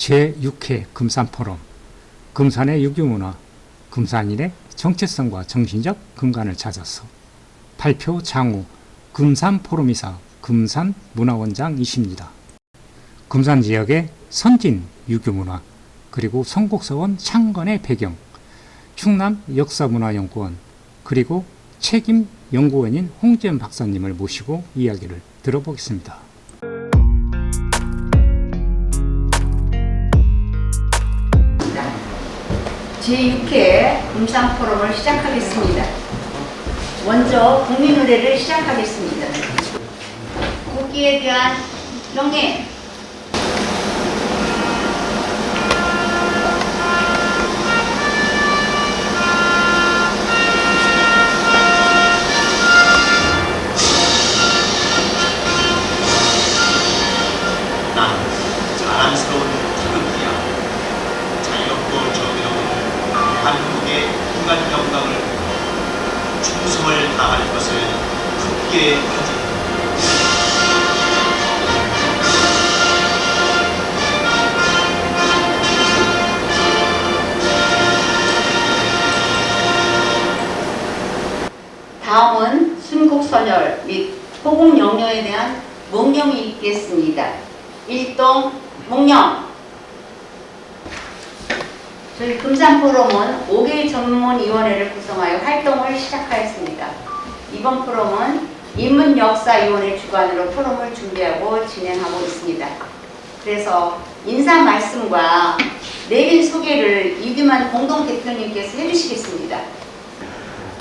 제6회 금산포럼, 금산의 유교문화, 금산인의 정체성과 정신적 근간을 찾아서 발표 장우 금산포럼이사 금산문화원장이십니다. 금산 지역의 선진 유교문화, 그리고 성곡서원 창건의 배경, 충남 역사문화연구원, 그리고 책임 연구원인 홍지연 박사님을 모시고 이야기를 들어보겠습니다. 제6회 금산포럼을 시작하겠습니다. 먼저 국민노래를 시작하겠습니다. 국기에 대한 명예. 자랑스러운 태극기야. 자유롭고 정의로운 한국의 국가 영광을 충성을 다할 것을 굳게 가진다. 다음은 순국선열 및 호국영령에 대한 몽령이 있겠습니다. 일동 몽령. 저희 금산포럼은 5개 전문위원회를 구성하여 활동을 시작하였습니다. 이번 포럼은 인문역사위원회 주관으로 포럼을 준비하고 진행하고 있습니다. 그래서 인사 말씀과 내빈 소개를 이규만 공동대표님께서 해주시겠습니다.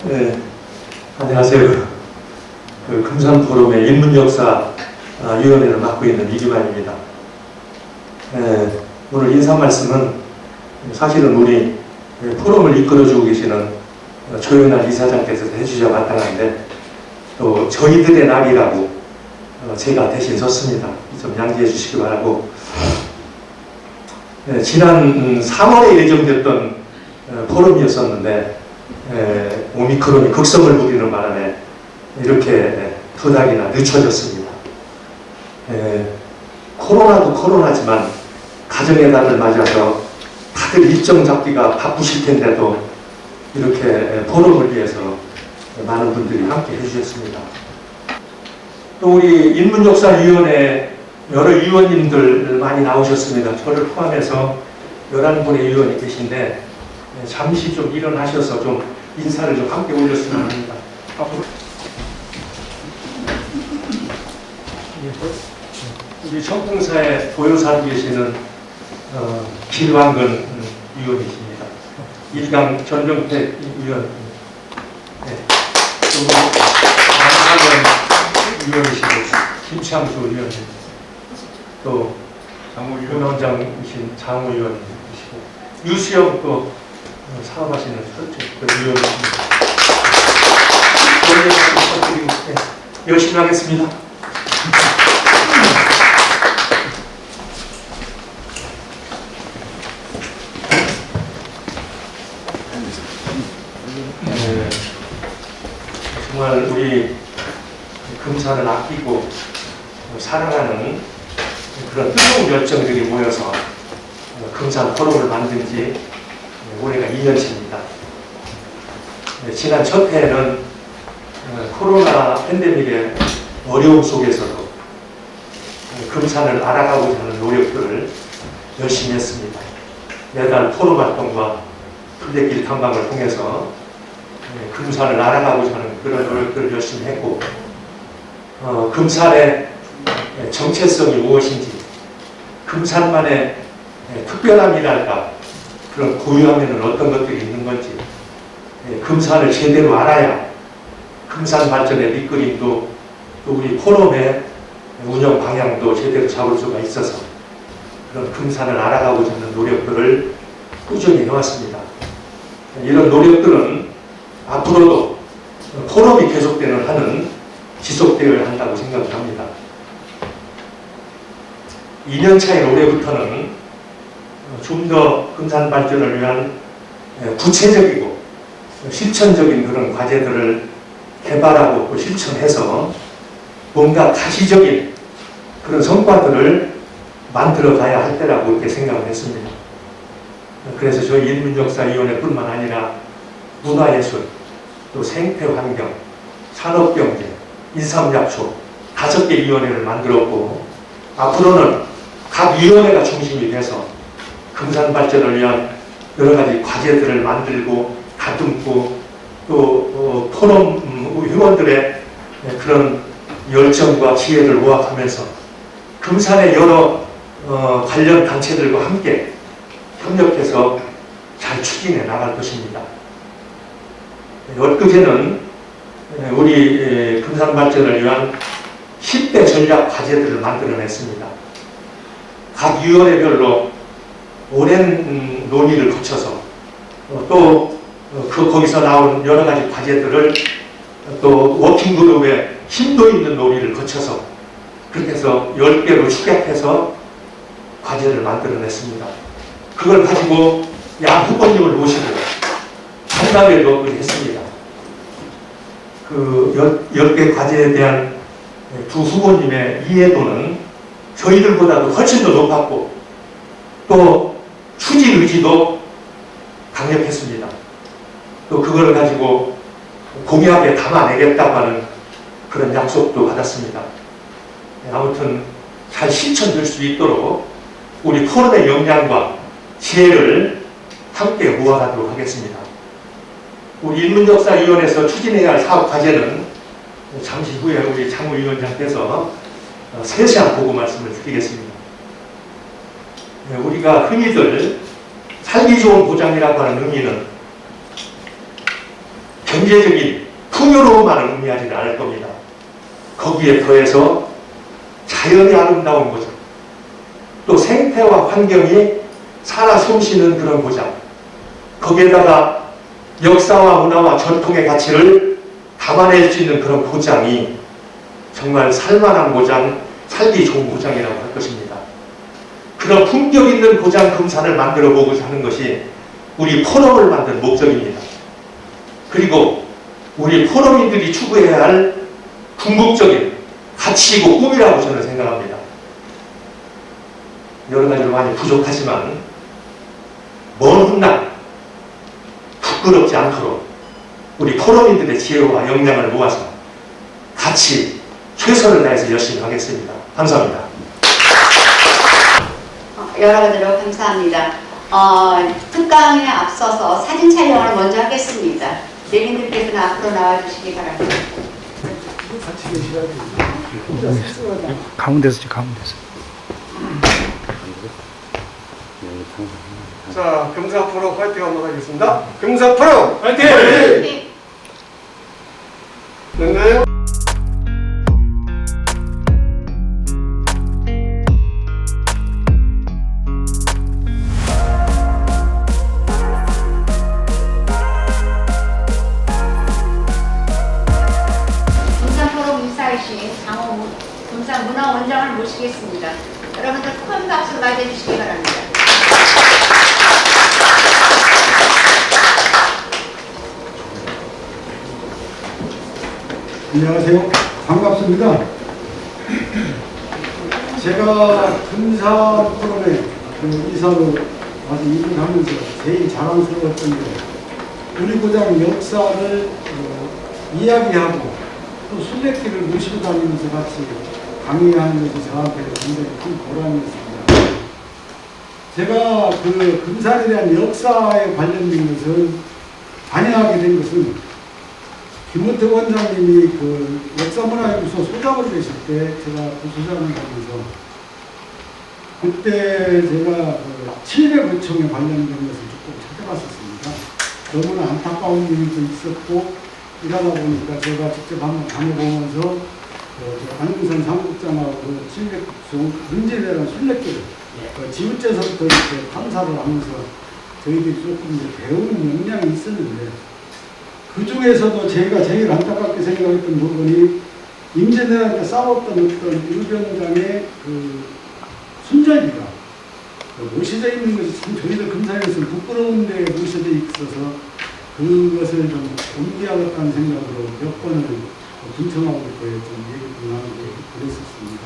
네, 안녕하세요. 금산포럼의 인문역사위원회를 맡고 있는 이규만입니다. 오늘 인사 말씀은 사실은 우리 포럼을 이끌어주고 계시는 조윤환 이사장께서 해주셔야 마땅한데 또 저희들의 날이라고 제가 대신 섰습니다. 좀 양지해 주시기 바라고. 지난 3월에 예정됐던 포럼이었었는데 오미크론이 극성을 부리는 바람에 이렇게 두 달이나 늦춰졌습니다. 코로나도 코로나지만 가정의 달을 맞아서 다들 일정 잡기가 바쁘실 텐데도 이렇게 포럼을 위해서 많은 분들이 함께 해주셨습니다. 또 우리 인문역사위원회 여러 위원님들 많이 나오셨습니다. 저를 포함해서 11분의 위원이 계신데 잠시 좀 일어나셔서 좀 인사를 좀 함께 올렸으면 합니다. 우리 청풍사에 보유사로 계시는 길왕근 위원이십니다. 일강 전정택 위원, 그리고 남상원 위원이시고 김창수 위원님, 또 장우위원장이신 장우위원이시고 유수영 또 사업하시는 위원이십니다. 열심히 하겠습니다. 정말 우리 금산을 아끼고 사랑하는 그런 뜨거운 열정들이 모여서 금산 포럼을 만든 지 올해가 2년째입니다. 지난 첫 해에는 코로나 팬데믹의 어려움 속에서도 금산을 알아가고자 하는 노력들을 열심히 했습니다. 매달 포럼 활동과 플랫길 탐방을 통해서 금산을 알아가고자 하는 그런 노력들을 열심히 했고, 금산의 정체성이 무엇인지, 금산만의 특별함이랄까, 그런 고유함에는 어떤 것들이 있는 건지, 금산을 제대로 알아야 금산 발전의 밑그림도 또 우리 포럼의 운영 방향도 제대로 잡을 수가 있어서 그런 금산을 알아가고자 하는 노력들을 꾸준히 해왔습니다. 이런 노력들은 앞으로도 포럼이 계속되는 한은 지속되어야 한다고 생각을 합니다. 2년 차인 올해부터는 좀 더 금산 발전을 위한 구체적이고 실천적인 그런 과제들을 개발하고 또 실천해서 뭔가 가시적인 그런 성과들을 만들어 가야 할 때라고 이렇게 생각을 했습니다. 그래서 저희 인문역사위원회뿐만 아니라 문화예술, 또 생태환경, 산업경제, 인삼약초 5개 위원회를 만들었고, 앞으로는 각 위원회가 중심이 돼서 금산 발전을 위한 여러 가지 과제들을 만들고 다듬고 또 포럼 회원들의 그런 열정과 지혜를 모아가면서 금산의 여러 관련 단체들과 함께 협력해서 잘 추진해 나갈 것입니다. 엊그제는 우리 금산 발전을 위한 10대 전략 과제들을 만들어냈습니다. 각 위원회별로 오랜 논의를 거쳐서 또 거기서 나온 여러 가지 과제들을 또 워킹그룹의 심도 있는 논의를 거쳐서 그렇게 해서 10개로 축약해서 과제를 만들어냈습니다. 그걸 가지고 양 후보님을 모시고 상담회도 했습니다. 그 10개 과제에 대한 두 후보님의 이해도는 저희들보다도 훨씬 더 높았고 또 추진 의지도 강력했습니다. 또 그걸 가지고 공약에 담아내겠다고 하는 그런 약속도 받았습니다. 아무튼 잘 실천될 수 있도록 우리 포럼의 역량과 지혜를 함께 모아가도록 하겠습니다. 우리 인문역사위원회에서 추진해야 할 사업 과제는 잠시 후에 우리 장우위원장께서 세세한 보고 말씀을 드리겠습니다. 우리가 흔히들 살기 좋은 고장이라고 하는 의미는 경제적인 풍요로움만을 의미하지는 않을 겁니다. 거기에 더해서 자연이 아름다운 고장, 또 생태와 환경이 살아 숨쉬는 그런 고장, 거기에다가 역사와 문화와 전통의 가치를 담아낼 수 있는 그런 고장이 정말 살만한 고장, 살기 좋은 고장이라고 할 것입니다. 그런 품격 있는 고장 금산을 만들어 보고자 하는 것이 우리 포럼을 만든 목적입니다. 그리고 우리 포럼인들이 추구해야 할 궁극적인 가치이고 꿈이라고 저는 생각합니다. 여러 가지로 많이 부족하지만 먼 훗날 부끄럽지 않도록 우리 포럼인들의 지혜와 역량을 모아서 같이 최선을 다해서 열심히 하겠습니다. 감사합니다. 여러 가지로 감사합니다. 특강에 앞서서 사진 촬영을 먼저 하겠습니다. 내빈들께서는 앞으로 나와주시기 바랍니다. 가운데서 가운데서. 자, 금산 프로 파이팅 한번 하겠습니다. 금산 프로 파이팅! 네. 됐나요? 금산문화원장을 모시겠습니다. 여러분들 큰 박수로 맞이해 주시기 바랍니다. 안녕하세요. 반갑습니다. 제가 금산 포럼의 이사로 아주 일을 하면서 제일 자랑스러웠던 게 우리 고장 역사를 이야기하고 또 순례길을 모시고 다니면서 같이 강의하는 것이 저한테 굉장히 큰 보람이었습니다. 제가 그 금산에 대한 역사에 관련된 것은 관여하게 된 것은 김문태 원장님이 그 역사문화연구소 소장으로 계실 때 제가 부소장을 하면서 그때 제가 칠레구청에 관련된 것을 조금 찾아봤었습니다. 너무나 안타까운 일도 있었고 이러다 보니까 제가 직접 한번 다녀보면서 안웅선 사무국장하고 칠레구청 문제에 대한 순례길을 지구제서부터 이렇게 탐사를 하면서 저희들이 조금 배우는 역량이 있었는데 그 중에서도 제가 제일 안타깝게 생각했던 부분이 임진왜란때 싸웠던 어떤 일병장의 그 순절기가 모셔져 있는 것이 참 저희들 금산에서는 부끄러운 데 모셔져 있어서 그것을 좀 옮겨야겠다는 생각으로 몇 번을 군청하고 좀 얘기도 나누고 그랬었습니다.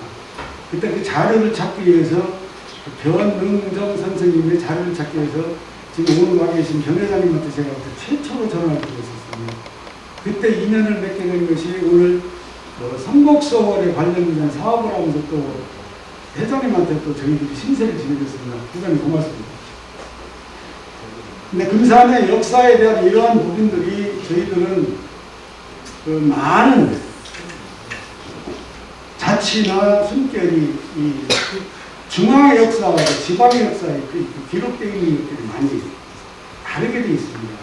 그때 그 자료를 찾기 위해서 변응정 선생님의 자료를 찾기 위해서 지금 오늘 와 계신 변 회장님한테 제가 최초로 전화를 드렸었습니다. 그때 인연을 맺게 된 것이 오늘 선곡서원에 관련된 사업을 하면서 또 회장님한테 또 저희들이 신세를 지내겠습니다. 회장님 고맙습니다. 근데 금산의 역사에 대한 이러한 부분들이 저희들은 그 많은 자치나 숨결이 이 중앙의 역사와 지방의 역사에 기록되어 있는 것들이 많이 다르게 되어 있습니다.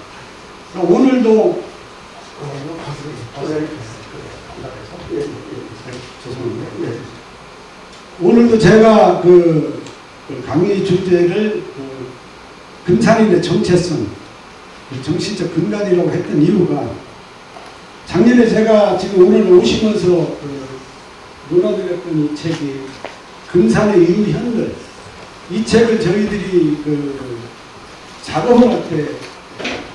오늘도 죄송합니다. 오늘도 제가 그 강의 주제를 금산인의 정체성, 정신적 근간이라고 했던 이유가 작년에 제가 지금 오늘 오시면서 놀아드렸던 이 책이 금산의 유현들, 이 책을 저희들이 작업을 할 때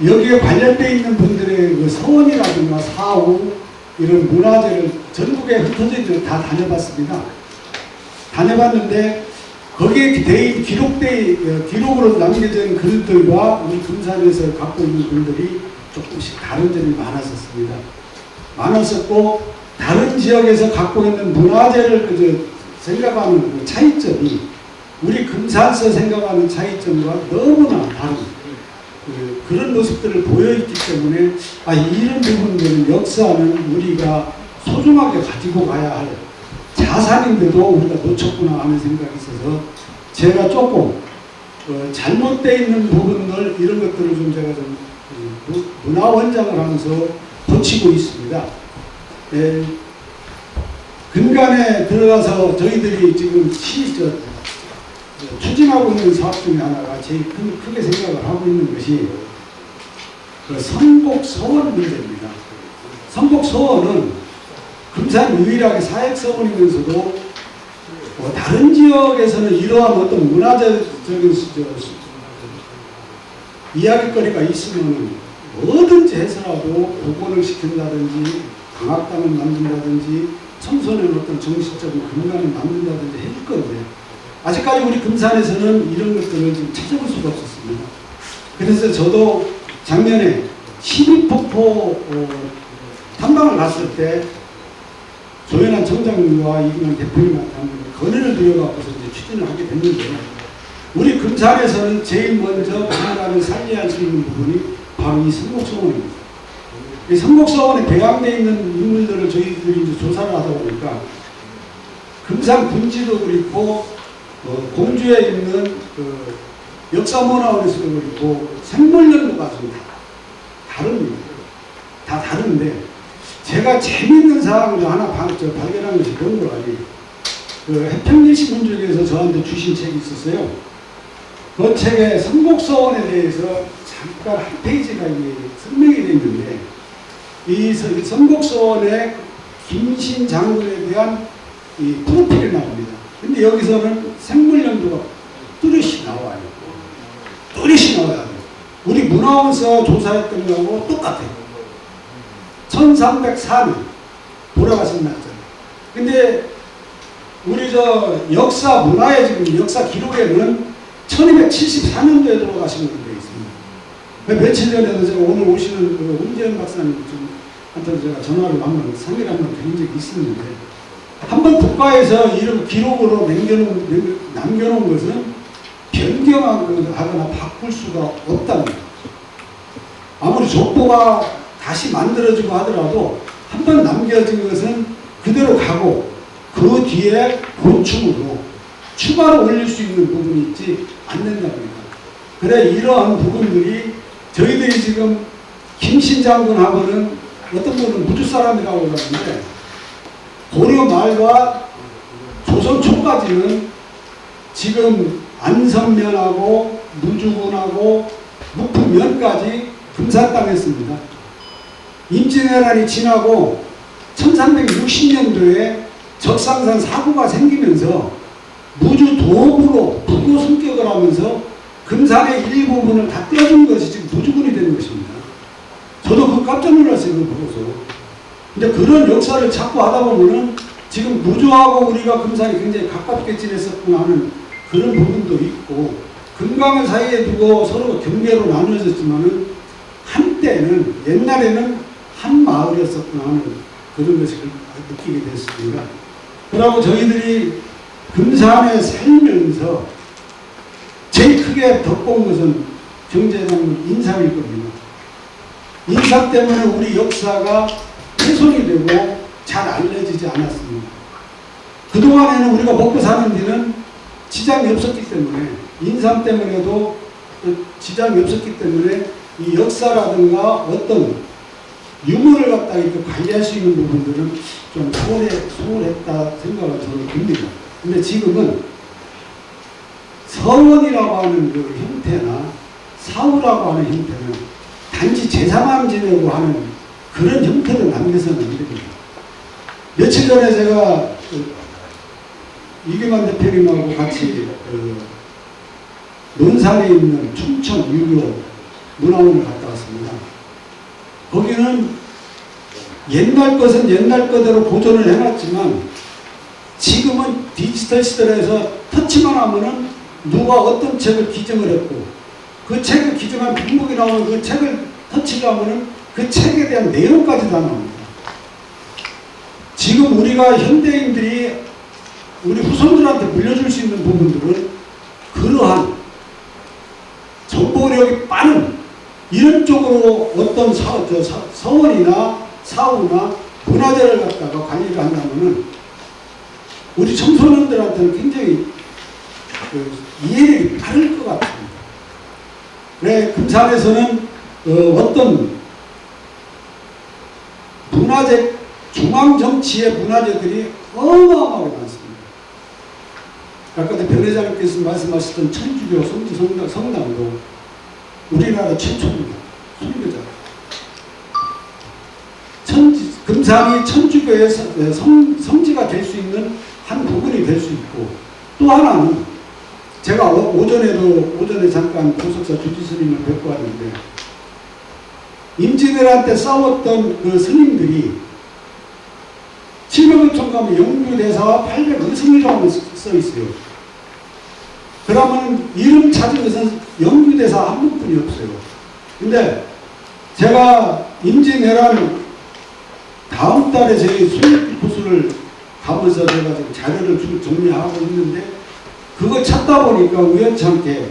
여기에 관련되어 있는 분들의 그 서원이라든가 사후 이런 문화재를 전국에 흩어져 있는 다 다녀봤습니다. 다녀봤는데 거기에 기록으로 남겨져 있는 글들과 우리 금산에서 갖고 있는 글들이 조금씩 다른 점이 많았었습니다. 많았었고 다른 지역에서 갖고 있는 문화재를 생각하는 그 차이점이 우리 금산에서 생각하는 차이점과 너무나 다른 그런 모습들을 보여있기 때문에 이런 부분들은 역사는 우리가 소중하게 가지고 가야 할 자산인데도 우리가 놓쳤구나 하는 생각이 있어서 제가 조금 잘못되어 있는 부분들 이런 것들을 좀 제가 좀 문화원장을 하면서 고치고 있습니다. 근간에 들어가서 저희들이 지금 추진하고 있는 사업 중에 하나가 제일 크게 생각을 하고 있는 것이 선곡서원 문제입니다. 선곡서원은 금산 유일하게 사역서원이면서도 다른 지역에서는 이러한 어떤 문화적인 이야기거리가 있으면 뭐든지 해서라도 복원을 시킨다든지 강학당을 만든다든지 청소년 어떤 정신적인 근간을 만든다든지 해줄 건데 아직까지 우리 금산에서는 이런 것들을 지금 찾아볼 수가 없었습니다. 그래서 저도 작년에 12폭포 탐방을 갔을 때 조현한 청장님과 이근환 대표님한테 한번 건의를 드려갖고서 이제 추진을 하게 됐는데요. 우리 금산에서는 제일 먼저 금산을 살려야 할 수 있는 부분이 바로 이 선곡서원입니다. 이 선곡서원에 배양되어 있는 인물들을 저희들이 이제 조사를 하다 보니까 금산 분지도 그렇고 공주에 있는 역사문화원에서도 그렇고 생물연구가 좀 다릅니다. 다 다른데 제가 재미있는 사항을 하나 발견한 것이 그런 거라니 해평리 신문 중에서 저한테 주신 책이 있었어요. 그 책에 선곡서원에 대해서 잠깐 한 페이지가 설명이 되어 있는데 이 선곡서원의 김신 장군에 대한 이 프로필이 나옵니다. 근데 여기서는 생물연구가 뚜렷이 나와요. 뚜렷이 나와요. 우리 문화원서 조사했던 거하고 똑같아요. 1304년 돌아가신 날짜예요. 근데 우리 역사 문화의 지금 역사 기록에는 1274년도에 돌아가신 걸로 되어 있습니다. 며칠 전에도 제가 오늘 오시는 문재현 박사님 한테 제가 전화를 한번 상의를 한번 드린 적이 있었는데 한번 국가에서 이런 기록으로 남겨놓은 것은 변경하거나 바꿀 수가 없다는 거예요. 아무리 족보가 다시 만들어지고 하더라도 한번 남겨진 것은 그대로 가고 그 뒤에 보충으로 추가로 올릴 수 있는 부분이 있지 않는답니다. 그래 이러한 부분들이 저희들이 지금 김신 장군하고는 어떤 분은 무주 사람이라고 그러는데 고려 말과 조선 초까지는 지금 안성면하고 무주군하고 무풍면까지 금산 땅이었습니다. 임진왜란이 지나고 1360년도에 적상산 사고가 생기면서 무주 도읍으로 부고 승격을 하면서 금산의 일부분을 다 떼어준 것이 지금 무주군이 된 것입니다. 저도 그거 깜짝 놀랐어요. 그거 보고서. 근데 그런 역사를 찾고 하다 보면은 지금 무주하고 우리가 금산이 굉장히 가깝게 지냈었구나 하는 그런 부분도 있고 금강을 사이에 두고 서로 경계로 나누어졌지만은 한때는 옛날에는 한 마을이었었구나 하는 그런 것을 느끼게 됐습니다. 그러고 저희들이 금산에 살면서 제일 크게 덕본 것은 경제장군 인사일 겁니다. 인사 때문에 우리 역사가 훼손이 되고 잘 알려지지 않았습니다. 그동안에는 우리가 먹고 사는 데는 지장이 없었기 때문에 인삼 때문에도 지장이 없었기 때문에 이 역사라든가 어떤 유물을 갖다 이렇게 관리할 수 있는 부분들은 좀 소홀했다 생각을 저는 듭니다. 근데 지금은 서원이라고 하는 그 형태나 사후라고 하는 형태는 단지 제사만 지내고 하는 그런 형태를 남겨서는 안 됩니다. 며칠 전에 제가 이규만 대표님하고 같이 논산에 있는 춘천 유교 문화원을 갔다 왔습니다. 거기는 옛날 것은 옛날 거대로 보존을 해놨지만 지금은 디지털 시대에서 터치만 하면은 누가 어떤 책을 기증을 했고 그 책을 기증한品目이 나오면 그 책을 터치를 하면은 그 책에 대한 내용까지 다 나옵니다. 지금 우리가 현대인들이 우리 후손들한테 물려줄 수 있는 부분들은 그러한 정보력이 빠른 이런 쪽으로 어떤 서원이나 사후나 문화재를 갖다가 관리를 한다면은 우리 청소년들한테는 굉장히 이해력이 빠를 것 같습니다. 그래, 금산에서는 어떤 문화재, 중앙정치의 문화재들이 어마어마하게 많습니다. 아까 변회장님께서 말씀하셨던 천주교 성당도 우리나라 최초입니다. 선교자. 금산이 천주교의 성지가 될 수 있는 한 부분이 될 수 있고 또 하나는 제가 오전에 잠깐 보석사 주지스님을 뵙고 왔는데 임진왜란때 싸웠던 그 스님들이 700년 가면 영주대사와 800의승이라고 써 있어요. 그러면 이름 찾은 것은 영주대사 한 분뿐이 없어요. 근데 제가 임진왜란 다음 달에 저희 수립코스를 가면서 제가 지금 자료를 정리하고 있는데 그거 찾다 보니까 우연찮게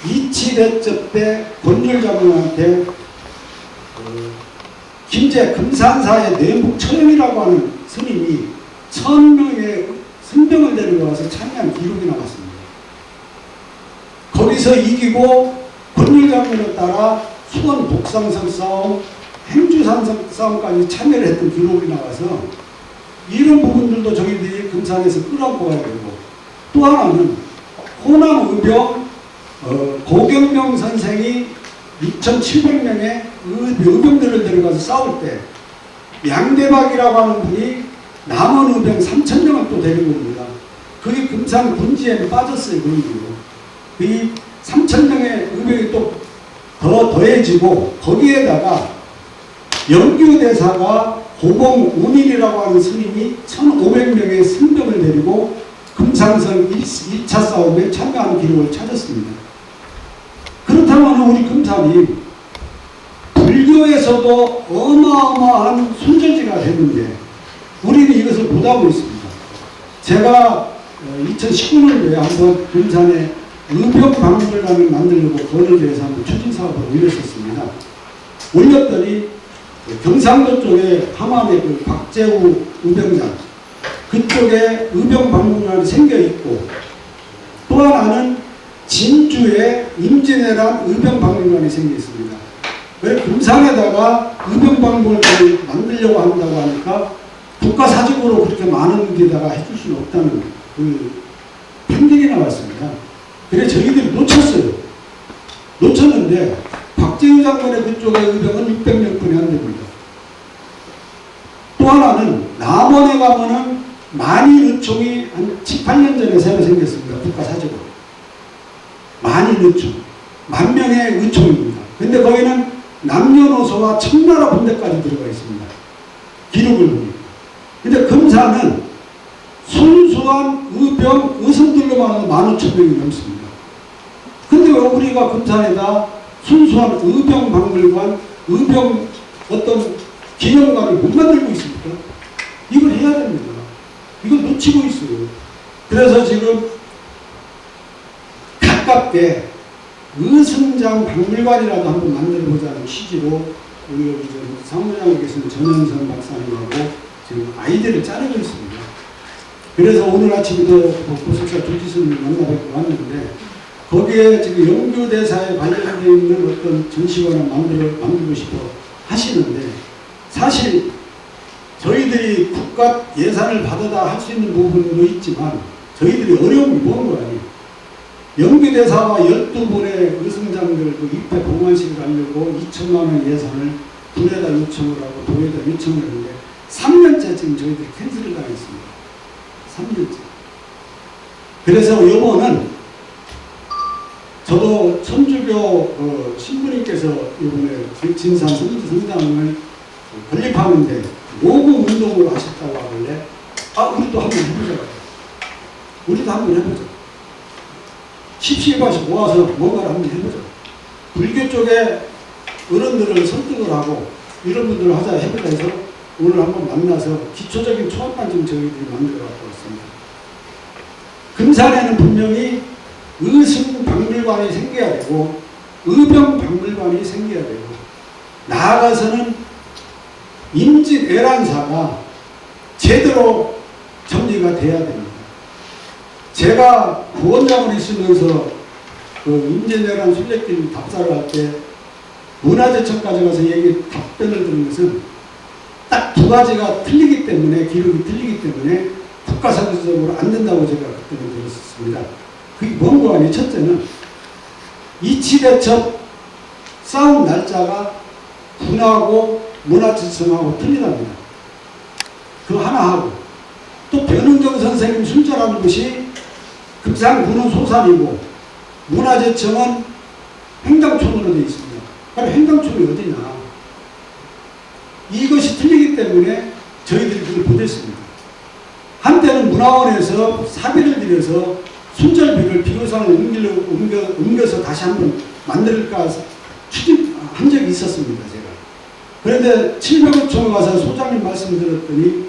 이치대첩 때 권율장군한테 김제 금산사의 내북 처형이라고 하는 스님이 1000명의 승병을 데리고 와서 참여한 기록이 나왔습니다. 거기서 이기고 권율장군을 따라 수원 독상성 싸움, 행주산성 싸움까지 참여를 했던 기록이 나와서 이런 부분들도 저희들이 금산에서 끌어안고 가야 되고 또 하나는 호남 의병 고경명 선생이 2,700명의 의병들을 데려가서 싸울 때 양대박이라고 하는 분이 남원 의병 3,000명을 또 데리고 옵니다. 그게 금산 군지에 빠졌어요. 그 3,000명의 의병이 또 더해지고 거기에다가 영규대사가 고봉우밀이라고 하는 스님이 1,500명의 승병을 데리고 금산성 1차 싸움에 참여하는 기록을 찾았습니다. 그렇다면 우리 금산이 불교에서도 어마어마한 순전지가 됐는데 우리는 이것을 못하고 있습니다. 제가 2019년도에 한번 금산에 의병박물관을 만들려고 거리에서 한번 추진사업을 올렸었습니다. 올렸더니 경상도 쪽에 함안에 그 박재우 의병장 그쪽에 의병박물관이 생겨있고 또 하나는 진주에 임진왜란 의병박물관이 생겨있습니다. 왜 금산에다가 의병박물관을 만들려고 한다고 하니까 국가사직으로 그렇게 많은 데다가 해줄 수는 없다는 그 판결이 나왔습니다. 그래서 저희들이 놓쳤는데 박재우 장관의 그쪽에 의병은 600명뿐이 안 됩니다. 또 하나는 남원에 가면은 만인의총이 한 7, 8년 전에 새로 생겼습니다. 국가사직으로. 만인의총. 10,000명의 의총입니다. 근데 거기는 남녀노소와 청나라 군대까지 들어가 있습니다. 기록을 보니. 근데 금산은 순수한 순수한 의병, 의성들로만 15,000명이 넘습니다. 근데 왜 우리가 금산에다 순수한 의병 박물관, 의병 어떤 기념관을 못 만들고 있습니까? 이걸 해야 됩니다. 이걸 놓치고 있어요. 그래서 지금 가깝게 의승장 박물관이라도 한번 만들어보자는 취지로 우리 여기 사무장에 계신 전현선 박사님하고 지금 아이디어를 짜내고 있습니다. 그래서 오늘 아침에도 고속사 조지선을 만나뵙고 왔는데 거기에 지금 영규대사에 관련되어 있는 어떤 전시관을 만들고 싶어 하시는데 사실 저희들이 국가 예산을 받아다 할 수 있는 부분도 있지만 저희들이 어려움이 뭔 거 아니에요. 영규대사와 12분의 의승장들 그 입회 봉안식을 하려고 2천만 원 예산을 군에다 요청을 하고 도에다 요청을 했는데 3년째 지금 저희들이 캔슬을 당했습니다. 3년째. 그래서 요거는 저도 천주교 신부님께서 이번에 진산 성당을 건립하는데 모금 운동을 하셨다고 하길래 우리도 한번 해보자. 우리도 한번 해보자. 십시일반씩 모아서 뭔가를 한번 해보자. 불교 쪽에 어른들을 설득을 하고 이런 분들을 하자 해보자 해서 오늘 한번 만나서 기초적인 초안만 좀 저희들이 만들어 갖고 왔습니다. 금산에는 분명히 의승 박물관이 생겨야 되고 의병 박물관이 생겨야 되고 나아가서는 임진 애란사가 제대로 정리가 돼야 됩니다. 제가 부원장을 있으면서 그 임진 애란 순례길 답사를 할 때 문화재청까지 가서 답변을 드린 것은 딱 두 가지가 틀리기 때문에 기록이 틀리기 때문에 국가사전적으로 안 된다고 제가 그때는 들었습니다. 그게 뭔가 아니에요. 첫째는 이치대첩 싸움 날짜가 군하고 문화재청하고 틀리답니다. 그거 하나 하고 또 변흥정 선생님 순찰하는 것이 금산군은 소산이고 문화재청은 횡단촌으로 되어 있습니다. 그럼 횡단촌이 어디냐? 이것이 틀리기 때문에 저희들이 그걸 못했습니다. 한때는 문화원에서 사비를 들여서 순찰비를 비로상을 옮겨서 다시 한번 만들까 추진한 적이 있었습니다. 제가. 그런데 700호촌 가서 소장님 말씀 들었더니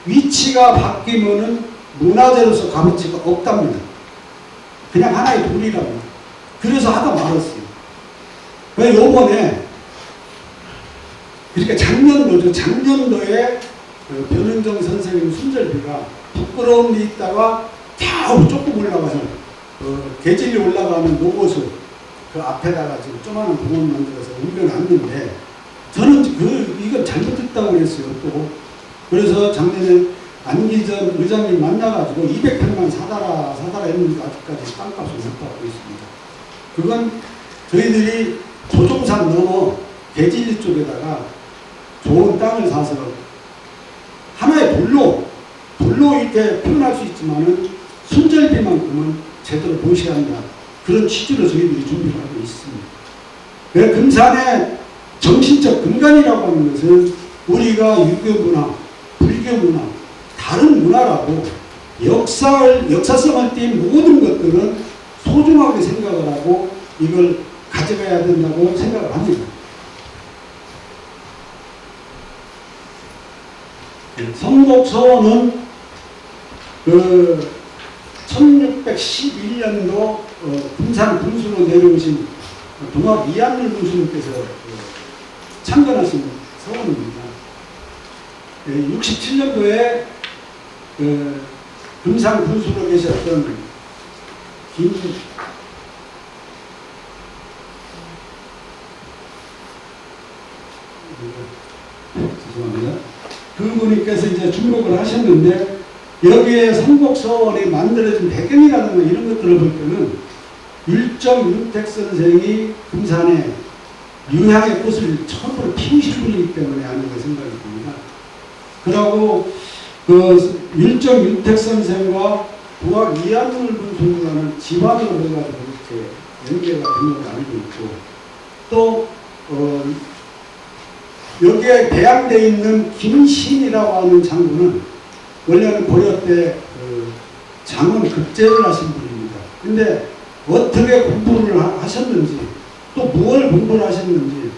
위치가 바뀌면은 문화재로서 값어치가 없답니다. 그냥 하나의 돌이랍니다. 그래서 하다 말았어요. 왜 요번에 그러니까 작년도에 변흥정 선생님 순절비가 부끄러운 데 있다가 겨우 조금 올라가서 계질이 올라가는 노고수 그 앞에다가 지금 조그마한 공원 만들어서 옮겨놨는데 저는 이건 잘못했다고 그랬어요. 또 그래서 작년에 안기전 의장님 만나가지고 200평만 사달라 했는데 아직까지 땅값을 못 받고 있습니다. 그건 저희들이 조종산 넘어 계질리 쪽에다가 좋은 땅을 사서 하나의 돌로 이렇게 표현할 수 있지만은 순절비만큼은 제대로 모셔야 한다. 그런 취지로 저희들이 준비를 하고 있습니다. 그래서 금산의 정신적 근간이라고 하는 것은 우리가 유교 문화, 불교 문화, 다른 문화라고 역사성을 띈 모든 것들은 소중하게 생각을 하고 이걸 가져가야 된다고 생각을 합니다. 성곡서원은 1611년도 금산 군수로 내려오신 동학 이한물 군수님께서 창건하신 서원입니다. 67년도에 금산 군수로 계셨던 죄송합니다. 그분께서 이제 중복을 하셨는데 여기에 성곡서원이 만들어진 배경이라든가 이런 것들을 볼 때는 율정윤택 선생이 금산에 유향의 꽃을 처음으로 피우신 분이기 때문에 아닌가 생각이 듭니다. 그리고 그 율정윤택 선생과 부학 이한물 군수라는 지방으로 해가지고 이렇게 연계가 된 걸로 알고 있고 또 여기에 배양되어 있는 김신이라고 하는 장군은 원래는 고려 때 장원 급제를 하신 분입니다. 근데 어떻게 공부를 하셨는지 또 무엇을 공부를 하셨는지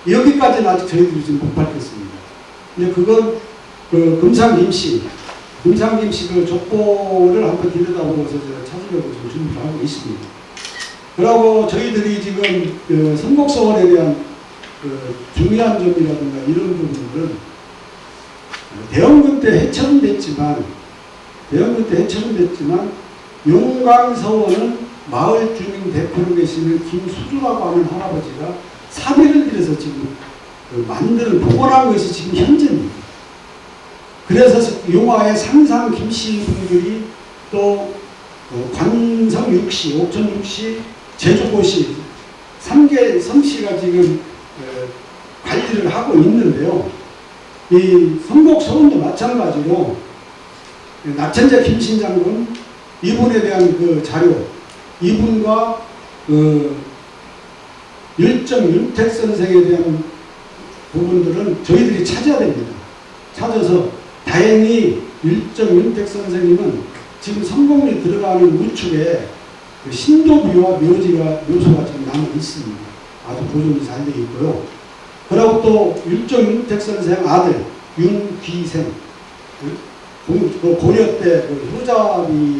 여기까지는 아직 저희들이 지금 못 밝혔습니다. 근데 그건 그 금상 김씨 그 족보를 한번 들여다보고서 제가 찾으려고 지금 준비를 하고 있습니다. 그리고 저희들이 지금 그 선곡서원에 대한 그 중요한 점이라든가 이런 부분들은 대원군 때 해체는 됐지만 용광서원은 마을 주민 대표로 계시는 김수주라고 하는 할아버지가 사비를 들여서 지금 그 만드는 복원한 것이 지금 현재입니다. 그래서 용화의 상상 김씨 분들이 또 관성 6시, 옥천 6시, 제주고시 3개 성씨가 지금 관리를 하고 있는데요. 이 성곡서원도 마찬가지로 낙천자 김신장군 이분에 대한 그 자료, 이분과 그 일정 윤택 선생에 대한 부분들은 저희들이 찾아야 됩니다. 찾아서 다행히 일정 윤택 선생님은 지금 성공리 들어가는 우측에 그 신도비와 묘소가 지금 남아 있습니다. 아주 보존이 잘 되어 있고요. 그리고 또 일정 윤택 선생 아들 윤귀생, 그 고려 때그 효자비까지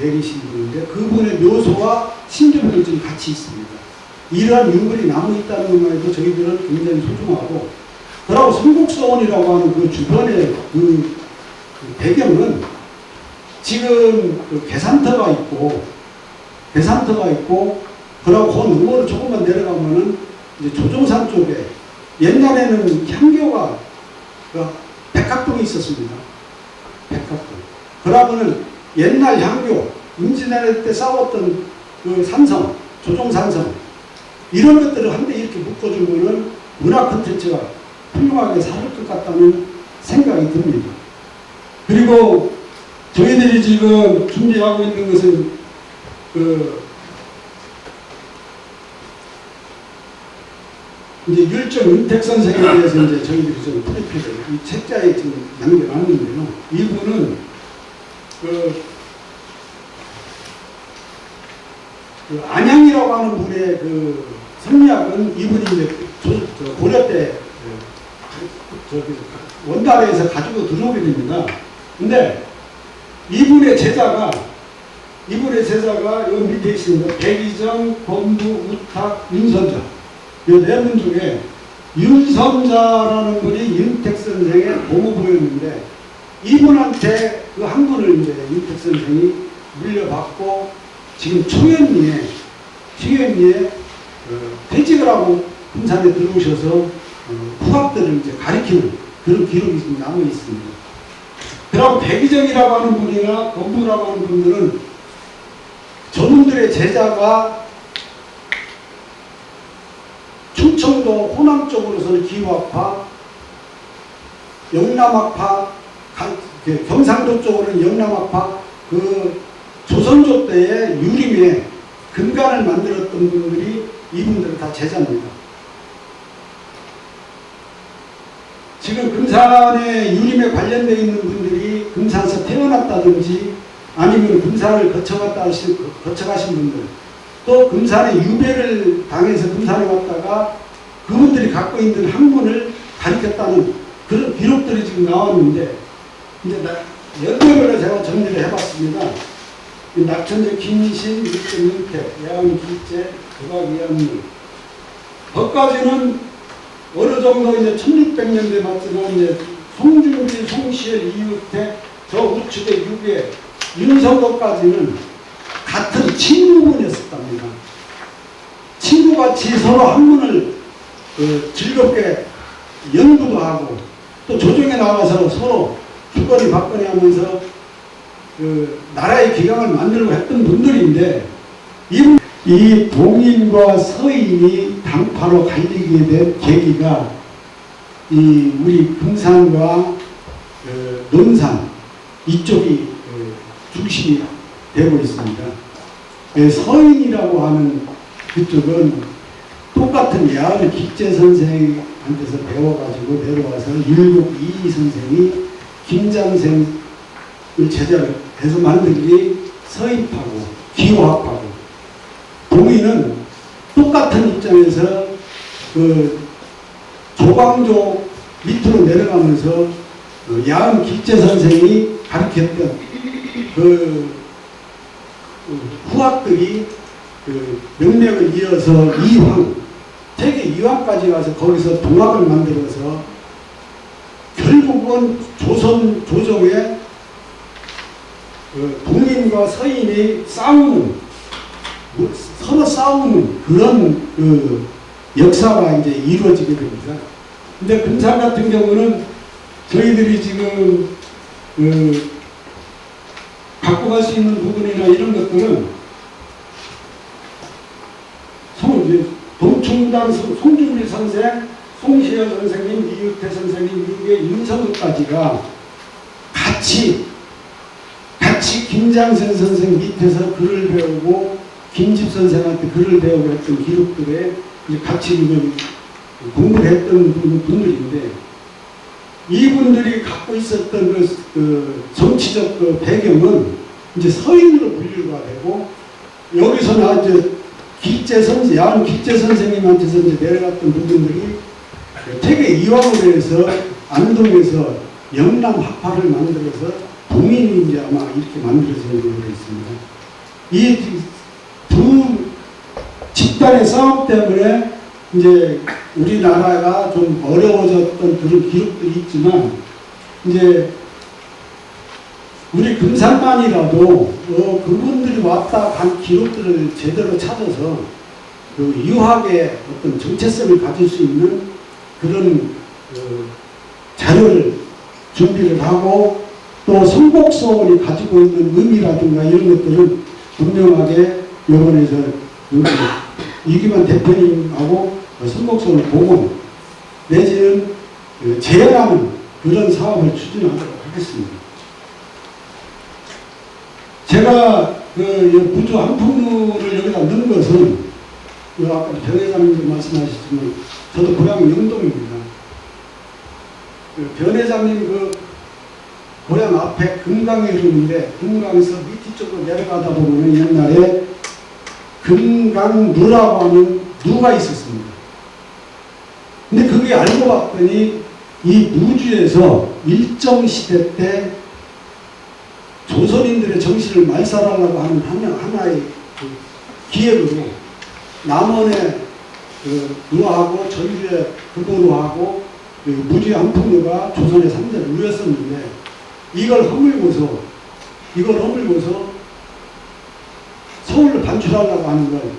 내리신 분인데 그분의 묘소와 신도비도 지금 같이 있습니다. 이러한 유물이 남아 있다는 것만해도 저희들은 굉장히 소중하고, 그리고 성곡서원이라고 하는 그 주변의 그 배경은 지금 그 계산터가 있고, 그리고 그 너머로 조금만 내려가면은 이제 조종산 쪽에 옛날에는 향교가 그 백합동이 있었습니다. 백합동. 그러면은 옛날 향교, 임진왜란 때 싸웠던 그 산성, 조종산성, 이런 것들을 한데 이렇게 묶어주면은 문화 콘텐츠가 훌륭하게 살을 것 같다는 생각이 듭니다. 그리고 저희들이 지금 준비하고 있는 것은 이제 율정 윤택 선생에 대해서 이제 저희들이 좀 프리필을 이 책자에 지금 남겨놨는데요. 이분은 그 안양이라고 하는 분의 그 성리학은 이분이 이제 고려 때 원달에서 가지고 들어오게 됩니다. 근데 이분의 제자가 여기 밑에 있습니다. 백이정, 권부, 우탁, 윤선자. 이 네 분 중에 윤선자라는 분이 윤택 선생의 고모부였는데, 이분한테 그 한 분을 이제 윤택 선생이 물려받고 지금 초연리에 퇴직을 하고 금산에 들어오셔서 후학들을 이제 가리키는 그런 기록이 지금 남아 있습니다. 그리고 백이정이라고 하는 분이나 권부라고 하는 분들은 저분들의 제자가 충청도 호남 쪽으로서는 기후학파, 영남학파, 경상도 쪽으로는 영남학파, 그 조선조 때의 유림에 근간을 만들었던 분들이 이분들은 다 제자입니다. 지금 금산의 유림에 관련되어 있는 분들이 금산에서 태어났다든지 아니면 금산을 거쳐가신 분들, 또 금산에 유배를 당해서 금산에 왔다가 그분들이 갖고 있는 학문을 가르쳤다는 그런 기록들이 지금 나왔는데, 이제 연도별로 제가 정리를 해봤습니다. 낙천제 김신, 일정 윤택, 야은 기재, 도박 이한물. 거기까지는 어느 정도 이제 1600년대 맞지만 이제 송중기, 송시열, 이유택, 저 우측의 유배, 윤성도까지는 같은 친구분이었답니다. 친구같이 서로 학문을 즐겁게 연구도 하고 또 조정에 나가서 서로 주거니 받거니 하면서 나라의 기강을 만들고 했던 분들인데, 이 동인과 서인이 당파로 갈리게 된 계기가 이 우리 금산과 논산 이쪽이 중심이 되고 있습니다. 서인이라고 하는 그쪽은 똑같은 야을 기재 선생한테서 배워가지고 내려와서 일국 이희 선생이 김장생 제작을 해서 만든 게 서입하고 기호합하고 동의는 똑같은 입장에서 그 조광조 밑으로 내려가면서 그 야은 기재 선생이 가르쳤던 그 후학들이 그 명맥을 이어서 이황, 세계 이황까지 가서 거기서 동학을 만들어서 결국은 조선 조정의 그 동인과 서인이 싸우는, 서로 싸우는 그런 그 역사가 이제 이루어지게 됩니다. 근데 금산 같은 경우는 저희들이 지금 그 갖고 갈 수 있는 부분이나 이런 것들은 동충당 송중길 선생, 송시열 선생님, 이육태 선생님, 이게 임성우까지가 같이 김장sen 선생 밑에서 글을 배우고 김집 선생한테 글을 배우고 했던 기록들에 이제 같이 공부를 했던 분들인데, 이분들이 갖고 있었던 그 정치적 그 배경은 이제 서인으로 분류가 되고, 여기서는 이제 야은 기재 선생님한테서 이제 내려갔던 부분들이 되게 이황으로 해서 안동에서 영남 학파를 만들어서 동인이 이제 아마 이렇게 만들어지는 걸로 있습니다. 이 두 집단의 싸움 때문에 이제 우리나라가 좀 어려워졌던 그런 기록들이 있지만, 이제 우리 금산만이라도 그분들이 왔다 간 기록들을 제대로 찾아서 그 유학의 어떤 정체성을 가질 수 있는 그런 자료를 준비를 하고, 또 성곡소원이 가지고 있는 의미라든가 이런 것들은 분명하게 이번에 이기만 대표님하고 성곡소원을 보고 내지는 재현하는 그런 사업을 추진하도록 하겠습니다. 제가 그 부주 한풍루를 여기다 넣은 것은 아까 변 회장님도 말씀하셨지만 저도 고향이 영동입니다. 변 회장님 그 고향 앞에 금강이 흐르는데 금강에서 밑 쪽으로 내려가다 보면 옛날에 금강루라고 하는 누가 있었습니다. 근데 그게 알고 봤더니 이 무주에서 일정 시대 때 조선인들의 정신을 말살하려고 하는 하나의 그 기획으로 남원의 그 루하고 전주의 금호루하고 무주의 한풍루가 조선의 3대를 누렸었는데, 이걸 허물고서 서울을 반출하려고 하는 걸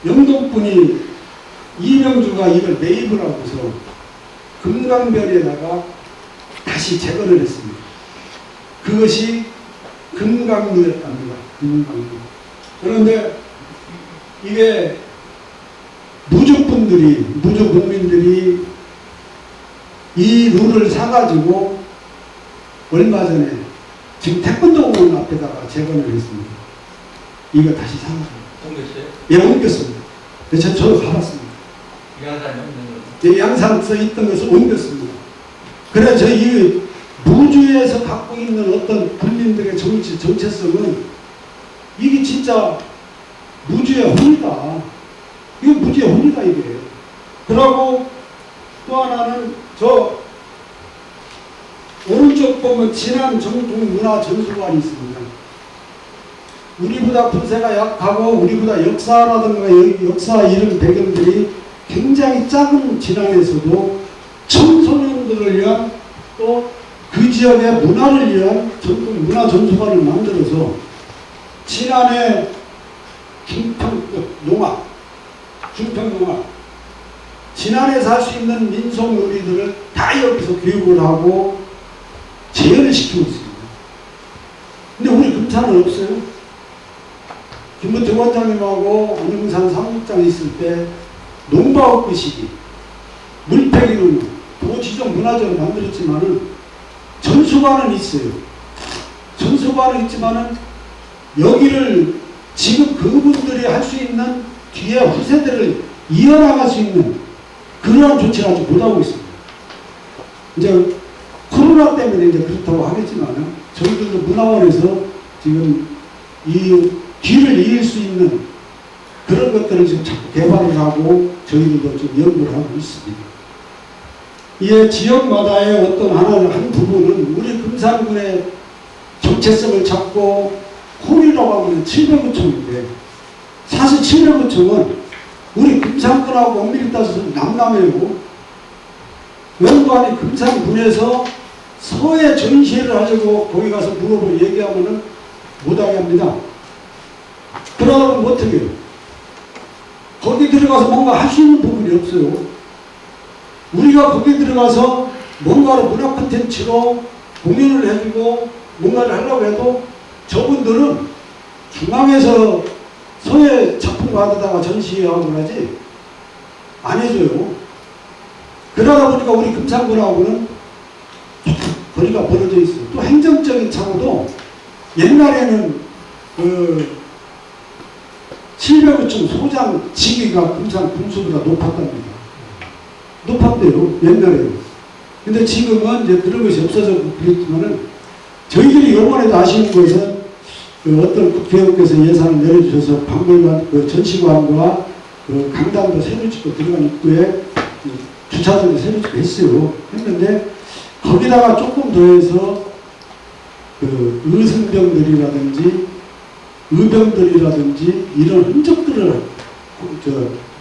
영동분이 이명주가 이걸 매입을 하고서 금강변에다가 다시 재건을 했습니다. 그것이 금강루였답니다. 금강루. 그런데 이게 무주 국민들이 이 룰을 사가지고 얼마 전에 지금 태권도공원 앞에다가 재건을 했습니다. 이거 다시 사가지고. 옮겼어요? 예, 옮겼습니다. 저도 가봤습니다. 양산 써 있던 것을 옮겼습니다. 그래서 이 무주에서 갖고 있는 어떤 국민들의 정체성은 이게 진짜 무주의 혼이다. 이거 무주의 혼이다 이게. 그러고 또 하나는 저 오른쪽 보면 진안 정통문화전수관이 있습니다. 우리보다 분세가 약하고 우리보다 역사라든가 역사 이런 배경들이 굉장히 작은 진안에서도 청소년들을 위한 또 그 지역의 문화를 위한 전통 문화전수관을 만들어서 진안의 중평농악, 진안에서 할 수 있는 민속놀이들을 다 여기서 교육을 하고 재현을 시키고 있습니다. 근데 우리 금산은 없어요. 김문태 원장님하고 안영산 사무국장 있을 때 농바업그 시기 물패기로는 도지정 문화재로 만들었지만은 전수관은 있어요. 전수관은 있지만은 여기를 지금 그분들이 할 수 있는 뒤에 후세대를 이어나갈 수 있는 그러한 조치를 아직 못하고 있습니다. 이제 코로나 때문에 이제 그렇다고 하겠지만 저희들도 문화원에서 지금 이 뒤를 이을 수 있는 그런 것들을 지금 자꾸 개발을 하고 저희들도 지금 연구를 하고 있습니다. 이 지역마다의 어떤 한 부분은 우리 금산군의 정체성을 잡고 홀이라고 하면 700구청인데 사실 700구청은 우리 금산군하고 엄밀히 따져서 남남해고 연구원이 금산군에서 서해 전시회를 하려고 거기 가서 물어보고 얘기하면은 못하게 합니다. 그러다 보면 어떻게 해요? 거기 들어가서 뭔가 할 수 있는 부분이 없어요. 우리가 거기 들어가서 뭔가를 문화 콘텐츠로 공연을 해주고 뭔가를 하려고 해도 저분들은 중앙에서 서해 작품 받아다가 전시하고 하지 안 해줘요. 그러다 보니까 우리 금산군하고는 거리가 벌어져 있어요. 또 행정적인 차고도 옛날에는 700구청 소장 직위가 금산 군수보다 높았답니다. 높았대요, 옛날에는. 근데 지금은 이제 그런 것이 없어졌고 그랬지만은 저희들이 이번에도 아시는 것은 어떤 국회의원께서 예산을 내려주셔서 박물관, 전시관과 강당도 새로 짓고 들어간 입구에 주차장도 새로 짓고 했어요. 했는데 거기다가 조금 더해서 의승병들이라든지 의병들이라든지 이런 흔적들을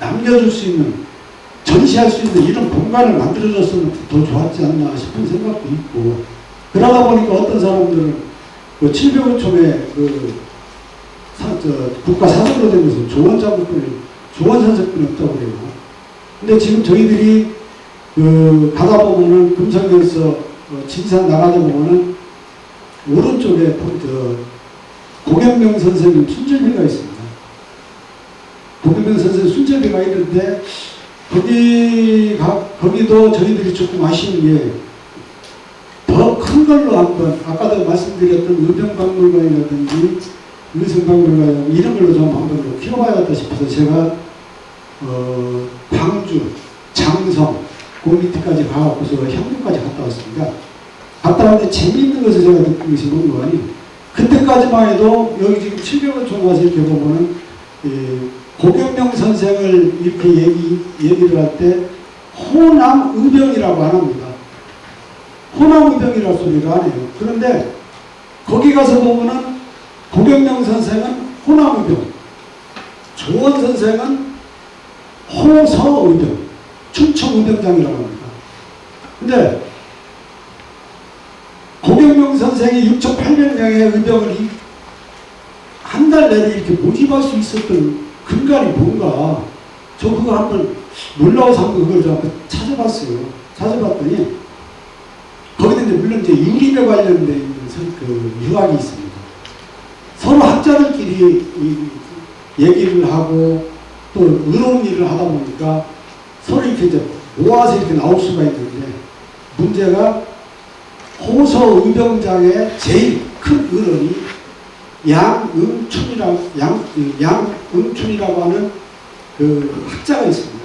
남겨줄 수 있는, 전시할 수 있는 이런 공간을 만들어줬으면 더 좋았지 않나 싶은 생각도 있고, 그러다 보니까 어떤 사람들은 700호촌에 국가 사적으로 되면서 조원 산책권이 없다고 그래요. 근데 지금 저희들이 가다 보면은 금성에서 진산 나가다 보면은 오른쪽에 고경명 선생님 순절미가 있습니다. 고경명 선생님 순절미가 있는데 거기도 저희들이 조금 아쉬운 게 더 큰 걸로 한번 아까도 말씀드렸던 의병박물관이라든지 의성박물관 이런 걸로 좀 한번 키워봐야겠다 싶어서 제가 광주, 장성 그 밑에까지 가갖고서 향교까지 갔다 왔습니다. 갔다 왔는데 재미있는 것을 제가 느낀 것이 뭔가 아니, 그때까지만 해도 여기 지금 700호촌 와서 이렇게 보면은 고경명 선생을 이렇게 얘기를 할 때 호남의병이라고 안 합니다. 호남의병이라고 소리가 안 해요. 그런데 거기 가서 보면은 고경명 선생은 호남의병, 조원 선생은 호서의병, 충청의병장이라고 합니다. 근데 고경명 선생이 6,800명의 의병을 한 달 내내 이렇게 모집할 수 있었던 근간이 뭔가, 저 그거 한번 놀라워서 한번 그걸 좀 한번 찾아봤어요. 찾아봤더니 거기도 이제 물론 이제 유림에 관련된 그 유학이 있습니다. 서로 학자들끼리 얘기를 하고 또 의로운 일을 하다 보니까 서로 이렇게 이제 모아서 이렇게 나올 수가 있는데, 문제가 호서 의병장의 제일 큰 어른이 양응춘이라고 하는 그 학자가 있습니다.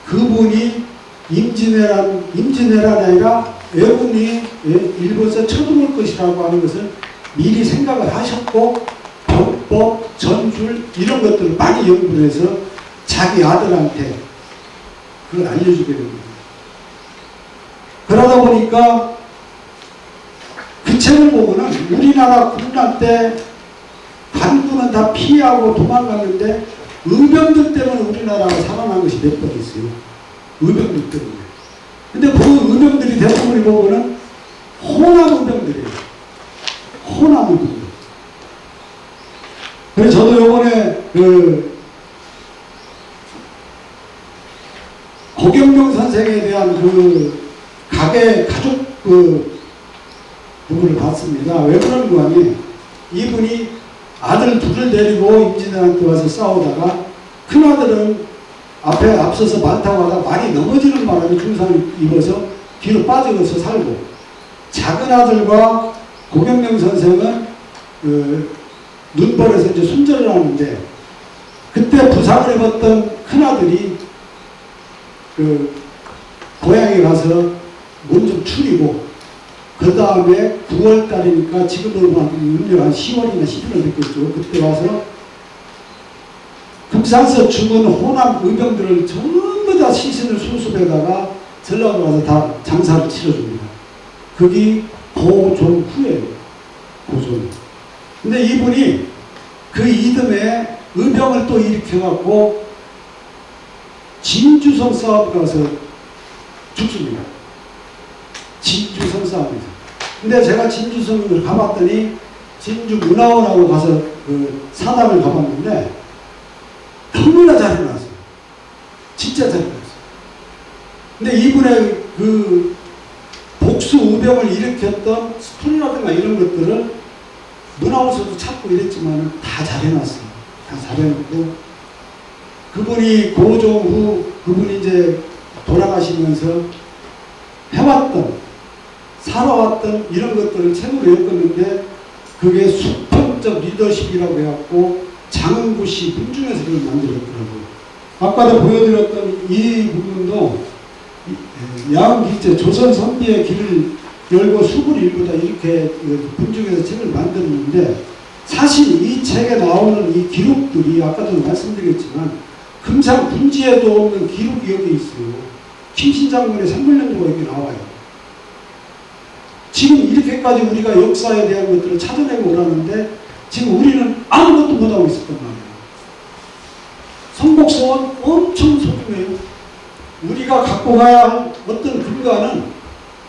그분이 임진왜란 아니라 외군이 일본에서 쳐들어올 것이라고 하는 것을 미리 생각을 하셨고 병법, 전술 이런 것들을 많이 연구를 해서 자기 아들한테 그걸 알려주게 됩니다. 그러다 보니까 그 책을 보고는 우리나라 군란 때 반군은 다 피하고 도망갔는데 의병들 때문에 우리나라가 살아난 것이 몇 번 있어요. 의병들 때문에. 근데 그 의병들이 대부분이 보고는 호남 의병들이에요. 호남 의병들. 그래서 저도 요번에 고경명 선생에 대한 가족 부분을 봤습니다. 왜 그런 거 아니? 이분이 아들 둘을 데리고 임진왜란때 와서 싸우다가 큰아들은 앞서서 많다고 하다가 많이 넘어지는 바람에 중상을 입어서 뒤로 빠져서 살고, 작은 아들과 고경명 선생은 눈벌에서 이제 순절을 하는데, 그때 부상을 입었던 큰아들이 고향에 가서 몸 좀 추리고 그 다음에 9월 달이니까 지금으로 한 10월이나 11월 됐겠죠. 그때 와서 금산서 죽은 호남 의병들을 전부 다 시신을 수습에다가 전라도 와서 다 장사를 치러줍니다. 그게 고종 후예요. 고종. 근데 이분이 그 이듬해 의병을 또 일으켜갖고 진주성 싸움 가서 죽습니다. 진주성 싸움에서. 근데 제가 진주성을 가봤더니 진주 문화원하고 가서 그 사당을 가봤는데 너무나 잘 해놨어요. 진짜 잘 해놨어요. 근데 이분의 그 복수 의병을 일으켰던 스토리라든가 이런 것들을 문화원서도 찾고 이랬지만 다 잘 해놨어요. 다 잘 해놓고 그분이 고종 후 그분이 이제 돌아가시면서 해왔던 살아왔던 이런 것들을 책으로 엮었는데 그게 수평적 리더십이라고 해갖고 장구시 문중에서를 만들었더라고요. 아까도 보여드렸던 이 부분도 야음길제 조선 선비의 길을 열고 수불 일구다 이렇게 문중에서 책을 만들었는데 사실 이 책에 나오는 이 기록들이 아까도 말씀드렸지만 금산 군지에도 없는 기록이 여기 있어요. 김신 장군의 산물연도가 여기 나와요. 지금 이렇게까지 우리가 역사에 대한 것들을 찾아내고 오라는데 지금 우리는 아무것도 못하고 있었단 말이에요. 성복서원 엄청 소중해요. 우리가 갖고 가야 할 어떤 근거는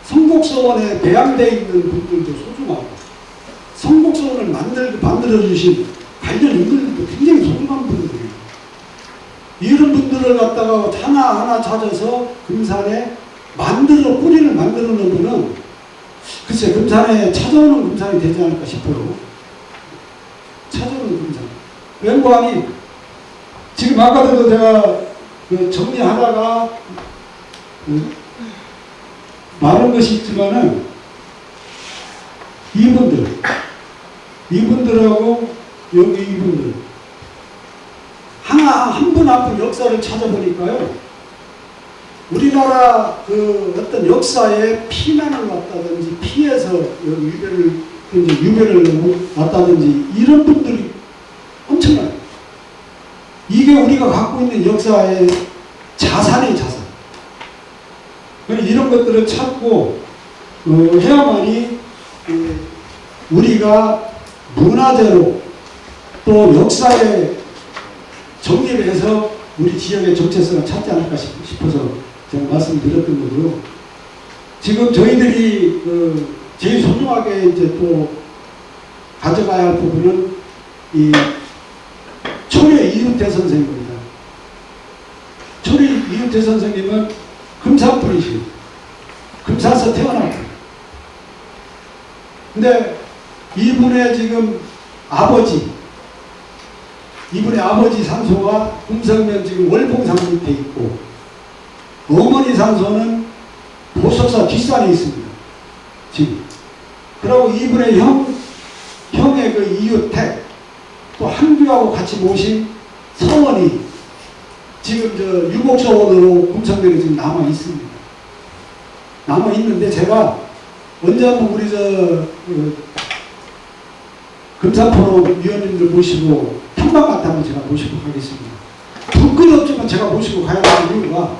성복서원에 배양되어 있는 분들도 소중하고 성복서원을 만들어주신 관련 인물들도 굉장히 소중한 분들이에요. 이런 분들을 갖다가 하나하나 찾아서 금산에 뿌리를 만들어 놓으면은 글쎄 금산에 찾아오는 금산이 되지 않을까 싶어요. 찾아오는 금산. 웬관이 지금 아까도 제가 그 정리하다가 말한 것이 있지만은 이분들하고 여기 이분들 한 분 한 분 역사를 찾아보니까요. 우리나라 그 어떤 역사에 피난을 왔다든지 피해서 유배를 왔다든지 이런 분들이 엄청나요. 이게 우리가 갖고 있는 역사의 자산이 자산. 이런 것들을 찾고 해야만이 우리가 문화재로 또 역사에 정리를 해서 우리 지역의 정체성을 찾지 않을까 싶어서 제가 말씀드렸던 거고요. 지금 저희들이 제일 소중하게 이제 또 가져가야 할 부분은 이 초려 이윤태 선생입니다. 초려 이윤태 선생님은 금산 분이시고 금산에서 태어났고 근데 이분의 지금 이분의 아버지 산소가 금성면 지금 월봉산 밑에 있고 어머니 산소는 보석사 뒷산에 있습니다. 지금. 그리고 이분의 형의 그 이유택 또 한규하고 같이 모신 서원이 지금 저 유목서원으로 금성면에 지금 남아 있습니다. 남아 있는데 제가 언제 한번 우리 금산포럼 위원님들 모시고 탐방 같은 한번 제가 모시고 가겠습니다. 불끈 없지만 제가 모시고 가야 하는 이유가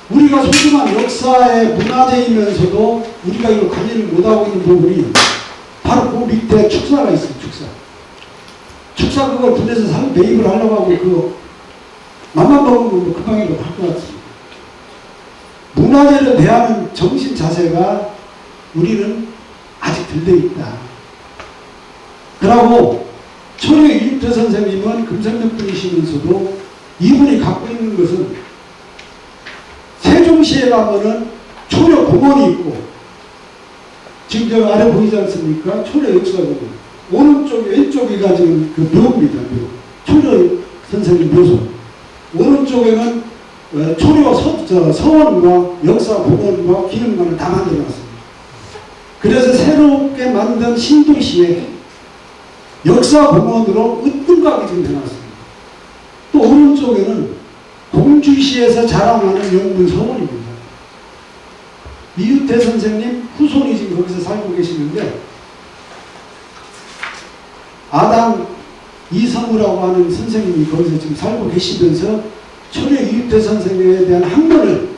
우리가 소중한 역사의 문화재이면서도 우리가 이걸 관리를 못하고 있는 부분이 바로 그 밑에 축사가 있어요. 축사 그걸 군에서 매입을 하려고 하고 그 맘만 먹으면 금방이라도 할 것 같습니다. 문화재를 대하는 정신 자세가 우리는 아직 덜 돼 있다. 그러고 초려 이윤태 선생님은 금성면 분이시면서도 이분이 갖고 있는 것은 세종시에 가면은 초려 공원이 있고 지금 저 아래 보이지 않습니까? 초려 역사공원 오른쪽 왼쪽이가 지금 그 묘입니다. 묘. 초려 선생님 묘소 오른쪽에는 초려 서원과 역사공원과 기념관을 다 만들어놨습니다. 그래서 새롭게 만든 신도시에 역사공원으로 으뜸가게 지금 해놨습니다. 또 오른쪽에는 공주시에서 자랑하는 영문서원입니다. 이유태 선생님 후손이 지금 거기서 살고 계시는데, 아당 이성우라고 하는 선생님이 거기서 지금 살고 계시면서 철회 이유태 선생님에 대한 학문을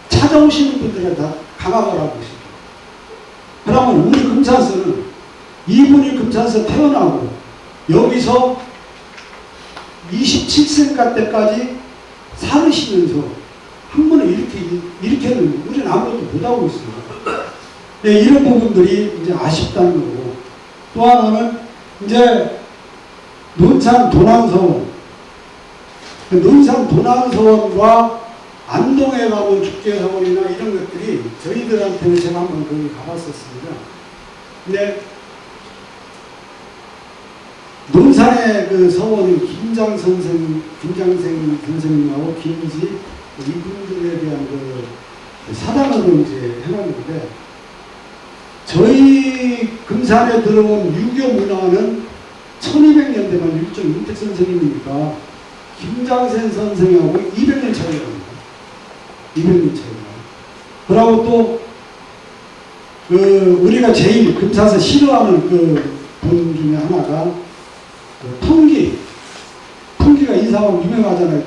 찾아오시는 분들은 다 강압을 하고 계십니다. 그러면 우리 금산서는 이분이 금산서 태어나고 여기서 27세가 때까지 살으시면서 학문을 이렇게는 우리는 아무것도 못하고 있습니다. 네, 이런 부분들이 이제 아쉽다는 거고, 또 하나는 이제 논산 도남서원, 논산 도남서원과 안동에 가본 축제서원이나 이런 것들이 저희들한테는 제가 한번 거기 가봤었습니다. 근데 논산의 그 서원은 김장 선생님하고 김지 이분들에 대한 그 사당으로 이제 해놨는데, 저희 금산에 들어온 유교 문화는 1200년대만 일종 윤택 선생님이니까 김장센 선생하고 200년 차이가 납니다. 200년 차이가. 그리고 또 그 우리가 제일 금산에서 싫어하는 그 분 중에 하나가 그 풍기가 이 사람 유명하잖아요.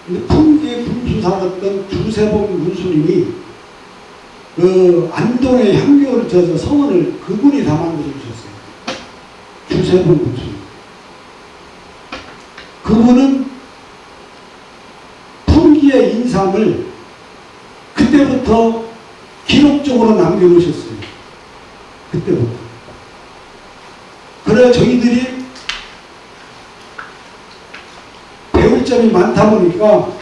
근데 풍기에 분수 살았던 주세봉 군수님이 그 안동의 향교를 저 서원을 그분이 다 만들어 주셨어요. 주세봉 군수님. 그분은 풍기의 인상을 그때부터 기록적으로 남겨놓으셨어요. 그때부터. 그래 저희들이 배울 점이 많다 보니까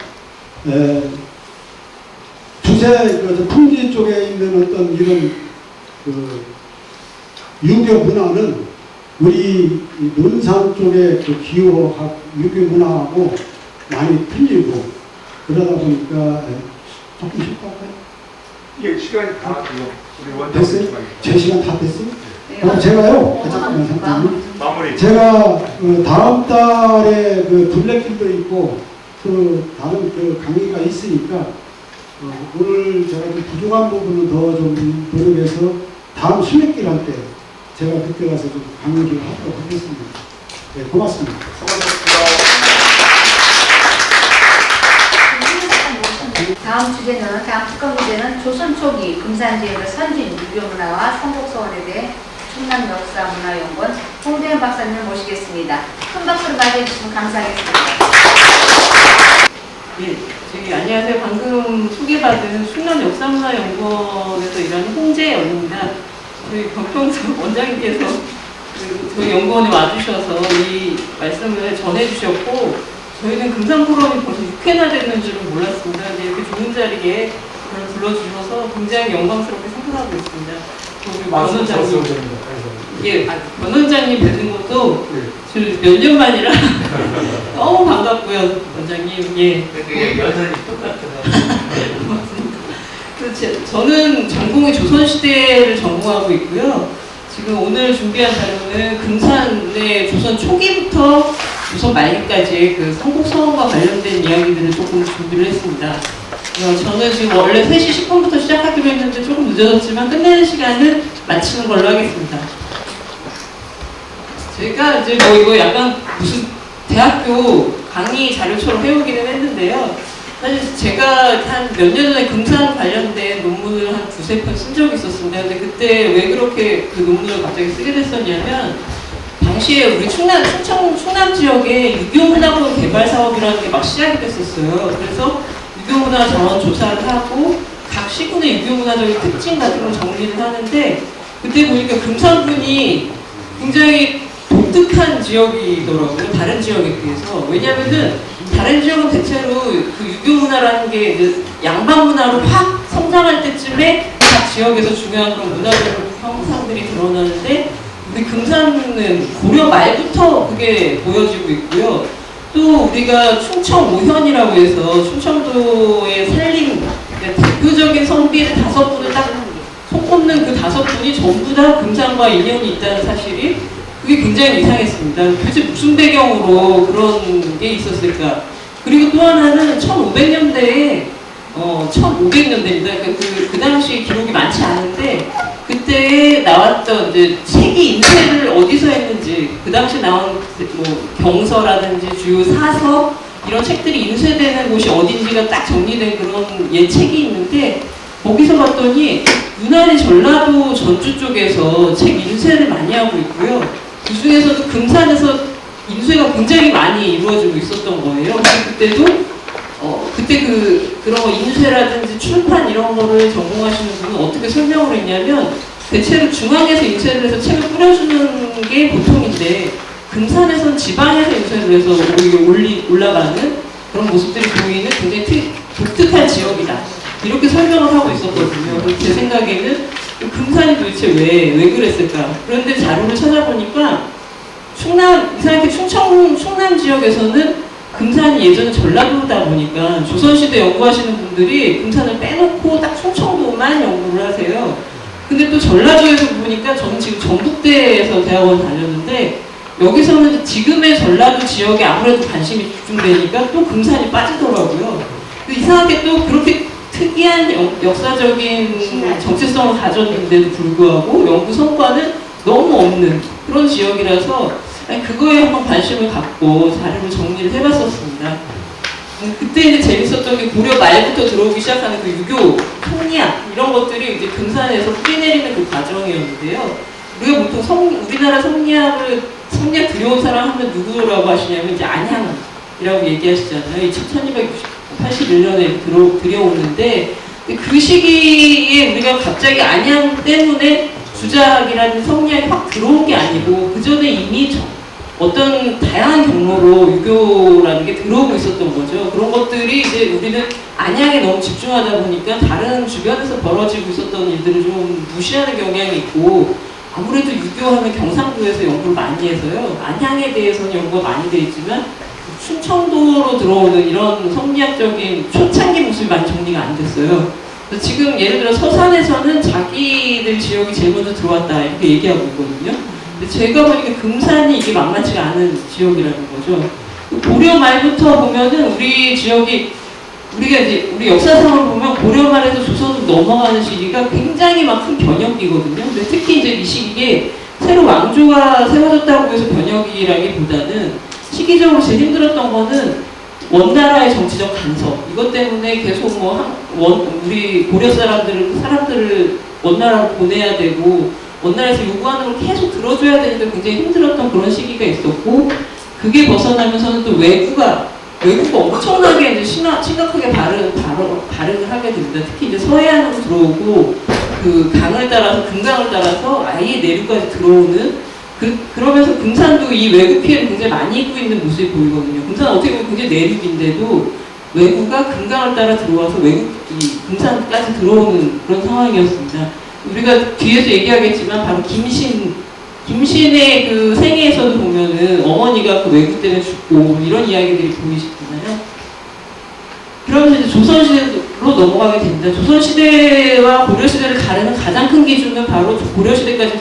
풍기 쪽에 있는 어떤 이런 그 유교 문화는 우리 논산 쪽의 그 기호학 유교 문화하고 많이 틀리고, 그러다 보니까 조금 쉽다고요? 예, 시간이 다 우리 됐어요? 제 시간 다 됐어요? 그럼 제가요, 잠깐만요. 마무리. 제가 그 다음 달에 그 둘레길도 있고 그 다른 그 강의가 있으니까 오늘 제가 좀 부족한 부분은 더 좀 노력해서 다음 순례길 할 때 제가 그때 가서 좀 강의를 하도록 하겠습니다. 네, 고맙습니다. 다음 특강 주제는 조선 초기 금산 지역의 선진 유교 문화와 성곡서원에 대해 충남역사문화연구원 홍대현 박사님을 모시겠습니다. 큰 박수로 맞이해 주시면 감사하겠습니다. 예, 안녕하세요. 방금 소개받은 충남역사문화연구원에서 일하는 홍재연입니다. 저희 경평서 원장님께서 저희 연구원에 와주셔서 이 말씀을 전해주셨고, 저희는 금산포럼이 벌써 6회나 됐는 줄은 몰랐습니다. 근데 이렇게 좋은 자리에 저를 불러주셔서 굉장히 영광스럽게 생각하고 있습니다. 우리 원 원장님, 원 원장님 뵙는 것도 지금 몇 년 만이라 너무 반갑고요, 원장님. 예. 여전히 똑같아요. 저는 전공이 조선시대를 전공하고 있고요. 지금 오늘 준비한 자료는 금산의 조선 초기부터 조선 말기까지의 그 성곡서원과 관련된 이야기들을 조금 준비를 했습니다. 저는 지금 원래 3시 10분부터 시작하기로 했는데 조금 늦어졌지만 끝내는 시간은 마치는 걸로 하겠습니다. 제가 이제 이거 약간 무슨 대학교 강의 자료처럼 해오기는 했는데요. 사실 제가 한 몇 년 전에 금산 관련된 논문을 한 2-3편 쓴 적이 있었습니다. 근데 그때 왜 그렇게 그 논문을 갑자기 쓰게 됐었냐면, 당시에 우리 충남 지역에 유교문화원 개발 사업이라는 게 막 시작이 됐었어요. 그래서 유교문화 자원 조사를 하고 각 시군의 유교문화적인 특징 같은 걸 정리를 하는데, 그때 보니까 금산군이 굉장히 독특한 지역이더라고요. 다른 지역에 비해서. 왜냐면은 다른 지역은 대체로 그 유교문화라는 게 양반문화로 확 성장할 때쯤에 각 지역에서 중요한 그런 문화적인 형상들이 드러나는데, 우리 금산은 고려 말부터 그게 보여지고 있고요. 또 우리가 충청 오현이라고 해서 충청도의 산림, 대표적인 성비의 5분을 딱 손꼽는 그 5분이 전부 다 금산과 인연이 있다는 사실이, 그게 굉장히 이상했습니다. 도대체 무슨 배경으로 그런 게 있었을까? 그리고 또 하나는 1500년대에 1500년대입니다. 그러니까 그 당시 기록이 많지 않은데 그때 나왔던 이제 책이 인쇄를 어디서 했는지 그 당시 나온 뭐 경서라든지 주요 사서 이런 책들이 인쇄되는 곳이 어딘지가 딱 정리된 그런 책이 있는데 거기서 봤더니 유난히 전라도 전주 쪽에서 책 인쇄를 많이 하고 있고요. 그 중에서도 금산에서 인쇄가 굉장히 많이 이루어지고 있었던 거예요. 그때도 그때 그런 거 인쇄라든지 출판 이런 거를 전공하시는 분은 어떻게 설명을 했냐면 대체로 중앙에서 인쇄를 해서 책을 뿌려주는 게 보통인데 금산에서는 지방에서 인쇄를 해서 올라가는 그런 모습들이 보이는 굉장히 독특한 지역이다. 이렇게 설명을 하고 있었거든요. 그래서 제 생각에는 금산이 도대체 왜 그랬을까? 그런데 자료를 찾아보니까 이상하게 충남 지역에서는 금산이 예전에 전라도다 보니까 조선시대 연구하시는 분들이 금산을 빼놓고 딱 충청도만 연구를 하세요. 근데 또 전라도에서 보니까 저는 지금 전북대에서 대학원 다녔는데 여기서는 지금의 전라도 지역에 아무래도 관심이 집중되니까 또 금산이 빠지더라고요. 이상하게 또 그렇게 특이한 역사적인 정체성을 가졌는데도 불구하고 연구 성과는 너무 없는 그런 지역이라서 그거에 한번 관심을 갖고 자료를 정리를 해봤었습니다. 그때 이제 재밌었던 게 고려 말부터 들어오기 시작하는 그 유교, 성리학 이런 것들이 이제 금산에서 뿌리내리는 그 과정이었는데요. 우리가 보통 우리나라 성리학 들여온 사람 하면 누구라고 하시냐면 이제 안향이라고 얘기하시잖아요. 1281년에 들여오는데 그 시기에 우리가 갑자기 안향 때문에 주작이라는 성리학이 확 들어온 게 아니고 그 전에 이미 어떤 다양한 경로로 유교라는 게 들어오고 있었던 거죠. 그런 것들이 이제 우리는 안양에 너무 집중하다 보니까 다른 주변에서 벌어지고 있었던 일들을 좀 무시하는 경향이 있고 아무래도 유교하면 경상도에서 연구를 많이 해서요. 안양에 대해서는 연구가 많이 되어 있지만 충청도로 들어오는 이런 성리학적인 초창기 모습이 많이 정리가 안 됐어요. 지금 예를 들어 서산에서는 자기들 지역이 제일 먼저 들어왔다 이렇게 얘기하고 있거든요. 근데 제가 보니까 금산이 이게 만만치가 않은 지역이라는 거죠. 고려 말부터 보면은 우리 지역이 우리가 이제 우리 역사상을 보면 고려 말에서 조선으로 넘어가는 시기가 굉장히 막 큰 변혁이거든요. 근데 특히 이제 이 시기에 새로 왕조가 세워졌다고 해서 변혁이라기보다는 시기적으로 제일 힘들었던 거는 원나라의 정치적 간섭 이것 때문에 계속 우리 고려 사람들을 원나라로 보내야 되고 원나라에서 요구하는 걸 계속 들어줘야 되니까 굉장히 힘들었던 그런 시기가 있었고 그게 벗어나면서는 또 외구가 엄청나게 이제 심각하게 발응을 하게 됩니다. 특히 이제 서해안으로 들어오고 그 강을 따라서 금강을 따라서 아예 내륙까지 들어오는 그러면서 금산도 이 외구 피해를 굉장히 많이 입고 있는 모습이 보이거든요. 금산은 어떻게 보면 굉장히 내륙인데도 외구가 금강을 따라 들어와서 금산까지 들어오는 그런 상황이었습니다. 우리가 뒤에서 얘기하겠지만 바로 김신의 그 생애에서도 보면은 어머니가 그 외구 때문에 죽고 이런 이야기들이 보이시잖아요. 그러면서 이제 조선시대로 넘어가게 됩니다. 조선시대와 고려시대를 가르는 가장 큰 기준은 바로 고려시대까지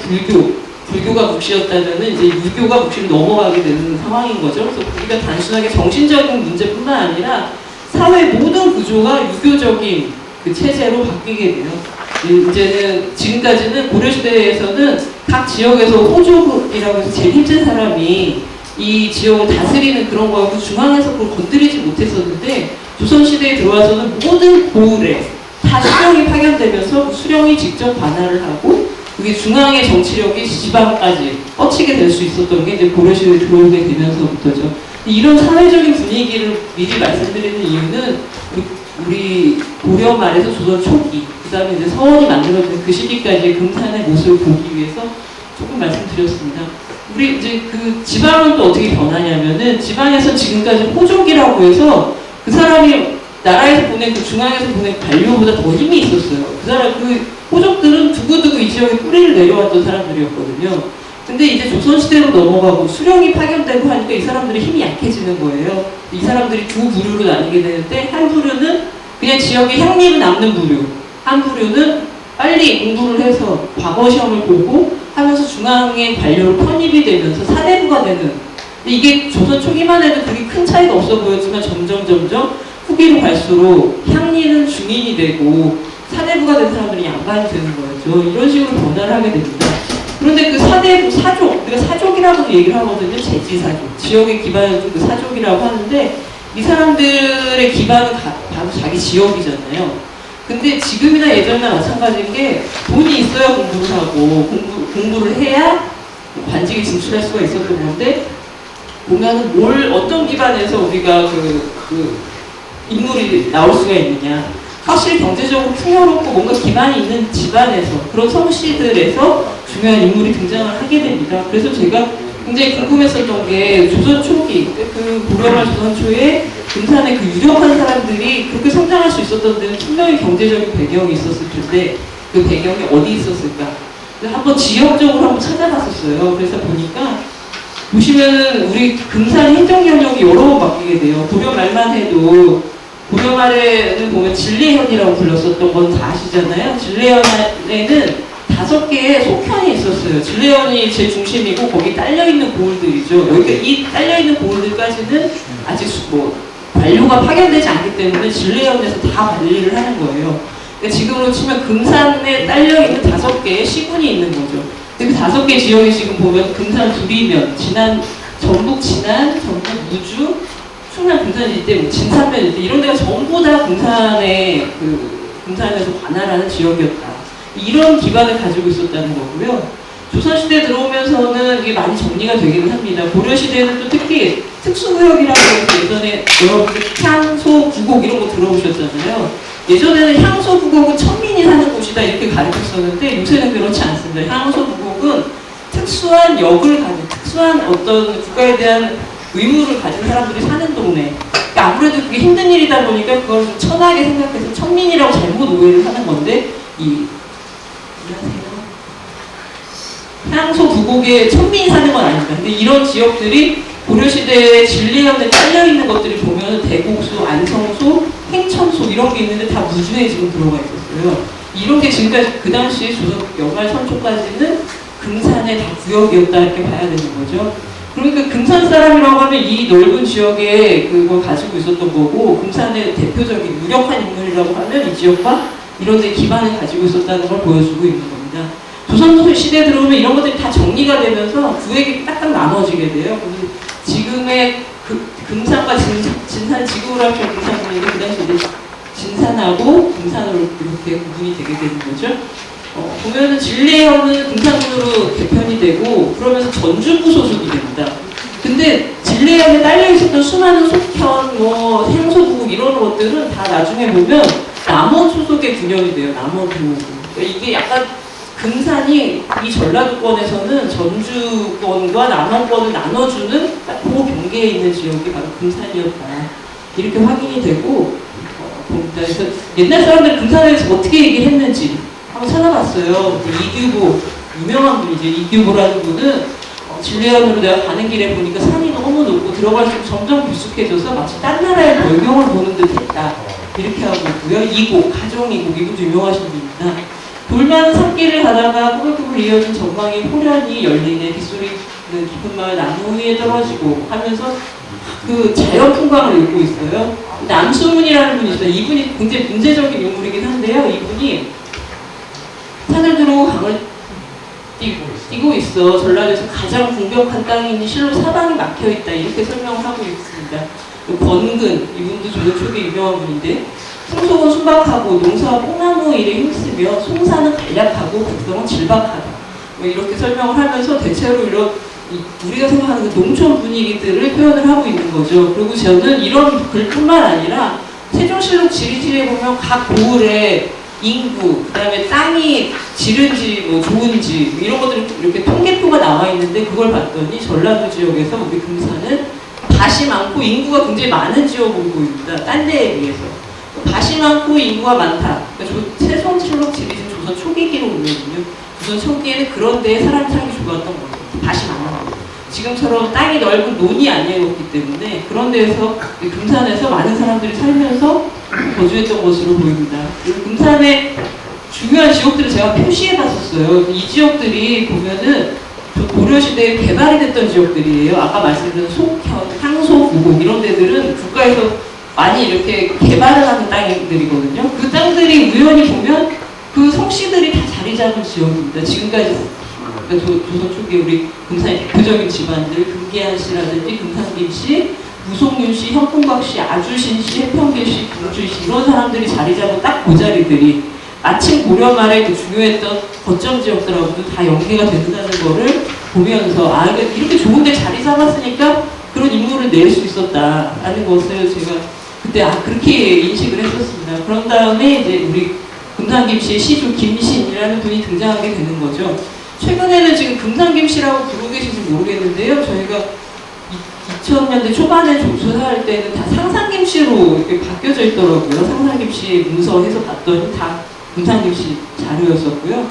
불교가 묵시였다면은 이제 유교가 묵시로 넘어가게 되는 상황인 거죠. 그래서 우리가 단순하게 정신적인 문제뿐만 아니라 사회 모든 구조가 유교적인 그 체제로 바뀌게 돼요. 이제는 지금까지는 고려시대에서는 각 지역에서 호족이라고 해서 제일 힘든 사람이 이 지역을 다스리는 그런 거하고 중앙에서 그걸 건드리지 못했었는데 조선시대에 들어와서는 모든 고을에 다 수령이 파견되면서 수령이 직접 관할을 하고 그게 중앙의 정치력이 지방까지 뻗치게 될 수 있었던 게 이제 고려시대에 들어오게 되면서부터죠. 이런 사회적인 분위기를 미리 말씀드리는 이유는 우리 고려 말에서 조선 초기, 그 다음에 이제 서원이 만들어진 그 시기까지의 금산의 모습을 보기 위해서 조금 말씀드렸습니다. 우리 이제 그 지방은 또 어떻게 변하냐면은 지방에서 지금까지 호족이라고 해서 그 사람이 나라에서 보낸 그 중앙에서 보낸 관료보다 더 힘이 있었어요. 그 호족들은 두고두고 이 지역에 뿌리를 내려왔던 사람들이었거든요. 근데 이제 조선시대로 넘어가고 수령이 파견되고 하니까 이 사람들의 힘이 약해지는 거예요. 이 사람들이 두 부류로 나뉘게 되는데 한 부류는 그냥 지역에 향림이 남는 부류, 한 부류는 빨리 공부를 해서 과거 시험을 보고 하면서 중앙의 관료로 편입이 되면서 사대부가 되는. 근데 이게 조선 초기만 해도 그렇게 큰 차이가 없어 보였지만 점점 후기로 갈수록 향리는 중인이 되고 사대부가 된 사람들이 양반이 되는 거였죠. 이런 식으로 변화를 하게 됩니다. 그런데 그 사대부, 사족, 우리가 사족이라고도 얘기를 하거든요. 재지사족. 지역의 기반을 둔 그 사족이라고 하는데 이 사람들의 기반은 바로 자기 지역이잖아요. 근데 지금이나 예전이나 마찬가지인 게 돈이 있어야 공부를 하고 공부를 해야 관직에 진출할 수가 있었던 건데 보면은 어떤 기반에서 우리가 그 인물이 나올 수가 있느냐. 확실히 경제적으로 풍요롭고 뭔가 기반이 있는 집안에서 그런 성씨들에서 중요한 인물이 등장을 하게 됩니다. 그래서 제가 굉장히 궁금했었던 게 조선 초기, 그 고려말 조선 초에 금산의 그 유력한 사람들이 그렇게 성장할 수 있었던 데는 분명히 경제적인 배경이 있었을 텐데 그 배경이 어디 있었을까? 한번 지역적으로 한번 찾아봤었어요. 그래서 보니까 보시면은 우리 금산 행정 영역이 여러 번 바뀌게 돼요. 고려 말만 해도 고려 말에는 보면 진례현이라고 불렀었던 건 다 아시잖아요. 진례현에는 5개의 속현이 있었어요. 진례현이 제일 중심이고 거기 딸려있는 고을들이죠. 여기가 이 딸려있는 고을들까지는 아직 관료가 파견되지 않기 때문에 진례현에서 다 관리를 하는 거예요. 그러니까 지금으로 치면 금산에 딸려있는 5개의 시군이 있는 거죠. 근데 그 5개 지역에 지금 보면 금산 두리면, 전북 진안, 전북 무주, 충남 금산 일대, 진산면 일대 이런 데가 전부 다 금산에서 관할하는 지역이었다. 이런 기반을 가지고 있었다는 거고요. 조선시대 들어오면서는 이게 많이 정리가 되기는 합니다. 고려시대는 또 특히 특수구역이라고 해서 예전에 여러분들 향소, 부곡 이런 거 들어보셨잖아요. 예전에는 향소, 부곡은 천민이 사는 곳이다 이렇게 가르쳤었는데 요새는 그렇지 않습니다. 향소, 부곡은 특수한 역을 가진, 특수한 어떤 국가에 대한 의무를 가진 사람들이 사는 동네. 그러니까 아무래도 그게 힘든 일이다 보니까 그걸 좀 천하게 생각해서 천민이라고 잘못 오해를 하는 건데 향소 부곡에 천민이 사는 건 아닙니다. 근데 이런 지역들이 고려시대에 진례현에 딸려있는 것들이 보면 대곡소, 안성소, 행천소 이런 게 있는데 다 무주에 지금 들어가 있었어요. 이런 게 지금까지 그 당시에 조선 연말 선초까지는 금산의 다 구역이었다 이렇게 봐야 되는 거죠. 그러니까 금산 사람이라고 하면 이 넓은 지역에 그걸 가지고 있었던 거고 금산의 대표적인 유력한 인물이라고 하면 이 지역과 이런 데 기반을 가지고 있었다는 걸 보여주고 있는 겁니다. 조선 시대에 들어오면 이런 것들이 다 정리가 되면서 구획이 딱딱 나눠지게 돼요. 그래서 지금의 금산과 진산, 지구로 합쳐 금산군이 그 당시에 진산하고 금산으로 이렇게 구분이 되게 되는 거죠. 보면은 진례현은 금산군으로 개편이 되고 그러면서 전주부 소속이 됩니다. 근데 진례현에 딸려 있었던 수많은 속현, 향소부국 이런 것들은 다 나중에 보면 남원 소속의 군역이 돼요. 남원 부국. 그러니까 이게 약간 금산이 이 전라도권에서는 전주권과 남원권을 나눠주는 딱 그 경계에 있는 지역이 바로 금산이었다. 이렇게 확인이 되고 봅니다. 그래서 옛날 사람들이 금산에 대해서 어떻게 얘기를 했는지 한번 찾아봤어요. 이규보, 유명한 분이죠. 이규보라는 분은 진례현으로 내가 가는 길에 보니까 산이 너무 높고 들어갈수록 점점 깊숙해져서 마치 딴 나라의 멀경을 보는 듯 했다. 이렇게 하고 있고요. 이곡, 가정이곡, 이분도 유명하신 분입니다. 돌만 산길을 가다가 꾸불꾸불 이어진 전망이 호련히 열리네. 빗소리는 깊은 마을 나무 위에 떨어지고 하면서 그 자연 풍광을 읽고 있어요. 남수문이라는 분이 있어요. 이분이 굉장히 문제적인 인물이긴 한데요. 이분이 산을 들어오고 강을 뛰고 있어. 전라도에서 가장 궁벽한 땅이 있는 실로 사방이 막혀있다. 이렇게 설명을 하고 있습니다. 권근, 이분도 조선 초기 유명한 분인데 풍속은 순박하고 농사와 뽕나무 일에 힘쓰며 송사는 간략하고 백성은 질박하다. 이렇게 설명을 하면서 대체로 이런 우리가 생각하는 그 농촌 분위기들을 표현을 하고 있는 거죠. 그리고 저는 이런 글뿐만 아니라 세종실록 지리지리에 보면 각 고을의 인구, 그 다음에 땅이 지른지 좋은지 이런 것들이 이렇게 통계표가 나와 있는데 그걸 봤더니 전라도 지역에서 우리 금산은 밭이 많고 인구가 굉장히 많은 지역으로 보입니다. 딴 데에 비해서. 밭이 많고 인구가 많다. 그러니까 세종실록 지리지 조선 초기 기록이거든요. 조선 초기에는 그런 데에 사람 살기 좋았던 거예요. 밭이 많아. 지금처럼 땅이 넓은 논이 아니었기 때문에 그런 데에서 금산에서 많은 사람들이 살면서 거주했던 것으로 보입니다. 그리고 금산의 중요한 지역들을 제가 표시해 봤었어요. 이 지역들이 보면은 고려시대에 개발이 됐던 지역들이에요. 아까 말씀드린 속현, 향소, 부곡 이런 데들은 국가에서 많이 이렇게 개발을 하는 땅들이거든요. 그 땅들이 우연히 보면 그 성씨들이 다 자리 잡은 지역입니다. 지금까지 조선 초기에 우리 금산의 대표적인 집안들 금계한 씨라든지 금산김 씨, 무송윤 씨, 현풍각 씨, 아주신 씨, 해평길 씨, 김준 씨 이런 사람들이 자리 잡은 딱 그 자리들이 마침 고려 말에 그 중요했던 거점 지역들하고도 다 연계가 된다는 거를 보면서 아 이렇게 좋은데 자리 잡았으니까 그런 임무를 낼 수 있었다라는 것을 제가 그때 그렇게 인식을 했었습니다. 그런 다음에 이제 우리 금산김씨의 시주 김신이라는 분이 등장하게 되는 거죠. 최근에는 지금 금산김씨라고 부르고 계신지 모르겠는데요. 저희가 2000년대 초반에 조사할 때는 다 상상김씨로 이렇게 바뀌어져 있더라고요. 상상김씨 문서에서 봤더니 다 금산김씨 자료였었고요.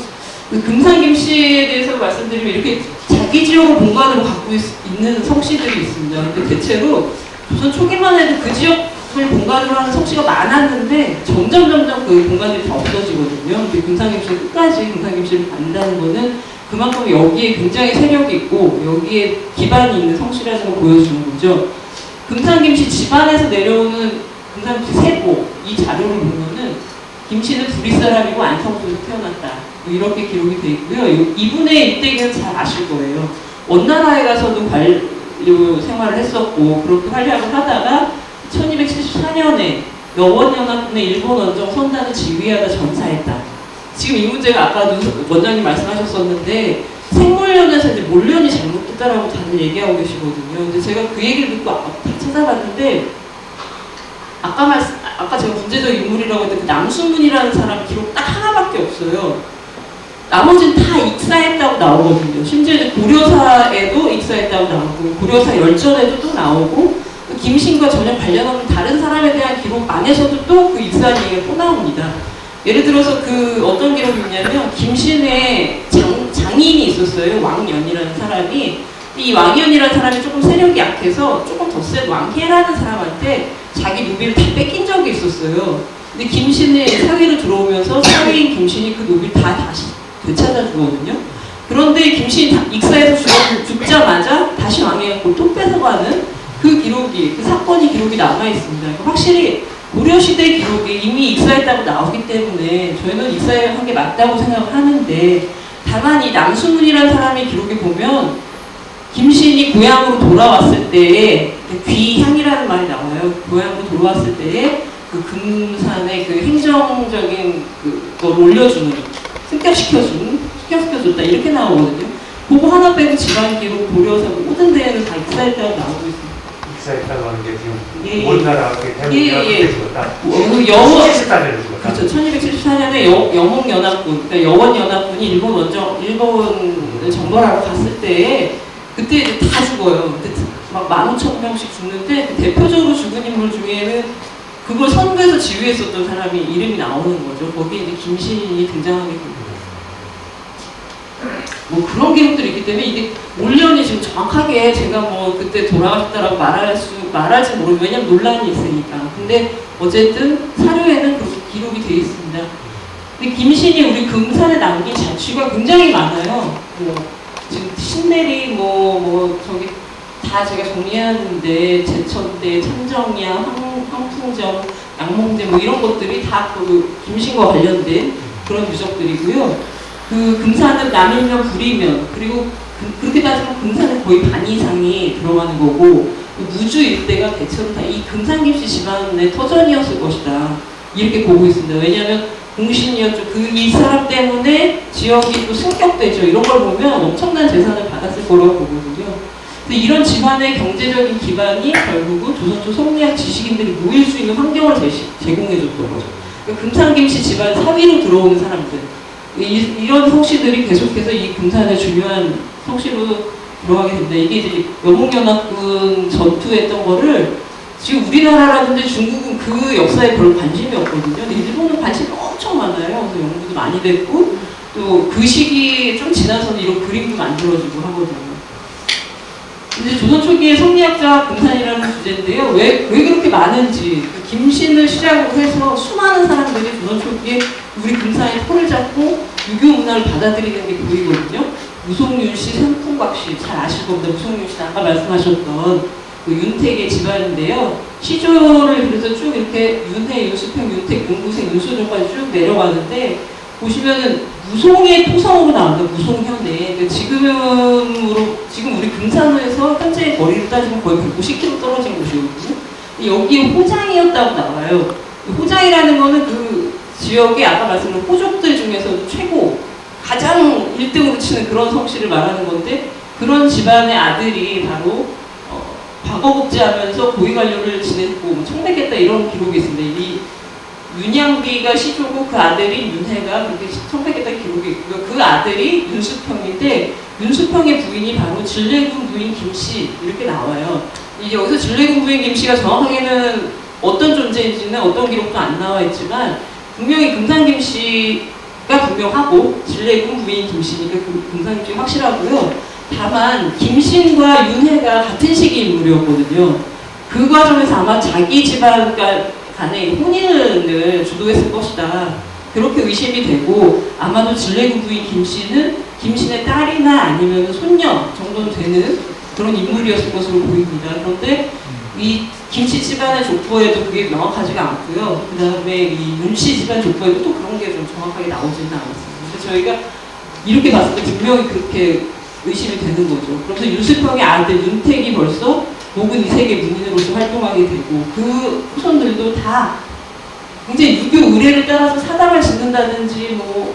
그 금산김씨에 대해서 말씀드리면 이렇게 자기 지역을 본관으로 갖고 있는 성씨들이 있습니다. 근데 대체로 조선 초기만 해도 그 지역을 본관으로 하는 성씨가 많았는데 점점 그 본관들이 다 없어지거든요. 근데 금산김씨는 끝까지 금산김씨를 받는다는 거는 그만큼 여기에 굉장히 세력이 있고 여기에 기반이 있는 성씨라는 걸 보여주는 거죠. 금산김씨 집안에서 내려오는 금산김씨 세보 이 자료를 보면은 김씨는 부리사람이고 안성소에서 태어났다. 뭐 이렇게 기록이 돼 있고요. 이분의 일대기는 잘 아실 거예요. 원나라에 가서도 관료 생활을 했었고 그렇게 활약을 하다가 1274년에 여원연합군의 일본 원정 선단을 지휘하다 전사했다. 지금 이 문제가 아까도 원장님 말씀하셨었는데 생물련에서 이제 몰련이 잘못됐다라고 다들 얘기하고 계시거든요. 근데 제가 그 얘기를 듣고 다 찾아봤는데 아까 제가 문제적 인물이라고 했던 그 남순문이라는 사람 기록 딱 하나밖에 없어요. 나머지는 다 익사했다고 나오거든요. 심지어 이제 고려사에도 익사했다고 나오고 고려사 열전에도 또 나오고 김신과 전혀 관련 없는 다른 사람에 대한 기록 안에서도 또 그 익사한 얘기가 또 나옵니다. 예를 들어서 그 어떤 기록이 있냐면 김신의 장인이 있었어요. 왕연이라는 사람이. 이 왕연이라는 사람이 조금 세력이 약해서 조금 더 센 왕혜라는 사람한테 자기 노비를 다 뺏긴 적이 있었어요. 근데 김신의 사위로 들어오면서 사위인 김신이 그 노비를 다 다시 되찾아 주거든요. 그런데 김신이 익사에서 죽자마자 다시 왕혜가 또 뺏어가는 그 기록이, 그 사건이 기록이 남아있습니다. 그러니까 확실히 고려시대 기록이 이미 익사했다고 나오기 때문에 저희는 익사한 게 맞다고 생각을 하는데 다만 이 남순문이라는 사람의 기록에 보면 김신이 고향으로 돌아왔을 때에 귀향이라는 말이 나와요. 고향으로 돌아왔을 때에 그 금산의 그 행정적인 그걸 올려주는, 승격시켜줬다 이렇게 나오거든요. 그거 하나 빼고 집안 기록, 고려사 모든 데에는 다 익사했다고 나오고 있습니다. 익사했다고 하는 게 지금 예. 원나라 대통령이 죽었다. 영원 14년에 죽었다. 그렇죠. 1274년에 영홍연합군, 그러니까 여원연합군이 일본을 정벌하러 갔을 때에 그때 이제 다 죽어요. 그때 막 15,000명씩 죽는데 그 대표적으로 죽은 인물 중에는 그걸 선구에서 지휘했었던 사람이 이름이 나오는 거죠. 거기에 이제 김신이 등장하게 됩니다. 뭐 그런 기록들이 있기 때문에 이게 올련이 지금 정확하게 제가 뭐 그때 돌아가셨다라고 말할지 모르고 왜냐면 논란이 있으니까. 근데 어쨌든 사료에는 그렇게 기록이 되어 있습니다. 근데 김신이 우리 금산에 남긴 자취가 굉장히 많아요. 뭐 지금 신내리 저기 다 제가 정리하는데 제천대, 참정야, 황풍정, 양몽대 뭐 이런 것들이 다 그 김신과 관련된 그런 유적들이고요. 그 금산은 남일면, 불이면 그리고 그렇게 따지면 금산은 거의 반 이상이 들어가는 거고 무주 일대가 대체로 다 이 금산김씨 집안의 터전이었을 것이다 이렇게 보고 있습니다. 왜냐하면 공신이었죠. 이 사람 때문에 지역이 또 승격되죠. 이런 걸 보면 엄청난 재산을 받았을 거라고 보거든요. 근데 이런 집안의 경제적인 기반이 결국은 조선 초 성리학 지식인들이 모일 수 있는 환경을 제공해줬던 거죠. 그러니까 금산김씨 집안 사위로 들어오는 사람들 이런 성씨들이 계속해서 이 금산의 중요한 성씨로 들어가게 됩니다. 이게 이제 영웅연합군 전투했던 거를 지금 우리나라라든지 중국은 그 역사에 별로 관심이 없거든요. 근데 일본은 관심이 엄청 많아요. 그래서 연구도 많이 됐고 또 그 시기 좀 지나서는 이런 그림도 만들어지고 하거든요. 이제 조선 초기의 성리학자 금산이라는 주제인데요. 왜 그렇게 많은지 김신을 시작으로 해서 수많은 사람들이 조선 초기에 우리 금산의 털을 잡고 유교 문화를 받아들이는 게 보이거든요. 무송윤 씨, 현풍각 씨 잘 아실 겁니다. 무송윤 씨는 아까 말씀하셨던 그 윤택의 집안인데요. 시조를 그래서 쭉 이렇게 윤회, 윤수평, 윤택, 윤구생, 윤소조까지 쭉 내려가는데 보시면은 무송의 토성으로 나옵니다. 무송현에. 그러니까 지금 우리 금산호에서 현재 거리를 따지면 거의 150km 떨어진 곳이거든요. 여기에 호장이었다고 나와요. 호장이라는 거는 그 지역의 아까 말씀드린 호족들 중에서도 최고 가장 1등으로 치는 그런 성씨를 말하는 건데 그런 집안의 아들이 바로 과거복제하면서 고위관료를 지냈고 뭐 청백했다 이런 기록이 있습니다. 이 윤양비가 시조고 그 아들인 윤혜가 그렇게 청백했다 기록이 있고요. 그 아들이 윤수평인데 윤수평의 부인이 바로 진례군 부인 김씨 이렇게 나와요. 이제 여기서 진례군 부인 김씨가 정확하게는 어떤 존재인지는 어떤 기록도 안 나와 있지만 분명히 금산 김씨가 분명하고 진례군 부인 김씨니까 금산 김씨 확실하고요. 다만 김신과 윤혜가 같은 시기 인물이었거든요. 그 과정에서 아마 자기 집안 간의 혼인을 주도했을 것이다. 그렇게 의심이 되고 아마도 진례군 부인 김씨는 김신의 딸이나 아니면 손녀 정도 되는 그런 인물이었을 것으로 보입니다. 그런데 이 김씨 집안의 족보에도 그게 명확하지가 않고요. 그 다음에 이 윤씨 집안 족보에도 또 그런 게 좀 정확하게 나오지는 않았습니다. 그래서 저희가 이렇게 봤을 때 분명히 그렇게 의심이 되는 거죠. 그래서 윤수평의 아들 윤택이 벌써 목은 이세계 문인으로서 활동하게 되고 그 후손들도 다 굉장히 유교 의례를 따라서 사당을 짓는다든지 뭐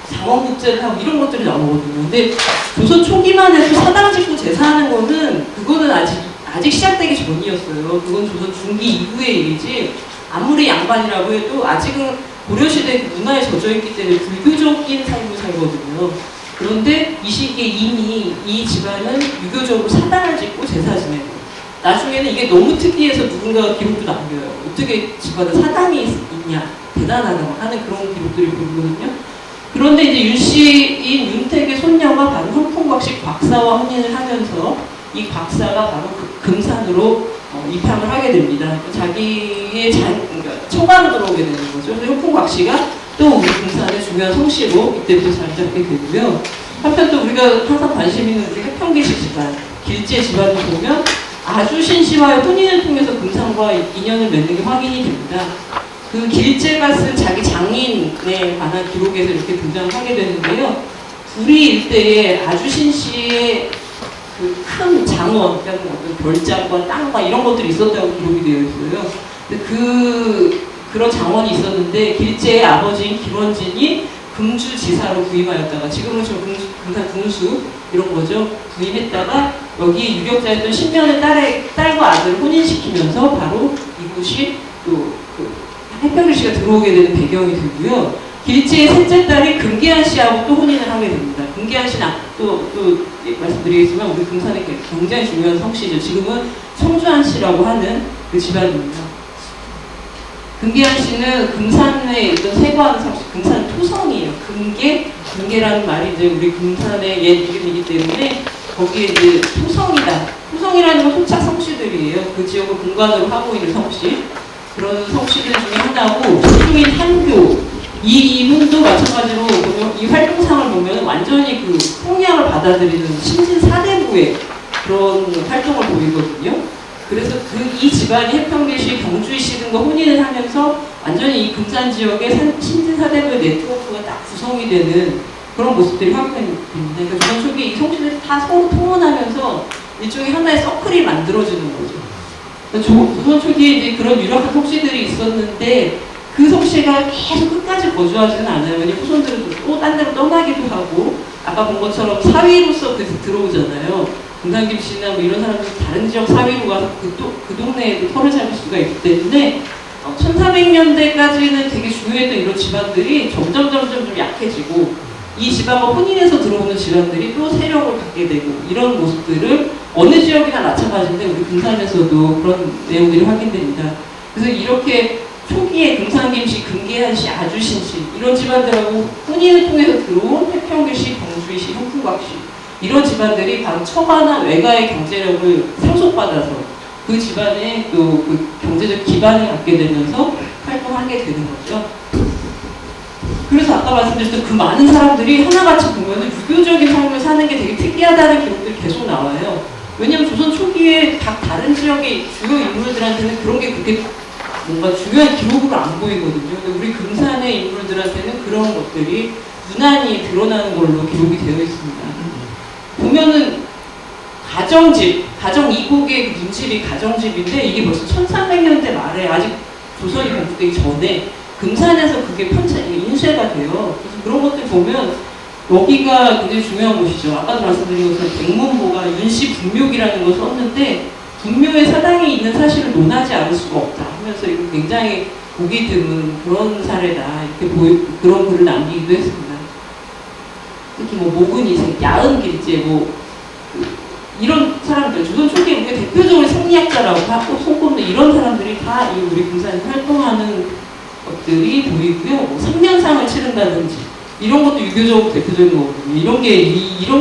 자원국제를 하고 이런 것들이 나오거든요. 근데 조선 초기만 해도 사당 짓고 제사하는 거는 그거는 아직 시작되기 전이었어요. 그건 조선 중기 이후의 일이지 아무리 양반이라고 해도 아직은 고려시대 문화에 젖어있기 때문에 불교적인 삶을 살거든요. 그런데 이 시기에 이미 이 집안은 유교적으로 사당을 짓고 제사 지내고 나중에는 이게 너무 특이해서 누군가가 기록도 남겨요. 어떻게 집안에 사당이 있냐 대단하다 하는 그런 기록들이 보이거든요. 그런데 이제 윤씨인 윤택의 손녀가 바로 현풍곽씨 곽사와 혼인을 하면서 이 곽사가 바로 금산으로 입항을 하게 됩니다. 자기의 그러니까 처가로 들어오게 되는 거죠. 그래서 현풍곽씨가 또 우리 금산의 중요한 성씨로 이때부터 자리 잡게 되고요. 한편 또 우리가 항상 관심 있는 우리 해평계시 집안, 길제 집안을 보면 아주신 씨와의 혼인을 통해서 금산과 인연을 맺는 게 확인이 됩니다. 그 길제가 쓴 자기 장인에 관한 기록에서 이렇게 등장하게 되는데요. 우리 일대에 아주신 씨의 그 큰 장원, 그러니까 어떤 별장과 땅과 이런 것들이 있었다고 기록이 되어 있어요. 근데 그런 장원이 있었는데 길제의 아버지인 길원진이 금주지사로 부임하였다가 지금은 저 금산 군수 이런 거죠. 부임했다가 여기 유격자였던 신면의 딸과 아들을 혼인시키면서 바로 이곳이 또 해평길씨가 들어오게 되는 배경이 되고요. 길제의 셋째 딸이 금계한 씨하고 또 혼인을 하게 됩니다. 금계한 씨는 또 말씀드리겠지만 우리 금산의 굉장히 중요한 성씨죠. 지금은 성주한 씨라고 하는 그 집안입니다. 금계한 씨는 금산에 있던 세관 성씨, 금산 토성이에요. 금계라는 말이 이제 우리 금산의 옛 이름이기 때문에 거기에 이제 토성이다. 토성이라는 건 토착 성씨들이에요. 그 지역을 공간으로 하고 있는 성씨. 그런 성씨들 중에 하나고, 중인 한교. 이 이분도 마찬가지로 보면 이 활동상을 보면 완전히 그 홍양을 받아들이는 신진사대부의 그런 활동을 보이거든요. 그래서 이 집안이 해평계시 경주시 등과 혼인을 하면서 완전히 이 금산 지역의 신진사대부의 네트워크가 딱 구성이 되는 그런 모습들이 확인됩니다. 그러니까 조선 초기에 이 성씨들이 다 서로 통혼하면서 일종의 하나의 서클이 만들어지는 거죠. 그러니까 조선 초기에 이제 그런 유력한 성씨들이 있었는데 그 성씨가 계속 끝까지 거주하지는 않아요. 왜냐면 후손들은 또 딴 데로 떠나기도 하고 아까 본 것처럼 사위로서 그래서 들어오잖아요. 금산김씨나 뭐 이런 사람들이 다른 지역 사위로 가서 그 동네에도 털을 잡을 수가 있기 때문에 1400년대까지는 되게 중요했던 이런 집안들이 점점 좀 약해지고 이 집안과 혼인해서 들어오는 집안들이 또 세력을 갖게 되고 이런 모습들을 어느 지역이나 마찬가지인데 우리 금산에서도 그런 내용들이 확인됩니다. 그래서 이렇게 초기에 금산김씨, 금계한씨, 아주신씨 이런 집안들하고 혼인을 통해서 들어온 해평길씨, 경주이씨, 현풍곽씨 이런 집안들이 바로 처가나 외가의 경제력을 상속받아서 그 집안의 또 그 경제적 기반을 갖게 되면서 활동하게 되는 거죠. 그래서 아까 말씀드렸던 그 많은 사람들이 하나같이 보면 유교적인 삶을 사는 게 되게 특이하다는 기록들이 계속 나와요. 왜냐하면 조선 초기에 각 다른 지역의 주요 인물들한테는 그런 게 그렇게 뭔가 중요한 기록으로 안 보이거든요. 근데 우리 금산의 인물들한테는 그런 것들이 유난히 드러나는 걸로 기록이 되어 있습니다. 보면은 가정집, 가정 이곡의 그 문집이 가정집인데 이게 벌써 1300년대 말에 아직 조선이 건국되기 전에 금산에서 그게 인쇄가 돼요. 그래서 그런 것들 보면 여기가 굉장히 중요한 곳이죠. 아까도 말씀드린 것처럼 백문보가 윤씨 분묘기라는 걸 썼는데 분묘의 사당이 있는 사실을 논하지 않을 수가 없다 하면서 이거 굉장히 보기 드문 그런 사례다 이렇게 그런 글을 남기기도 했습니다. 특히 뭐 모근이색, 야은길제 뭐 이런 사람들 조선 초기에 우리가 대표적으로 생리학자라고 하고 손꼽는 이런 사람들이 다 이 우리 금산에서 활동하는 것들이 보이고요. 뭐 3년상을 치른다든지 이런 것도 유교적으로 대표적인 거거든요. 이런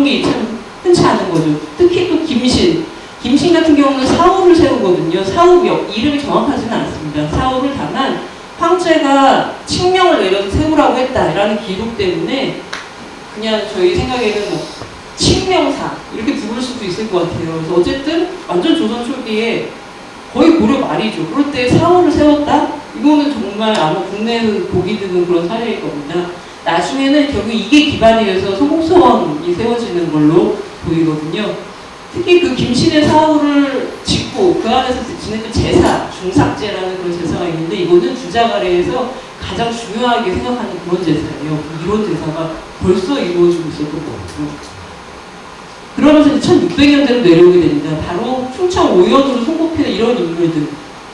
게 참 흔치 않은 거죠. 특히 또 김신 같은 경우는 사후를 세우거든요. 사후 이름이 정확하지는 않습니다. 사후를 다만 황제가 칙명을 내려서 세우라고 했다라는 기록 때문에 그냥 저희 생각에는 뭐 칙명사 이렇게 부를 수도 있을 것 같아요. 그래서 어쨌든 완전 조선 초기에 거의 고려 말이죠. 그럴 때 사후를 세웠다? 이거는 정말 아마 국내에서 보기 드문 그런 사례일 겁니다. 나중에는 결국 이게 기반이 돼서 성곡서원이 세워지는 걸로 보이거든요. 특히 그 김신의 사후를 짓고 그 안에서 지냈던 제사, 중삭제라는 그런 제사가 있는데 이거는 주자가래에서 가장 중요하게 생각하는 그런 제사예요. 이런 제사가 벌써 이루어지고 있었던 거거든요. 그러면서 이제 1600년대로 내려오게 됩니다. 바로 충청 오연으로 손꼽히는 이런 인물들,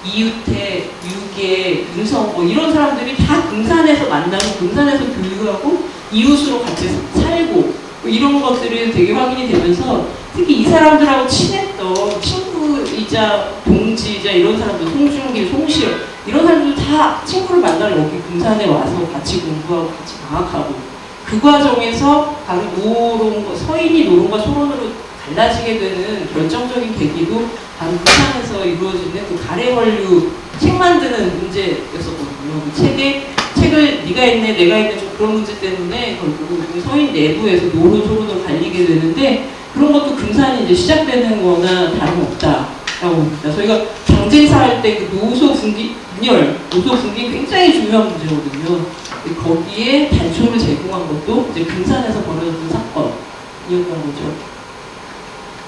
이유태, 유계, 윤성 이런 사람들이 다 금산에서 만나고 금산에서 교육하고 이웃으로 같이 살고 이런 것들이 되게 확인이 되면서 특히 이 사람들하고 친했던 친구이자 동지이자 이런 사람들, 송중길, 송시열 이런 사람들 다 친구를 만나러 여기 금산에 와서 같이 공부하고 같이 방학하고 그 과정에서 바로 서인이 노론과 소론으로 갈라지게 되는 결정적인 계기도 바로 금산에서 이루어지는 그 가래원류 책 만드는 문제였었거든요. 그 책을 네가 있네 내가 있네 좀 그런 문제 때문에 결국 서인 내부에서 노론 소론으로 갈리게 되는데 그런 것도 금산이 이제 시작되는 거나 다름없다라고 봅니다. 저희가 경쟁사 할 때 그 노소 분기 굉장히 중요한 문제거든요. 거기에 단초를 제공한 것도 이제 금산에서 벌어졌던 사건이었던 거죠.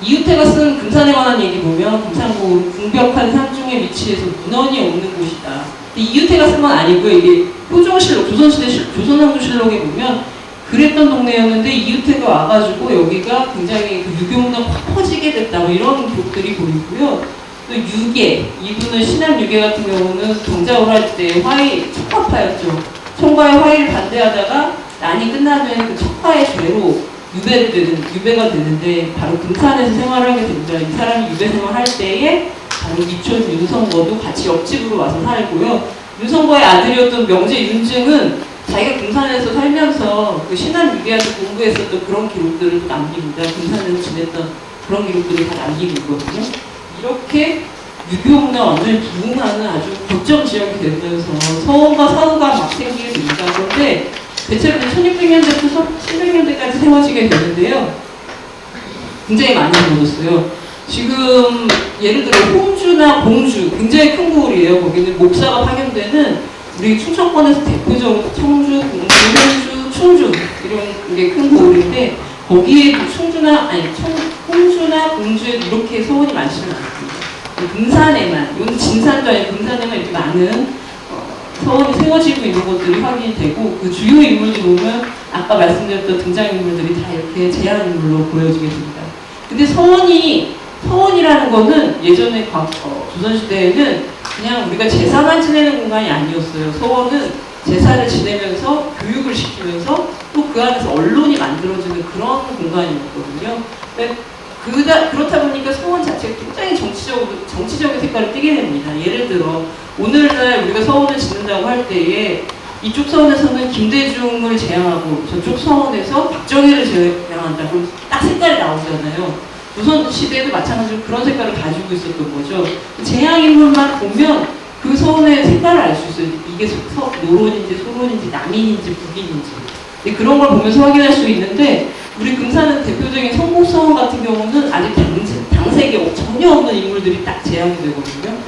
이유태가 쓴 금산에 관한 얘기 보면 금산고 궁벽한 산중에 위치해서 문헌이 없는 곳이다. 이유태가 쓴 건 아니고요. 이게 효종실록, 조선왕조실록에 보면 그랬던 동네였는데 이유태가 와가지고 여기가 굉장히 그 유교문화가 확 퍼지게 됐다. 뭐 이런 기록들이 보이고요. 또 유계, 이분은 신암 유계 같은 경우는 경작을 할 때 척화파였죠. 총과의 화의를 반대하다가 난이 끝나면 그 척화의 죄로 유배가 되는데 바로 금산에서 생활을 하게 됩니다. 이 사람이 유배 생활할 때에 바로 이촌 윤성거도 같이 옆집으로 와서 살고요. 윤성거의 아들이었던 명제 윤증은 자기가 금산에서 살면서 그 신안 유계에서 공부했었던 그런 기록들을 남깁니다. 금산에서 지냈던 그런 기록들을 다 남기고 있거든요. 이렇게 유교문화 완전히 부흥하는 아주 거점 지역이 되면서 서원과 사후가 막 생기게 됩니다. 그런데 대체로 1600년대부터 1700년대까지 세워지게 되는데요. 굉장히 많이 세워졌어요. 지금 예를 들어 홍주나 공주 굉장히 큰 고을이에요. 거기는 목사가 파견되는 우리 충청권에서 대표적으로 청주, 공주, 홍주, 충주 이런 게 큰 고을인데 거기에 홍주나 공주에 이렇게 서원이 많지는 않습니다. 금산에만, 이건 진산도 아니고 금산에만 이렇게 많은 서원이 세워지고 있는 것들이 확인이 되고 그 주요 인물들 보면 아까 말씀드렸던 등장인물들이 다 이렇게 제한인물로 보여지게 됩니다. 근데 서원이라는 거는 예전에 조선시대에는 그냥 우리가 제사만 지내는 공간이 아니었어요. 서원은 제사를 지내면서 교육을 시키면서 또 그 안에서 언론이 만들어지는 그런 공간이었거든요. 그렇다 보니까 서원 자체가 굉장히 정치적인 색깔을 띠게 됩니다. 예를 들어 오늘날 우리가 서원을 짓는다고 할 때에 이쪽 서원에서는 김대중을 제향하고 저쪽 서원에서 박정희를 제향한다. 그럼 딱 색깔이 나오잖아요. 조선 시대에도 마찬가지로 그런 색깔을 가지고 있었던 거죠. 제향인물만 보면 그 서원의 색깔을 알 수 있어요. 이게 노론인지 소론인지 남인인지 북인인지 그런 걸 보면서 확인할 수 있는데 우리 금산은 대표적인 성곡서원 같은 경우는 아직 당색이 전혀 없는 인물들이 딱 제한이 되거든요.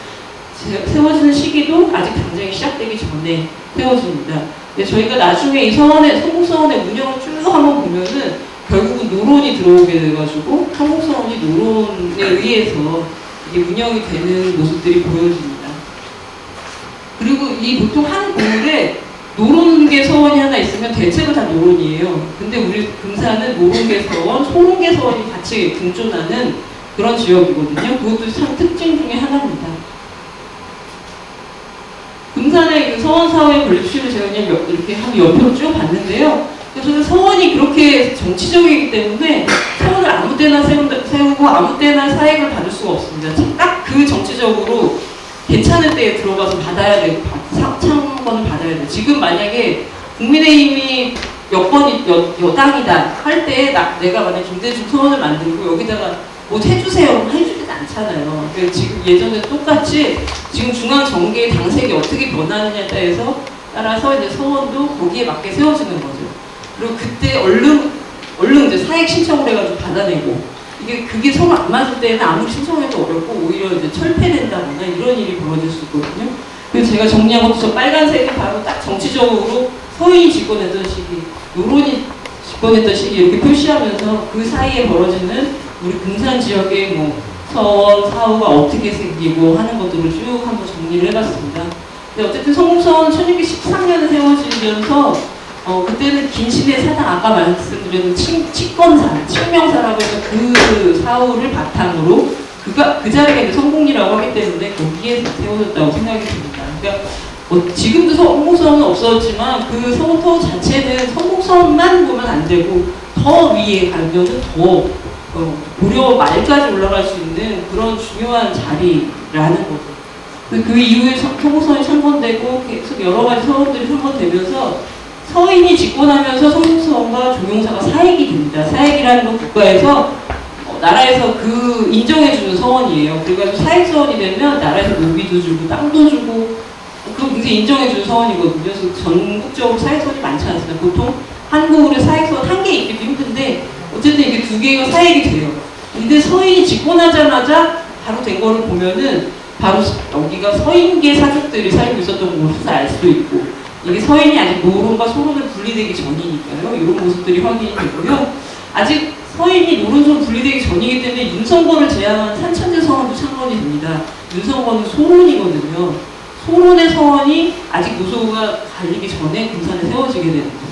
세워지는 시기도 아직 당장이 시작되기 전에 세워집니다. 근데 저희가 나중에 이 성북서원의 운영을 쭉 한번 보면은 결국은 노론이 들어오게 돼가지고 성북서원이 노론에 의해서 이게 운영이 되는 모습들이 보여집니다. 그리고 이 보통 한 고을에 노론계 서원이 하나 있으면 대체로 다 노론이에요. 근데 우리 금산은 노론계 서원, 소론계 서원이 같이 공존하는 그런 지역이거든요. 그것도 참 특징 중에 하나입니다. 금산의 그 서원 사회의 권력실을 제가 그냥 이렇게 한 옆으로 쭉 봤는데요. 그래서 서원이 그렇게 정치적이기 때문에 서원을 아무 때나 세우고 아무 때나 사익을 받을 수가 없습니다. 딱 그 정치적으로 괜찮을 때에 들어가서 받아야 되고 창건을 받아야 돼요. 지금 만약에 국민의힘이 여당이다 할 때 내가 만약 김대중 서원을 만들고 여기다가 뭐 해주세요 해주진 않잖아요. 그러니까 지금 예전에 똑같이 지금 중앙 정계의 당색이 어떻게 변하느냐에 따라서 이제 서원도 거기에 맞게 세워지는 거죠. 그리고 그때 얼른 이제 사익 신청을 해가지고 받아내고 그게 서로 안 맞을 때는 아무리 신청해도 어렵고 오히려 이제 철폐된다거나 이런 일이 벌어질 수 있거든요. 그래서 제가 정리한 것도 저 빨간색이 바로 딱 정치적으로 서인이 집권했던 시기, 노론이 집권했던 시기 이렇게 표시하면서 그 사이에 벌어지는 우리 금산 지역의 뭐 서원, 사후가 어떻게 생기고 하는 것들을 쭉 한번 정리를 해봤습니다. 근데 어쨌든 성북서원은 1613년에 세워지면서 그때는 긴신의 사당 아까 말씀드린 치권사, 칙명사라고 해서 그 사후를 바탕으로 그 자리가 이제 성북리라고 하기 때문에 거기에 세워졌다고 생각이 듭니다. 그러니까 지금도 성북서원은 없었지만 그 성터 자체는 성북서원만 보면 안 되고 더 위에 가면은 더 고려 말까지 올라갈 수 있는 그런 중요한 자리라는 거죠. 그 이후에 성북서원이 창건되고 계속 여러 가지 서원들이 창건되면서 서인이 집권하면서 성북서원과 종용사가 사익이 됩니다. 사익이라는 건 국가에서 나라에서 그 인정해주는 서원이에요. 그래가지고 사익서원이 되면 나라에서 노비도 주고 땅도 주고 그거 굉장히 인정해주는 서원이거든요. 그래서 전국적으로 사익서원이 많지 않습니다. 보통 한국으로 사익서원 한 개 있기도 힘든데 어쨌든 이게 두 개가 사익이 돼요. 근데 서인이 집권하자마자 바로 된 거를 보면은 바로 여기가 서인계 사족들이 살고 있었던 것을 알 수 있고 이게 서인이 아직 노론과 소론을 분리되기 전이니까요. 이런 모습들이 확인이 되고요. 아직 서인이 노론소론 분리되기 전이기 때문에 윤성거를 제안한 산천제 서원도 창건이 됩니다. 윤성거는 소론이거든요. 소론의 서원이 아직 노소가 갈리기 전에 금산에 세워지게 되는 거죠.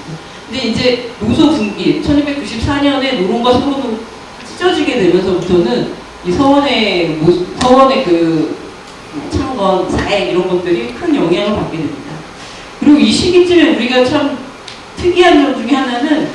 근데 이제 노소 분기 1294년에 노론과 소론으로 찢어지게 되면서부터는 이 서원의 그 창건, 사액 이런 것들이 큰 영향을 받게 됩니다. 그리고 이 시기쯤에 우리가 참 특이한 점 중에 하나는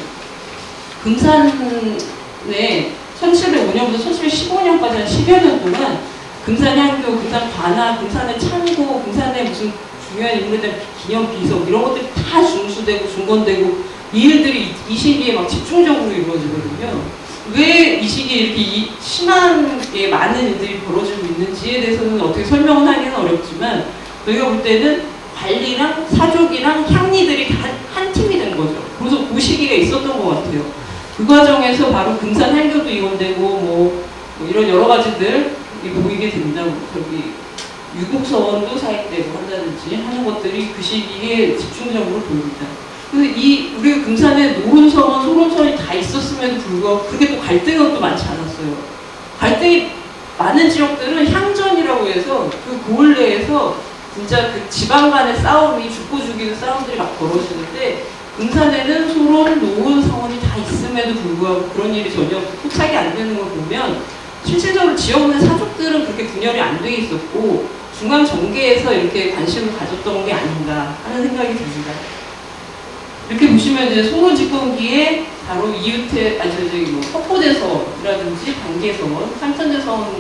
금산에 1705년부터 1715년까지 한 10여 년 동안 금산향교, 금산 관아, 금산의 창고, 금산의 무슨 중요한 인물에 대한 기념 비석 이런 것들이 다 중수되고 중건되고 이 일들이 이 시기에 막 집중적으로 이루어지거든요. 왜 이 시기에 이렇게 심하게 많은 일들이 벌어지고 있는지에 대해서는 어떻게 설명은 하기는 어렵지만 저희가 볼 때는 관리랑 사족이랑 향리들이 다 한 팀이 된 거죠. 그래서 그 시기가 있었던 것 같아요. 그 과정에서 바로 금산 향교도 이원되고 뭐 이런 여러 가지들 보이게 됩니다. 저기 유곡서원도 사익되고 한다든지 하는 것들이 그 시기에 집중적으로 보입니다. 그래서 우리 금산에 노론서원, 소론서원이 다 있었음에도 불구하고 그렇게 또 갈등은 또 많지 않았어요. 갈등이 많은 지역들은 향전이라고 해서 그 고을 내에서 진짜 그 지방 간의 싸움이 죽고 죽이는 싸움들이 막 벌어지는데 금산에는 소론, 노원, 서원이 다 있음에도 불구하고 그런 일이 전혀 포착이 안 되는 걸 보면 실질적으로 지역 내 사족들은 그렇게 분열이 안 돼 있었고 중앙 정계에서 이렇게 관심을 가졌던 게 아닌가 하는 생각이 듭니다. 이렇게 보시면 이제 소론 집권기에 바로 이웃의 석고대서원이라든지 반계서원, 삼천대서원이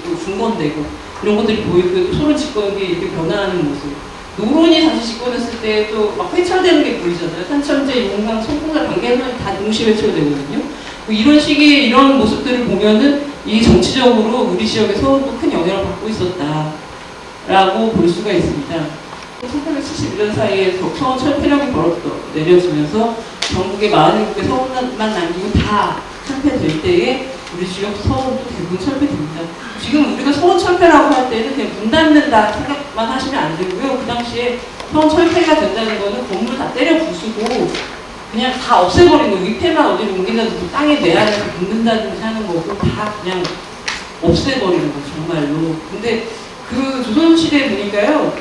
또 중건되고 이런 것들이 보이고 소론 집권기에 이렇게 변화하는 모습. 노론이 다시 집권했을 때 또 막 회철되는 게 보이잖아요. 산천제, 용강, 성공사, 반계서원이 다 동시에 회철되거든요. 이런 식의 이런 모습들을 보면은 이 정치적으로 우리 지역의 서원도 큰 영향을 받고 있었다라고 볼 수가 있습니다. 1871년 사이에 서원 철폐령이 내려지면서 전국의 47개 서원만 남기고 다 철폐될 때에 우리 지역 서원도 대부분 철폐됩니다. 지금 우리가 서원 철폐라고 할 때는 그냥 문 닫는다 생각만 하시면 안 되고요. 그 당시에 서원 철폐가 된다는 거는 건물 다 때려 부수고 그냥 다 없애버린 거, 위패만 어디로 옮긴다든지 땅에 내안에서 묻는다든지 하는 거고 다 그냥 없애버리는 거, 정말로. 근데 그 조선시대에 보니까요,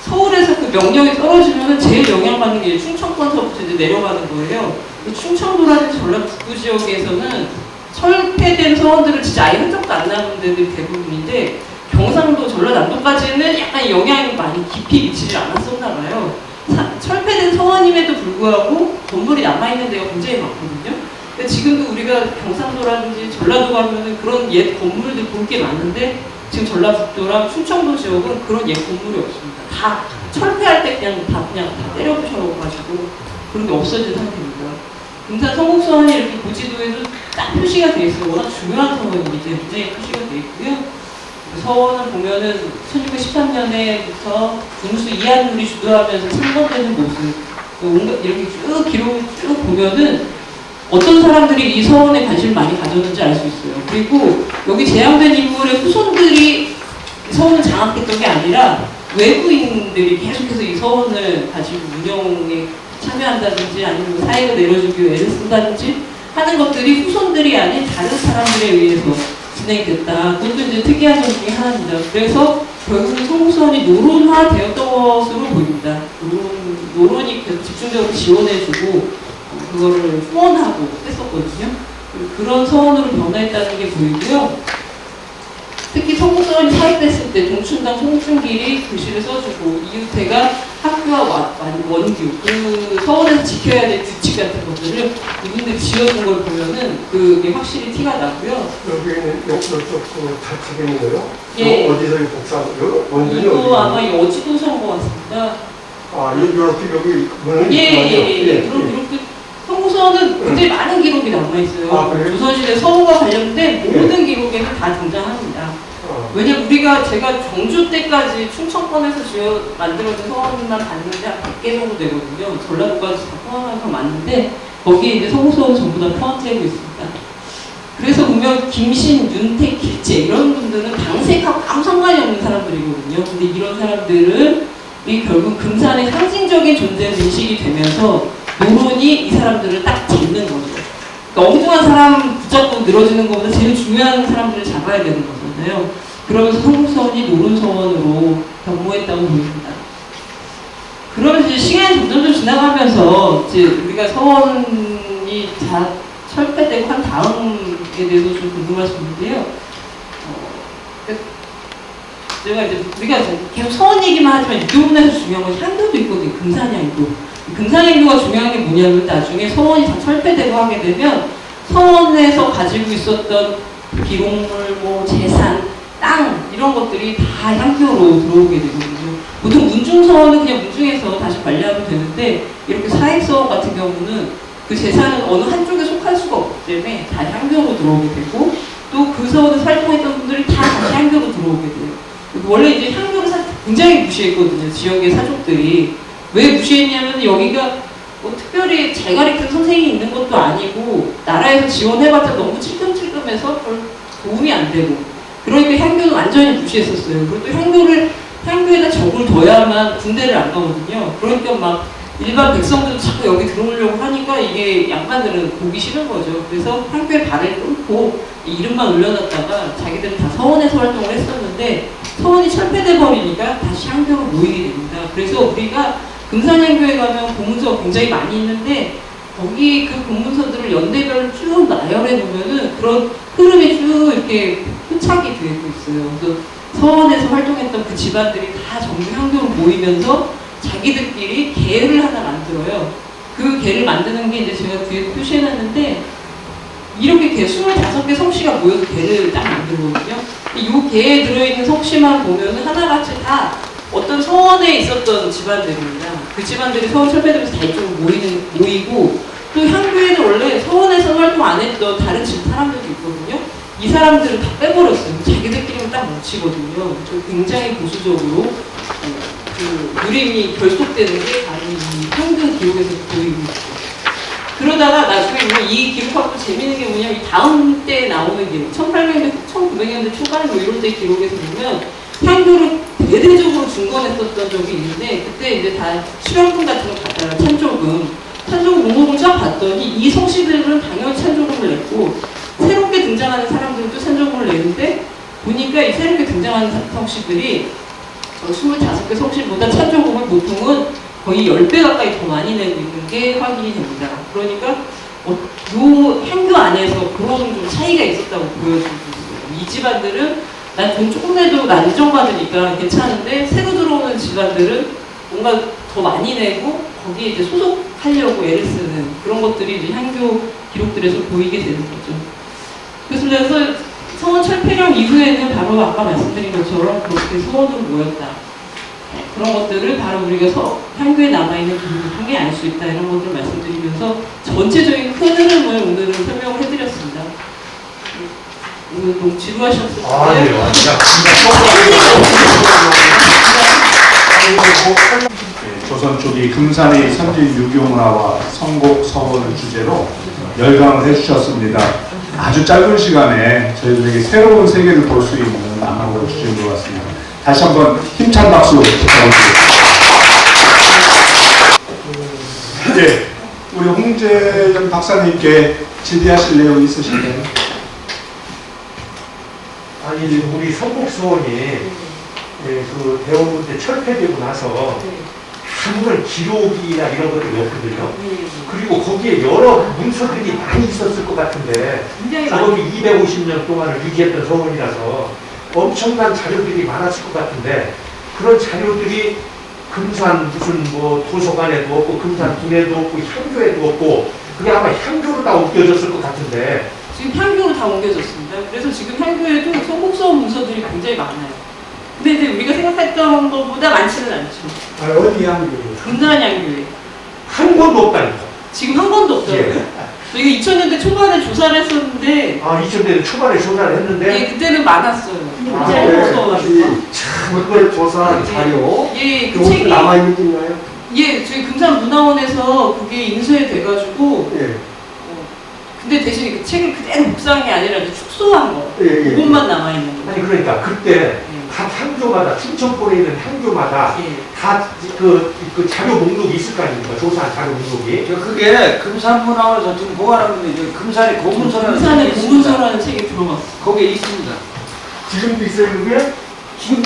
서울에서 그 명령이 떨어지면은 제일 영향받는 게 충청권서부터 이제 내려가는 거예요. 충청도라든지 전라도 북부 지역에서는 철폐된 서원들은 진짜 아예 흔적도 안 남은 데들이 대부분인데, 경상도, 전라남도까지는 약간 영향이 많이 깊이 미치지 않았었나 봐요. 철폐된 서원임에도 불구하고 건물이 남아있는 데가 굉장히 많거든요. 근데 지금도 우리가 경상도라든지 전라도 가면은 그런 옛 건물들 볼 게 많은데, 지금 전라북도랑 충청도 지역은 그런 옛 건물이 없습니다. 다 철폐할 때 그냥 다 때려 부셔가지고 그런 게 없어진 상태입니다. 금산 성곡서원이 이렇게 고지도에도 딱 표시가 되어 있어요. 워낙 중요한 서원이기 때문에 굉장히 표시가 되어 있고요. 그 서원을 보면은 1613년에부터 군수 이한물이 주도하면서 창건되는 모습, 온갖 이렇게 쭉 기록을 쭉 보면은 어떤 사람들이 이 서원에 관심을 많이 가졌는지 알 수 있어요. 그리고 여기 제향된 인물의 후손들이 서원을 장악했던 게 아니라 외부인들이 계속해서 이 서원을 가지고 운영에 참여한다든지 아니면 사익을 내려주기 위해 애를 쓴다든지 하는 것들이 후손들이 아닌 다른 사람들에 의해서 진행됐다. 그것도 이제 특이한 점 중에 하나입니다. 그래서 결국은 성곡서원이 노론화 되었던 것으로 보입니다. 노론이 계속 집중적으로 지원해주고 그거를 후원하고 했었거든요. 그런 서원으로 변화했다는 게 보이고요. 특히 성곡서원이 사입됐을 때 동춘당 송춘길이 글씨를 써주고 이유태가 학교와 원규, 그 서원에서 지켜야 될 규칙 같은 것들을 이분들이 지어준 걸 보면은 그게 확실히 티가 나고요. 여기는 이쪽 좌측에 있는 거요? 예. 어디서 이 복사하고요? 원전이 어디? 이거 아마 여지도서인 것 같습니다. 아, 이렇게 여기 문을 예. 그럼 이렇게 성곡서원은 굉장히 많은 기록이 남아있어요. 아, 그래요? 조선시대 서원과 관련된 모든 기록에는 다 등장합니다. 왜냐면 제가 정주 때까지 충청권에서 만들어진 서원만 봤는데 한 100개 정도 되거든요. 전라도까지 다 포함해서 맞는데 거기에 이제 성곡서원 전부 다 포함되고 있습니다. 그래서 보면 김신, 윤택, 길재 이런 분들은 당색하고 아무 상관이 없는 사람들이거든요. 근데 이런 사람들은 결국 금산의 상징적인 존재로 인식이 되면서 노론이 이 사람들을 딱 잡는 거죠. 그러니까 엉뚱한 사람 붙잡고 늘어지는 것보다 제일 중요한 사람들을 잡아야 되는 거잖아요. 그러면서 성곡서원이 노론서원으로 변모했다고 보입니다. 그러면서 이제 시간이 점점 지나가면서 이제 우리가 서원이 다 철폐되고 한 다음에 대해서 좀 궁금하셨는데요. 제가 이제 우리가 계속 서원 얘기만 하지만 유교문화에서 중요한 건 향교도 있거든요. 금산향교. 금산향교가 중요한 게 뭐냐면 나중에 서원이 다 철폐되고 하게 되면 서원에서 가지고 있었던 기록물, 재산, 땅 이런 것들이 다 향교로 들어오게 되거든요. 보통 문중서원은 그냥 문중에서 다시 관리하면 되는데 이렇게 사익서원 같은 경우는 그 재산은 어느 한쪽에 속할 수가 없기 때문에 다 향교로 들어오게 되고 또 그 서원에서 활동했던 분들이 다 다시 향교로 들어오게 돼요. 원래 이제 향교를 굉장히 무시했거든요. 지역의 사족들이. 왜 무시했냐면 여기가 특별히 잘 가르치는 선생님이 있는 것도 아니고 나라에서 지원해봤자 너무 찔끔찔끔해서 별 도움이 안 되고 그러니까 향교는 완전히 무시했었어요. 그리고 또 향교에다 적을 둬야만 군대를 안 가거든요. 그러니까 막 일반 백성들도 자꾸 여기 들어오려고 하니까 이게 양반들은 보기 싫은 거죠. 그래서 향교에 발을 끊고 이름만 올려놨다가 자기들은 다 서원에서 활동을 했었는데 서원이 철폐돼 버리니까 다시 향교로 모이게 됩니다. 그래서 우리가 금산향교에 가면 공문서 굉장히 많이 있는데 거기 그 공문서들을 연대별로 쭉 나열해 놓으면은 그런 흐름이 쭉 이렇게 포착이 되고 있어요. 그래서 서원에서 활동했던 그 집안들이 다 정부 향교로 모이면서 자기들끼리 계를 하나 만들어요. 그 계를 만드는 게 이제 제가 뒤에 표시해놨는데 이렇게 계 25개 성씨가 모여서 계를 딱 만들거든요. 이 계에 들어있는 성씨만 보면은 하나같이 다 어떤 서원에 있었던 집안들입니다. 그 집안들이 서원 철폐되면서 다 이쪽으로 모이고 또 향교에는 원래 서원에서 활동 안 했던 다른 집 사람들도 있거든요. 이 사람들은 다 빼버렸어요. 자기들끼리만 딱 뭉치거든요. 굉장히 보수적으로 그 유림이 결속되는 게 바로 이 향교 기록에서 보이고 있어요. 그러다가 나중에 보면 이 기록하고 재밌는 게 뭐냐면 이 다음 때 나오는 기록, 1800년대, 1900년대 초반 뭐 이런 때 기록에서 보면 향교를 대대적으로 중건했었던 적이 있는데 그때 이제 다 수령금 같은 거 받잖아요. 찬조금 목록을 쫙 봤더니 이 성씨들은 당연히 찬조금을 냈고 새롭게 등장하는 사람들도 찬조금을 내는데 보니까 이 새롭게 등장하는 성씨들이 25개 성씨보다 찬조금을 보통은 거의 10배 가까이 더 많이 내고 있는 게 확인이 됩니다. 그러니까 요 향교 안에서 그런 좀 차이가 있었다고 보여주고 있어요. 이 집안들은 난 돈 조금 내도 난 인정받으니까 괜찮은데 새로 들어오는 집안들은 뭔가 더 많이 내고 거기에 이제 소속하려고 애를 쓰는 그런 것들이 이제 향교 기록들에서 보이게 되는 거죠. 그래서 서원 철폐령 이후에는 바로 아까 말씀드린 것처럼 그렇게 서원으로 모였다. 그런 것들을 바로 우리가 향교에 남아있는 기록을 통해 알 수 있다. 이런 것들을 말씀드리면서 전체적인 큰 흐름을 오늘은 설명을 해드렸습니다. 너무 지루하셨을 텐데. 아니요. 조선 초기 금산의 선진 유교문화와 선곡 서원을 주제로 열강을 해주셨습니다. 아주 짧은 시간에 저희들에게 새로운 세계를 볼 수 있는 안목을 주신 것 같습니다. 다시 한번 힘찬 박수 부탁드립니다. 네, 우리 홍재현 박사님께 질의하실 내용 있으신가요? 아니 우리 성곡서원이 그 대원군 때 철폐되고 나서 아무런 기록이나 이런 것들이 없거든요. 그리고 거기에 여러 문서들이 많이 있었을 것 같은데 작업이 250년 동안을 유지했던 서원이라서 엄청난 자료들이 많았을 것 같은데 그런 자료들이 금산 무슨 뭐 도서관에도 없고 금산 군에도 없고 향교에도 없고 그게 아마 향교로 다 옮겨졌을 것 같은데 지금 향교로 다 옮겨졌습니다. 그래서 지금 향교에도 성곡서원 문서들이 굉장히 많아요. 근데 이제 우리가 생각했던 것보다 많지는 않죠. 어디 향교예요? 금산 향교에 한 권도 없다니까. 지금 한 번도 없더라고요. 저희가 2000년대 초반에 조사를 했었는데 2000년대 초반에 조사를 했는데 예, 그때는 많았어요. 그걸 조사한 자료 예, 그 그것도 책이 남아있는 게 있나요? 예, 저희 금산문화원에서 그게 인쇄돼가지고 예. 근데 대신 그 책을 그대로 묵상한 게 아니라 이제 축소한 거 예, 예. 그것만 남아있는 거. 아니 그러니까 그때 각 향교마다 충청권에 있는 향교마다 예. 다 그 자료 목록이 있을 거 아닙니까? 조사한 자료 목록이. 그게 금산문화원에서 지금 보관하고 있는 금산의 고문서라는 금산의 책이 고문서라는 책이 들어갔어. 거기에 있습니다. 지금도 있어요 그게? 지금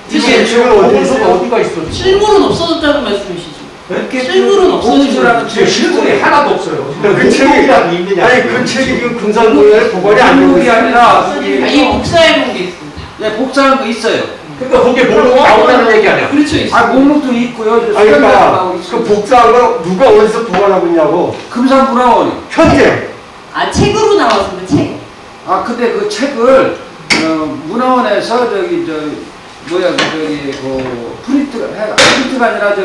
이게 지금 어디서 어디가 있어? 실물은 없어졌다는 말씀이시죠? 네? 실물은 없어졌다는 지금 실물이 하나도 없어요. 그 책이 있느냐? 아니 그 책이 지금 금산문화에 보관이 안 되고 목록이 아니라 이 복사해 놓은 게 있습니다. 네, 복사한 거 있어요. 그러니까 거기에 목록이 나온다는 얘기 아니야? 그렇죠, 있습니다. 아, 목록도 있고요. 아니 그러니까 수련자하고 그 있어요. 복사한 거 누가 어디서 보관하고 있냐고 금산문화원이. 현재 아, 책으로 나왔습니다, 책. 아, 근데 그 책을 문화원에서 프린트가 아니라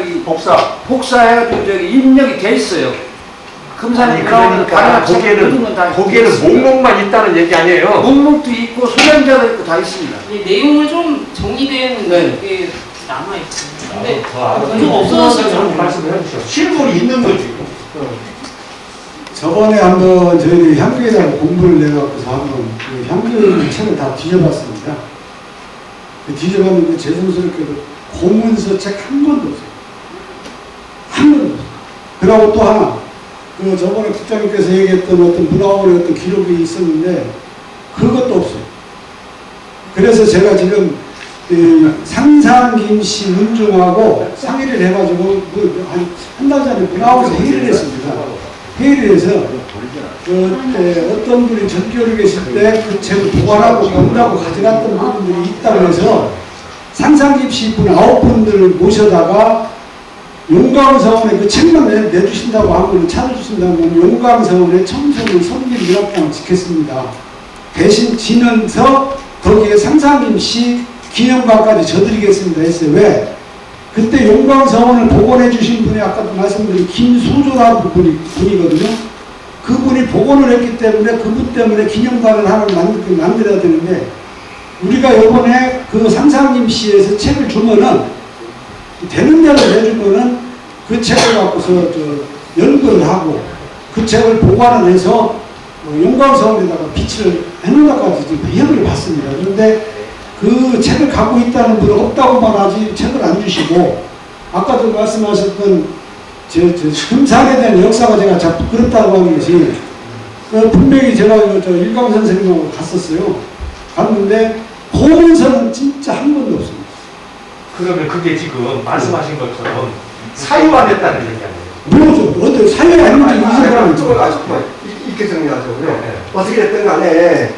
복사해가지고 입력이 돼 있어요. 금산에 아니 그러니까 거기에는 목록만 있다는 얘기 아니에요? 목록도 있고 소량자도 있고 다 있습니다. 이 내용을 좀 정리된 네. 게 남아있어요. 근데 좀 좀 없어졌어요. 말씀을 해주세요. 실물이 있는 거지. 저번에 한번 저희들이 향교에 대한 공부를 내갖고서 한번 그 향교 책을 다 뒤져봤습니다. 뒤져봤는데 죄송스럽게도 고문서 책 한 권도 없어요. 한 권도 없어요. 그리고 또 하나, 그 저번에 국장님께서 얘기했던 어떤 문화원의 어떤 기록이 있었는데 그것도 없어요. 그래서 제가 지금 상상 김씨 문중하고 상의를 해가지고 한 달 전에 문화원에서 회의를 했습니다. 회의를 해서 그때 어떤 분이 전교를 계실 때 그 책을 보관하고 본다고 가져갔던 부분들이 있다고 해서 상상김씨 분 9분들을 모셔다가 용광서원에 그 책만 내주신다고 하면 찾아주신다면 용광서원에 청소년 선길문학관을 짓겠습니다. 대신 지면서 거기에 상상김씨 기념관까지 져드리겠습니다 했어요. 왜? 그때 용광서원을 복원해 주신 분이 아까도 말씀드린 김소조라는 분이거든요. 그분이 복원을 했기 때문에 그분 때문에 기념관을 하나 만들어야 되는데 우리가 이번에 그 상상김씨에서 책을 주면은 되는 대로 내주면은 그 책을 갖고서 연구를 하고 그 책을 보관을 해서 영광서원에다가 비치를 해놓은 것까지 지금 회의를 받습니다. 그런데 그 책을 갖고 있다는 분은 없다고 말하지 책을 안 주시고, 아까도 말씀하셨던 금산에 대한 역사가 제가 자꾸 그렇다고 하는 것이, 분명히 제가 저 일강 선생님하고 갔었어요. 갔는데 보문서는 진짜 한 번도 없습니다. 그러면 그게 지금 말씀하신 것처럼 사유화 됐다는 얘기잖아요. 뭐죠? 어때? 사회에 아니면 이렇게 정리하죠. 네. 어떻게 됐든 간에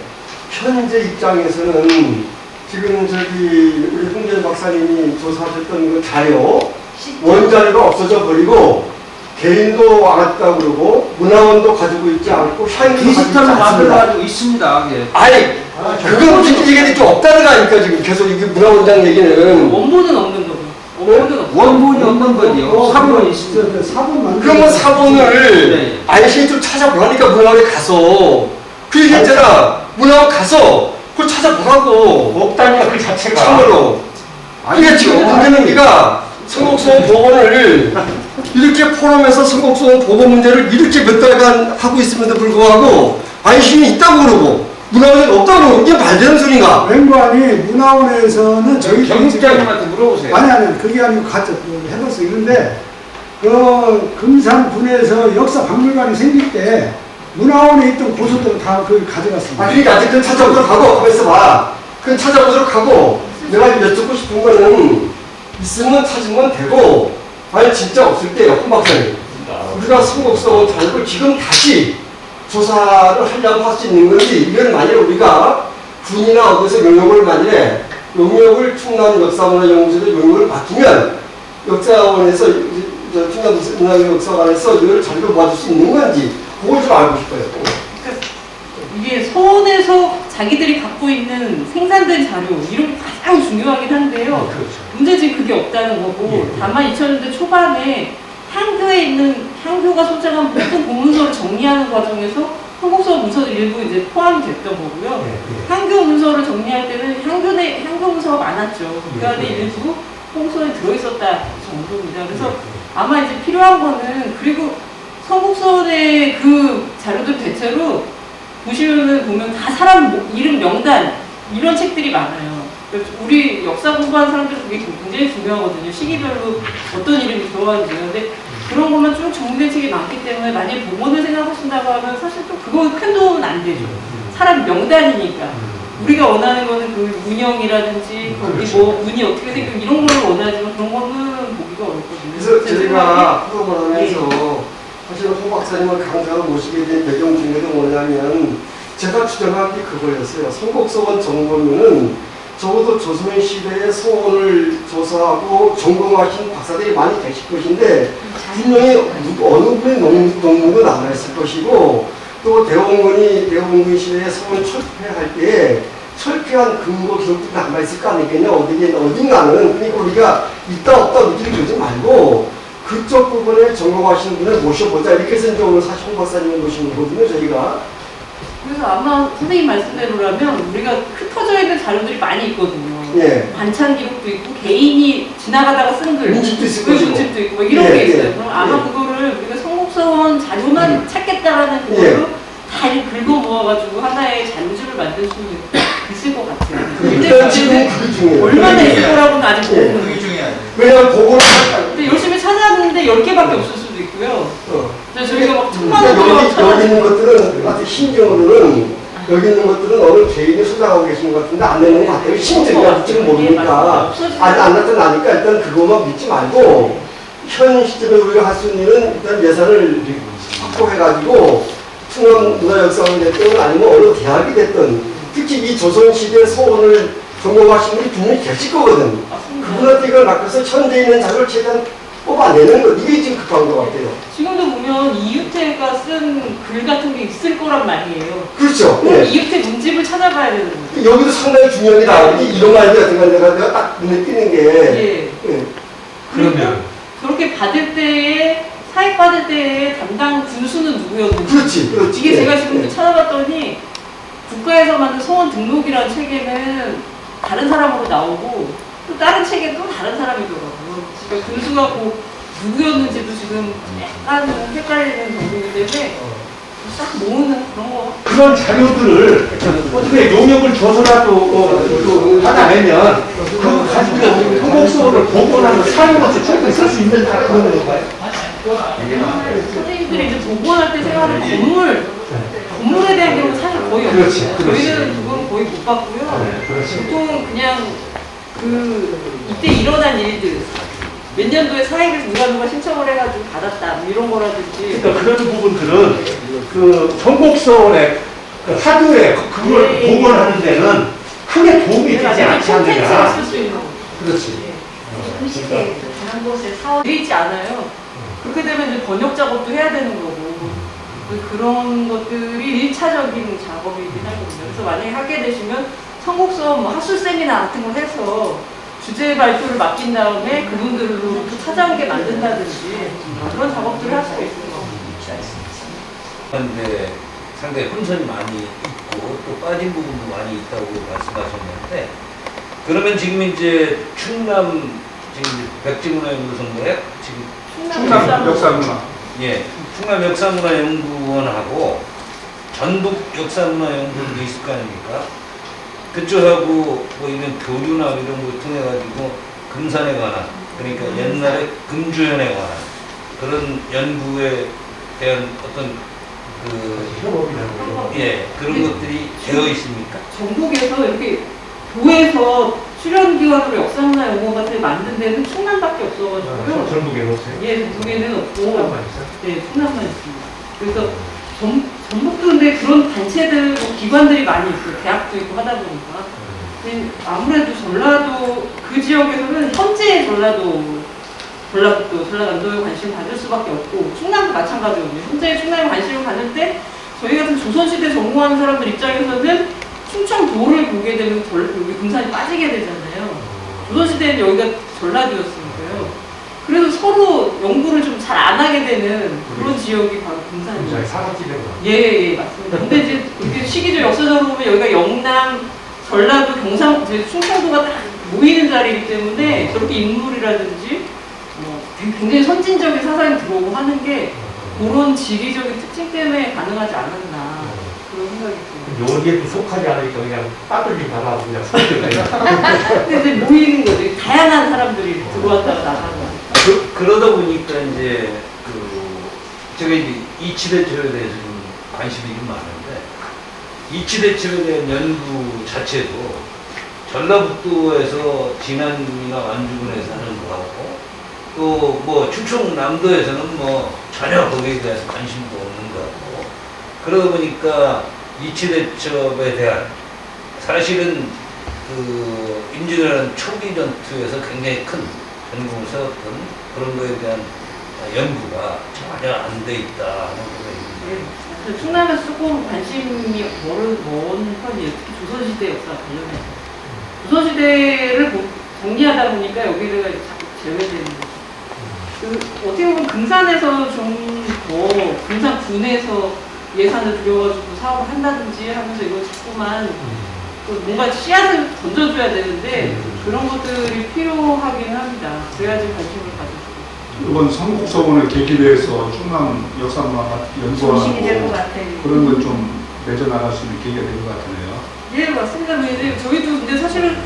현재 입장에서는 지금 우리 홍재 박사님이 조사하셨던 그 자료, 원자료가 없어져 버리고 개인도 알았다 그러고 문화원도 가지고 있지 않고 샤인도 가지고 있지 디지털로 않습니다. 만들어가지고 있습니다. 그게. 아니, 그건 무슨 얘기가 좀 없다는 거 아닙니까? 지금 계속 이게 문화원장 얘기는. 원본은 없는 거고. 원본이 없는 거죠. 사본이 있습니다. 사본 그러면 사본을 네. 안심이 좀 찾아보라니까 문화원에 가서 그 얘기했잖아. 문화원 가서 그걸 찾아보라고. 없다니까 그 자체가. 참으로. 그러니까 지금 문제는 우리가 선곡소원 복원을 이렇게 포럼에서 선곡소원 복원 문제를 이렇게 몇 달간 하고 있음에도 불구하고 안심이 있다고 그러고 문화원에 없다고 그러고 이게 말되는 소린가? 맹관이 문화원에서는 저희 경직장님한테 물어보세요. 아니 그게 아니고 같이 해봤어요. 그런데 그 금산군에서 역사 박물관이 생길 때 문화원에 있던 고소들을 다 그걸 가져갔습니다. 그러니까 아직 그건 찾아보도록 하고 가만있어 봐. 그건 찾아보도록 하고 내가 여쭙고 싶은 거는 있으면 찾으면 되고 아니 진짜 없을 때요. 홍 박사님. 우리가 선곡소원 자료를 지금 다시 조사를 하려고 할 수 있는 건지, 이건 만약에 우리가 군이나 어디서 용역을 만약에 용역을 충남역사문화연구소에 용역을 맡기면 역사원에서 충남문화역사관에서 이걸 자료를 모아줄 수 있는 건지 그걸 좀 알고 싶어요. 이게 서원에서 자기들이 갖고 있는 생산된 자료 이런 게 가장 중요하긴 한데요. 그렇죠. 문제는 그게 없다는 거고, 다만 2000년대 초반에 향교에 있는 향교가 소장한 모든 공문서를 정리하는 과정에서 한국서 문서도 일부 이제 포함이 됐던 거고요. 향교 문서를 정리할 때는 향교 문서가 많았죠. 그 안에 일부 홍소에 들어있었다 정도입니다. 그래서 아마 이제 필요한 거는, 그리고 성북서원의 그 자료들 대체로 보면 다 사람 이름 명단 이런 책들이 많아요. 우리 역사 공부하는 사람들 그게 굉장히 중요하거든요. 시기별로 어떤 이름이 들어가는지. 근데 그런 것만 쭉 정리된 책이 많기 때문에 만약에 복원을 생각하신다고 하면 사실 또 그거 큰 도움은 안 되죠. 사람 명단이니까. 우리가 원하는 거는 그 문형이라든지 거기 뭐 문이 어떻게 생기고 이런 걸 원하지만 그런 거는 보기가 어렵거든요. 그래서 저희가 프로그램을 하면서 사실은 홍 박사님을 강사로 모시게 된 배경 중에도 뭐냐면 제가 추정한 게 그거였어요. 선곡서원 정보면은 적어도 조선시대의 서원을 조사하고 전공하신 박사들이 많이 계실 것인데 분명히 어느 분의 논문도 남아있을 것이고, 또 대원군 시대의 서원 철폐할 때 철폐한 근거 기록도 남아있을 거 아니겠냐. 어딘가는. 그러니까 우리가 있다 없다 느끼는 거지 말고 그쪽 부분에 전공하시는 분을 모셔보자. 이렇게 해서 이제 오늘 사실 홍 박사님을 모시는 거거든요, 저희가. 그래서 아마 선생님 말씀대로라면 우리가 흩어져 있는 자료들이 많이 있거든요. 예. 반찬 기록도 있고 개인이 지나가다가 쓴 글, 문집도 있을 것이고. 문집도 있고 뭐 이런 예, 게 있어요. 예, 그럼 아마 예. 그거를 우리가 성곡서원 자료만 찾겠다라는 그걸로 다 긁어 모아가지고 하나의 잔주를 만들 수 있을 것 같아요. 일단 지금 그게 중요해요. 얼마나 있을 거라고는 아직 모르는 거예요. 왜냐면 보고를 근데 열심히 찾아봤는데 10개밖에 없을 수도 있고요. 그래서 저희가 막 천만 그러니까 원으로 여기 있는 것들은 아주 심정으로는 여기 있는 것들은 어느 개인이 소장하고 계신 것 같은데 안 내는 것 같아요. 심정이 지금 모르니까 아직 안 나타나니까 일단 그것만 믿지 말고 현 시점에 우리가 할 수 있는 일은 일단 예산을 확보해가지고 충남문화역사원이 됐든 아니면 어느 대학이 됐든 특히 이 조선시대 서원을 전공하신 분이 분명히 계실 거거든. 그분한테 이걸 맡겨서 현재 있는 자료를 최대한 뽑아내는 것, 이게 지금 급한 것 같아요. 지금도 보면 이유태가 쓴 글 같은 게 있을 거란 말이에요. 그렇죠. 그럼 예. 이유태 문집을 찾아봐야 되는 거예요. 여기도 상당히 중요합니다. 이런 말이 같은 건 내가 딱 눈에 띄는 게. 예. 예. 그러면 저렇게 받을 때에 사익 받을 때에 담당 군수는 누구였는지. 그렇지. 이게 예. 제가 지금 예. 찾아봤더니 국가에서 만든 서원 등록이라는 책에는 다른 사람으로 나오고 또 다른 책에 또 다른 사람이더라고요. 그러니까 군수가 그 누구였는지도 지금 약간 헷갈리는 정도이기 때문에 싹 모으는 그런 거. 그런 자료들을 어떻게 용역을 줘서라도 받아내면 그거 가지고 성곡서원을 복원하는 사용으로서 충분히 쓸 수 있는 그런 건가요? 선생님들이 이제 복원할 때 생각하는 건물에 대한 경우 사실 거의 없어요. 그렇지, 그렇지. 저희는 그건 거의 못 봤고요. 네, 그렇지. 보통 그냥 이때 일어난 일들, 몇 년도에 사익을 누가 신청을 해가지고 받았다 뭐 이런 거라든지. 그러니까 그런 부분들은 그 성곡서원의 그 하드웨어 그걸 복원하는 데는 크게 도움이 되지 않지 않느냐. 콘텐츠를 쓸 수 있는 거. 그렇지. 그 시대에 그런 곳에 사업 돼 있지 않아요. 그렇게 되면 이제 번역 작업도 해야 되는 거고 그런 것들이 1차적인 작업이긴 하거든요. 그래서 만약에 하게 되시면 성곡서 뭐 학술 세미나 같은 걸 해서 주제 발표를 맡긴 다음에 그분들로부터 찾아오게 만든다든지 그런 작업들을 할 수가 있는 거죠. 그런데 상당히 혼선이 많이 있고 또 빠진 부분도 많이 있다고 말씀하셨는데 그러면 지금 이제 충남 지금 백지문화연구소인가요? 지금 충남 역사문화. 예, 충남 역사문화연구원하고 전북 역사문화연구원도 있을 거 아닙니까? 그쪽하고 뭐 이런 교류나 이런 거 통해 가지고 금산에 관한 그러니까 옛날에 금주연에 관한 그런 연구에 대한 어떤 그런 것들이 되어 있습니까? 전국에서 이렇게 도에서 출연기관으로 역사문화연구원 같은 데 만든 데는 충남밖에 없어가지고요. 전북에 없어요? 예, 전북에는 없고, 충남만 있어요? 네, 충남만 있습니다. 그래서 전북도 근데 그런 단체들, 뭐 기관들이 많이 있어요. 대학도 있고 하다 보니까. 근데 아무래도 전라도 그 지역에서는 현재 전라북도, 전라남도에 관심을 가질 수밖에 없고 충남도 마찬가지거든요. 현재 충남에 관심을 가질 때 저희 같은 조선시대 전공하는 사람들 입장에서는 충청도를 보게 되면 여기 금산이 빠지게 되잖아요. 조선시대에는 여기가 전라도였으니까요. 그래서 서로 연구를 좀 잘 안 하게 되는 그런 지역이 바로 금산이에요. 사각지대구나. 예, 맞습니다. 근데 이제 이렇게 시기적 역사적으로 보면 여기가 영남, 전라도, 경상, 이제 충청도가 다 모이는 자리이기 때문에 저렇게 인물이라든지 굉장히 선진적인 사상이 들어오고 하는 게 그런 지리적인 특징 때문에 가능하지 않았나 그런 생각이 듭니다. 여기에도 속하지 않으니까 그냥 빠들림 받아서 그냥 속들어요. 근데 이제 모이는 거죠. 다양한 사람들이 들어왔다가 나가고. 그러다 보니까 이제 제가 이제 이치대첩에 대해서 좀 관심이 좀 많은데 이치대첩에 대한 연구 자체도 전라북도에서 진안이나 완주군에서 하는 거하고 또 뭐 충청남도에서는 뭐 전혀 거기에 대해서 관심도 없는 거 같고 그러다 보니까 이치대첩에 대한 사실은 임진왜란 초기 전투에서 굉장히 큰 전공을 세웠던 그런 거에 대한 연구가 전혀 안 돼 있다는 거예요. 충남에서 조금 관심이 먼 편이에요. 특히 조선시대 역사 관련해서. 조선시대를 정리하다 보니까 여기가 자꾸 제외되는 거죠. 어떻게 보면 금산에서 좀 더 금산군에서 예산을 들여가지고 사업을 한다든지 하면서 이걸 자꾸만 뭔가 씨앗을 던져줘야 되는데 그런 것들이 필요하긴 합니다. 그래야지 관심을 가질 수 있어요. 이번 성곡서원을 계기로 해서 충남 역사문화 중심이 될 것 연구원하고 같아요. 그런 걸 좀 맺어나갈 수 있는 계기가 될 것 같으네요. 예, 맞습니다. 근데 저희도 근데 사실은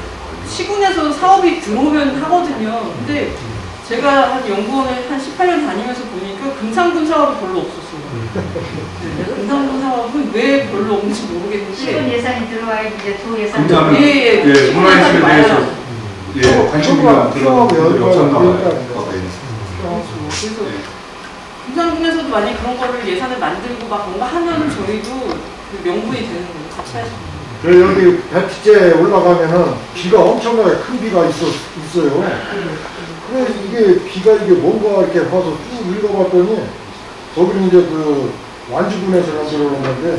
시군에서 사업이 들어오면 하거든요. 근데 제가 한 연구원에 한 18년 다니면서 보니까 금산군 사업이 별로 없었어요. 네, 금산군 사업은 왜 별로 없는지 모르겠는데. 시군 예산이 들어와야 이제 도 예산이 금산은 예, 문화예술에 대해서 관심이 필요하고 분들이 없었나 봐요. 그래서 금산군에서도 만약 그런 거를 예산을 만들고 막 뭔가 하면은 저희도 그 명분이 되는 거예요. 같이 할 수 있는. 여기 배트째 올라가면은 비가 엄청나게 큰 비가 있어요. 그래서 이게 뭔가 이렇게 봐서 쭉 읽어봤더니 거기는 이제 완주군에서 만들어 놓은 건데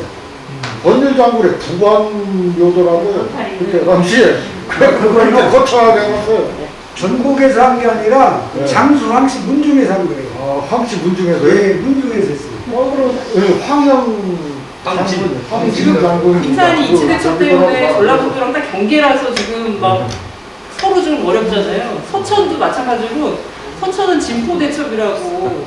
번일장군의 부관묘더라고요. 그렇게 당시에 그걸 거창하게 해놨어요. 전국에서 한 게 아니라 네. 장수 황씨 문중에서 한 거예요. 아, 황씨 문중에서 예, 문중에서 했어요. 그럼 황영 황진 장군 금산이 이치대첩 때문에 전라북도랑 딱 경계라서 지금 막 서로 좀 어렵잖아요. 서천도 마찬가지고 서천은 진포대첩이라고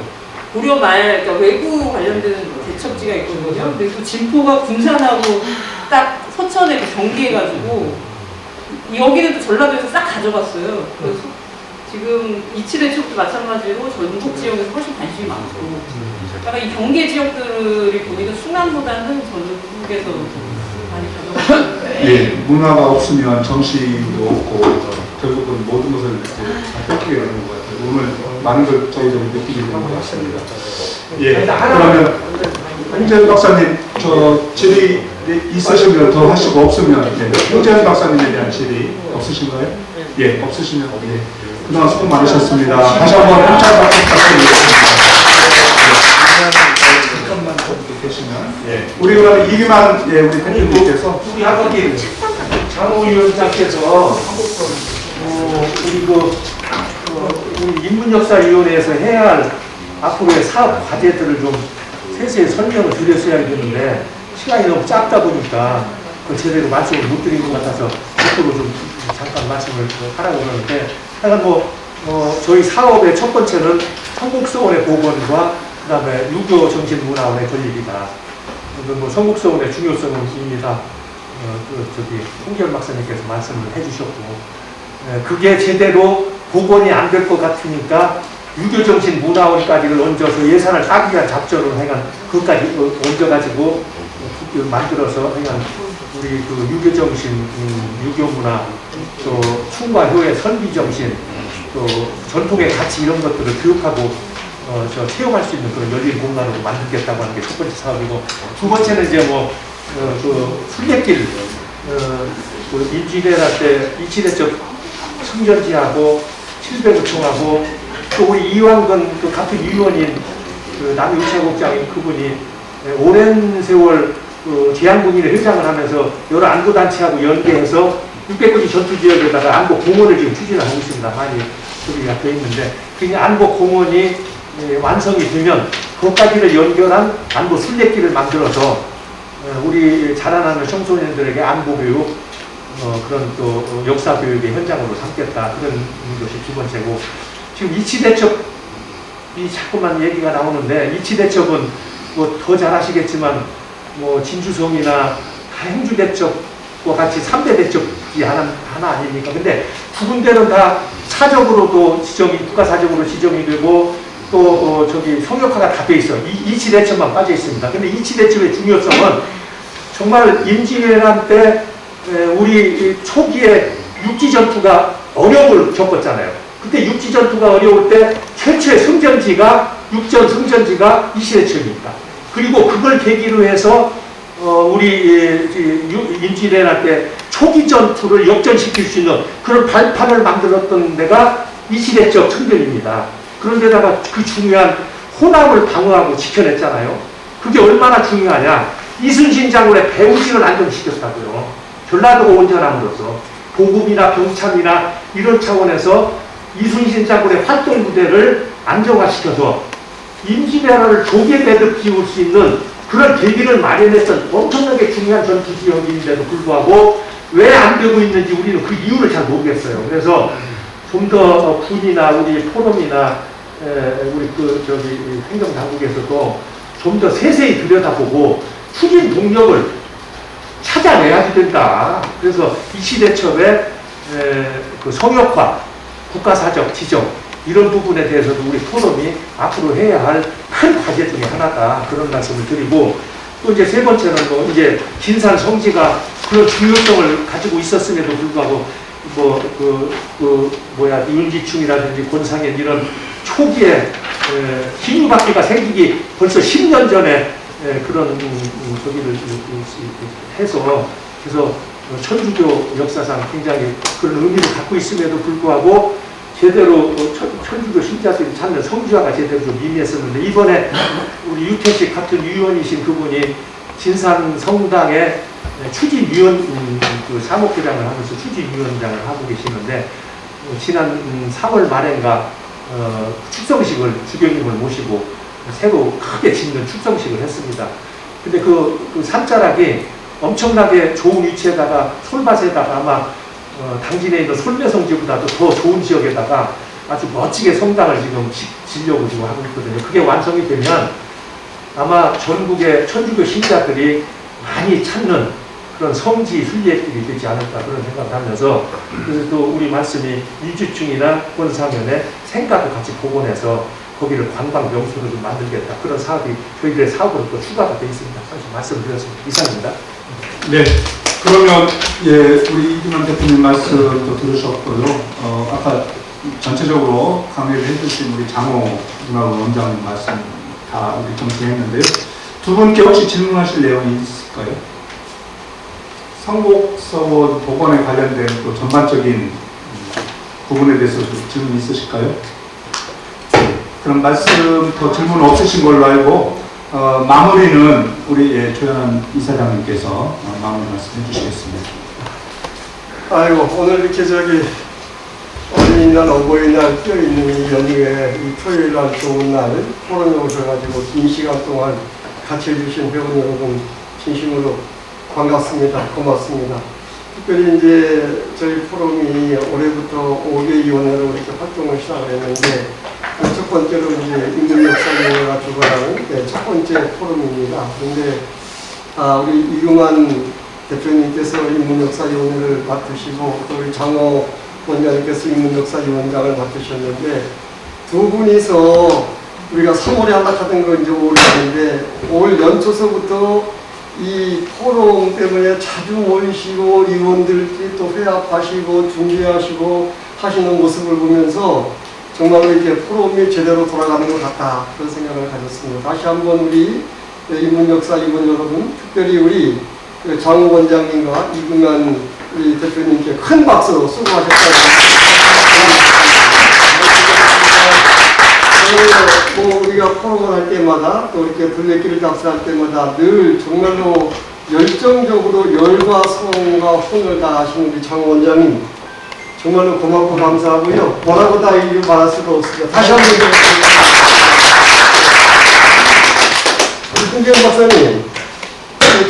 고려 말 그러니까 외구 관련된 대첩지가 있거든요. 근데 그 진포가 군산하고 딱 서천에 경계해가지고 여기는 또 전라도에서 싹 가져갔어요. 그래서 지금 이치대첩도 마찬가지로 전북 지역에서 훨씬 관심이 많고, 약간 이 경계 지역들이 보니까 충남보다는 전북에서 많이 가져갔어요. 예, 문화가 없으면 정치도 없고 결국은 모든 것을 이렇게 다 뺏기게 되는 것 같아요. 오늘 많은 걸 저희들이 느끼게 되는 것 같습니다. 예, 그러면 홍재현 박사님 저 질의 있으시면 더 하시고 없으면 홍재현 박사님에 대한 질의 없으신가요? 예, 없으시면 예. 그동안 수고 많으셨습니다. 다시 한번 홍재현 박사 부탁드리겠습니다. 잠깐만 좀 계시면 예. 우리 그러면 이기만 예, 우리 대표님께서 우리 아까 장호위원장께서 우리 인문역사위원회에서 해야 할 앞으로의 사업 과제들을 좀 세세히 설명을 드렸어야겠는데 시간이 너무 짧다 보니까 그 제대로 말씀을 못 드린 것 같아서 앞으로 좀 잠깐 말씀을 하라고 그러는데, 하여간 저희 사업의 첫 번째는 성북서원의 복원과 그 다음에 유교정신문화원의 건립이다. 성북서원의 중요성은 이미 다 홍기열 박사님께서 말씀을 해주셨고, 그게 제대로 복원이 안 될 것 같으니까 유교정신문화원까지를 얹어서 예산을 따기 위한 작전을 해간 그것까지 얹어가지고 만들어서 그냥 우리 그 유교정신, 유교문화, 또 충과효의 선비정신, 또 전통의 가치 이런 것들을 교육하고 체험할 수 있는 그런 열린 공간으로 만들겠다고 하는 게 첫 번째 사업이고, 두 번째는 이제 순례길, 인지대라 때 이치대첩 청전지하고 700호총하고 또 우리 이완근 그 같은 위원인 그 남유채국장인 그분이 오랜 세월 제한군인의 회장을 하면서 여러 안보단체하고 연계해서 600군지 전투지역에다가 안보공원을 지금 추진을 하고 있습니다. 많이 소리가 되어 있는데, 그 안보공원이 완성이 되면 그것까지를 연결한 안보 순례길을 만들어서 우리 자라나는 청소년들에게 안보교육, 그런 또 역사교육의 현장으로 삼겠다. 그런 것이 두 번째고, 지금 이치대첩이 자꾸만 얘기가 나오는데, 이치대첩은 더 잘 아시겠지만 진주성이나 행주대첩과 같이 3대 대첩이 하나 아닙니까? 근데 두 군데는 다 사적으로도 국가사적으로 지정이 되고 또 성역화가 다 돼 있어. 이치대첩만 빠져 있습니다. 근데 이치대첩의 중요성은 정말 임진왜란 때 우리 초기에 육지전투가 어려움을 겪었잖아요. 그때 육지전투가 어려울 때 최초의 승전지가 육전 승전지가 이치대첩입니다. 그리고 그걸 계기로 해서 우리 임진왜란 때 초기 전투를 역전시킬 수 있는 그런 발판을 만들었던 데가 이치대첩 청전입니다. 그런데다가 그 중요한 호남을 방어하고 지켜냈잖아요. 그게 얼마나 중요하냐. 이순신 장군의 배후진을 안정시켰다고요. 전라도가 온전함으로써 보급이나 병참이나 이런 차원에서 이순신 장군의 활동 부대를 안정화시켜서 임진왜란을 조개 매듭 지을 수 있는 그런 계기를 마련했던 엄청나게 중요한 전투 지역인데도 불구하고 왜 안 되고 있는지 우리는 그 이유를 잘 모르겠어요. 그래서 좀 더 군이나 우리 포럼이나 우리 행정당국에서도 좀 더 세세히 들여다보고 추진 동력을 찾아내야 된다. 그래서 이치대첩의 그 성역화, 국가사적 지정 이런 부분에 대해서도 우리 포럼이 앞으로 해야 할 큰 과제 중에 하나다. 그런 말씀을 드리고, 또 이제 세 번째는 이제 진산 성지가 그런 중요성을 가지고 있었음에도 불구하고 윤지충이라든지 권상현 이런 초기에 신유박쥐가 생기기 벌써 10년 전에 그런 저기를 해서 그래서 천주교 역사상 굉장히 그런 의미를 갖고 있음에도 불구하고 제대로 천주교 신자들이 찾는 성지화가 제대로 좀 미미했었는데, 이번에 우리 유태식 같은 위원이신 그분이 진산 성당의 추진위원 사목회장을 하면서 추진위원장을 하고 계시는데, 지난 3월 말인가 축성식을 주교님을 모시고 새로 크게 짓는 축성식을 했습니다. 근데 그 산자락이 엄청나게 좋은 위치에다가 솔밭에다가 아마 당진에 있는 솔매성지보다도 더 좋은 지역에다가 아주 멋지게 성당을 지금 지려고 지금 하고 있거든요. 그게 완성이 되면 아마 전국의 천주교 신자들이 많이 찾는 그런 성지 순례길이 되지 않을까 그런 생각을 하면서, 그래서 또 우리 말씀이 이주충이나 권사면에 생가도 같이 복원해서 거기를 관광 명소로 좀 만들겠다, 그런 사업이 저희들의 사업으로 또 추가가 되어 있습니다. 사실 말씀드렸습니다. 이상입니다. 네. 그러면 예, 우리 이준환 대표님 말씀도 들으셨고요. 아까 전체적으로 강의를 해주신 우리 장호 문화원장님 말씀 다 우리 정리했는데요. 두 분께 혹시 질문하실 내용이 있을까요? 성곡서원 복원에 관련된 또 전반적인 부분에 대해서 질문 있으실까요? 그럼 말씀 더 질문 없으신 걸로 알고 마무리는 우리 조현환 이사장님께서 마무리 말씀해 주시겠습니다. 아이고, 오늘 이렇게 어린이날, 어버이날 껴있는 이 연휴에 이 토요일날 좋은 날 포럼에 오셔가지고 긴 시간 동안 같이 해주신 배우분 여러분 진심으로 반갑습니다. 고맙습니다. 특별히 이제 저희 포럼이 올해부터 5개위원회로 이렇게 활동을 시작을 했는데, 첫 번째로 이제 인문역사위원회가 주관하는 첫 번째 포럼입니다. 그런데 우리 이금환 대표님께서 인문역사위원회를 맡으시고, 또 우리 장호 원장님께서 인문역사위원장을 맡으셨는데, 두 분이서 우리가 3월에 한락하던 거 이제 5월에 했는데, 올 연초서부터 이 포럼 때문에 자주 모이시고 위원들끼리 또 회합하시고 준비하시고 하시는 모습을 보면서 정말로 이렇게 포럼이 제대로 돌아가는 것 같다, 그런 생각을 가졌습니다. 다시 한번 우리 인문역사위원 여러분, 특별히 우리 장호 원장님과 이금환 우리 대표님께 큰 박수로 수고하셨다고. 뭐 우리가 포럼을 할 때마다 또 이렇게 둘레길 답사할 때마다 늘 정말로 열정적으로 열과 성과 혼을 다하시는 우리 장 원장님 정말로 고맙고 감사하고요. 뭐라고 다 이유 말할 수가 없습니다. 다시 한번 우리 흥경 박사님,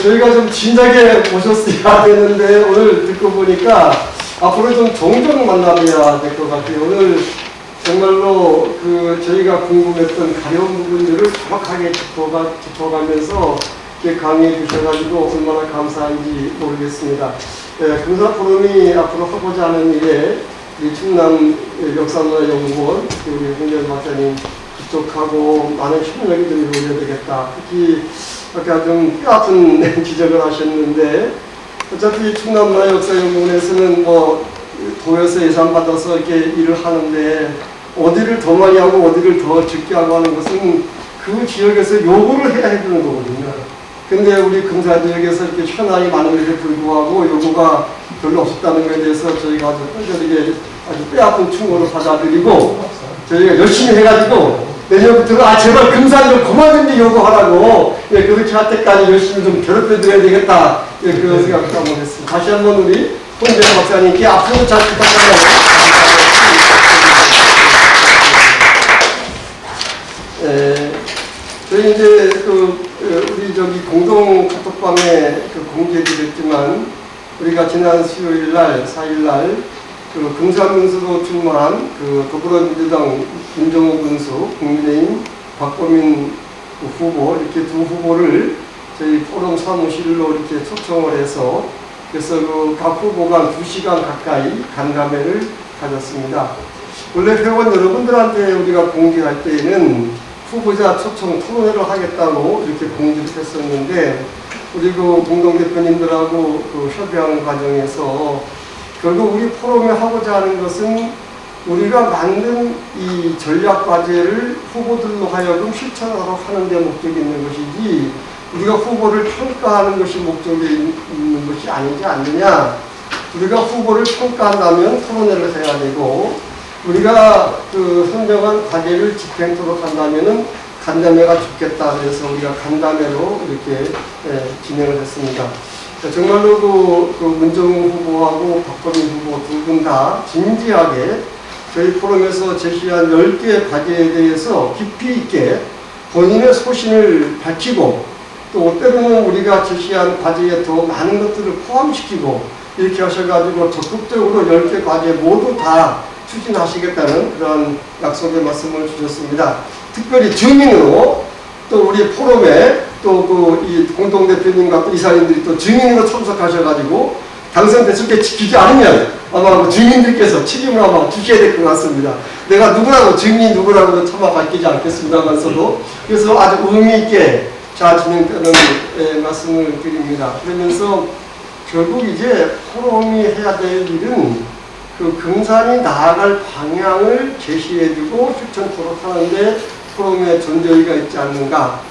저희가 좀 진작에 모셨어야 되는데 오늘 듣고 보니까 앞으로 좀 종종 만나야 될 것 같아요. 오늘 정말로 저희가 궁금했던 가려운 부분들을 정확하게 짚어가면서 이렇게 강의해 주셔가지고 얼마나 감사한지 모르겠습니다. 금사 포럼이 앞으로 하고자 하는 일에 우리 충남 역사문화연구원 우리 홍현 박사님 그쪽하고 많은 협력이 좀 이루어져야 되겠다. 특히 아까 좀 뼈아픈 지적을 하셨는데, 어차피 충남문화역사연구원에서는 뭐 도에서 예산 받아서 이렇게 일을 하는데 어디를 더 많이 하고 어디를 더 적게 하고 하는 것은 그 지역에서 요구를 해야 해주는 거거든요. 근데 우리 금산 지역에서 이렇게 현안이 많은데도 불구하고 요구가 별로 없었다는 것에 대해서 저희가 아주 뼈저리게 아주 뼈아픈 충고를 받아들이고 저희가 열심히 해가지고 내년부터는 제발 금산 좀 그만 좀 요구하라고 그렇게 할 때까지 열심히 좀 괴롭혀드려야 되겠다, 그런 생각을 한번 했습니다. 다시 한번 우리 홍정 박사님께 앞으로 잘 부탁드립니다. 저희 이제 우리 공동 카톡방에 공개드렸지만 우리가 지난 수요일 날 4일 날 금산군수로 출마한 더불어민주당 김정호 군수, 국민의힘 박범인 후보, 이렇게 두 후보를 저희 포럼 사무실로 이렇게 초청을 해서 그래서 각 후보가 2시간 가까이 간담회를 가졌습니다. 원래 회원 여러분들한테 우리가 공개할 때에는 후보자 초청 토론회를 하겠다고 이렇게 공지를 했었는데, 우리 공동대표님들하고 협의하는 과정에서 결국 우리 포럼에 하고자 하는 것은 우리가 만든 이 전략과제를 후보들로 하여금 실천하도록 하는 데 목적이 있는 것이지, 우리가 후보를 평가하는 것이 목적이 있는 것이 아니지 않느냐. 우리가 후보를 평가한다면 토론회를 해야 되고, 우리가 선정한 과제를 집행토록 한다면은 간담회가 좋겠다. 그래서 우리가 간담회로 이렇게 진행을 했습니다. 정말로 문정우 후보하고 박범인 후보 두 분 다 진지하게 저희 포럼에서 제시한 10개의 과제에 대해서 깊이 있게 본인의 소신을 밝히고, 또 때로는 우리가 제시한 과제에 더 많은 것들을 포함시키고 이렇게 하셔가지고 적극적으로 10개 과제 모두 다 추진하시겠다는 그런 약속의 말씀을 주셨습니다. 특별히 증인으로 또 우리 포럼에 또 그 이 공동대표님과 또 이사님들이 또 증인으로 참석하셔가지고 당선됐을 때 지키지 않으면 아마 그 증인들께서 책임을 아마 주셔야 될 것 같습니다. 내가 누구라고 증인 누구라고 차마 밝히지 않겠습니다만서도 그래서 아주 의미 있게 잘 진행되는 말씀을 드립니다. 그러면서 결국 이제 포럼이 해야 될 일은 그 금산이 나아갈 방향을 제시해주고 추천 토론하는데 포럼의 존재의가 있지 않는가.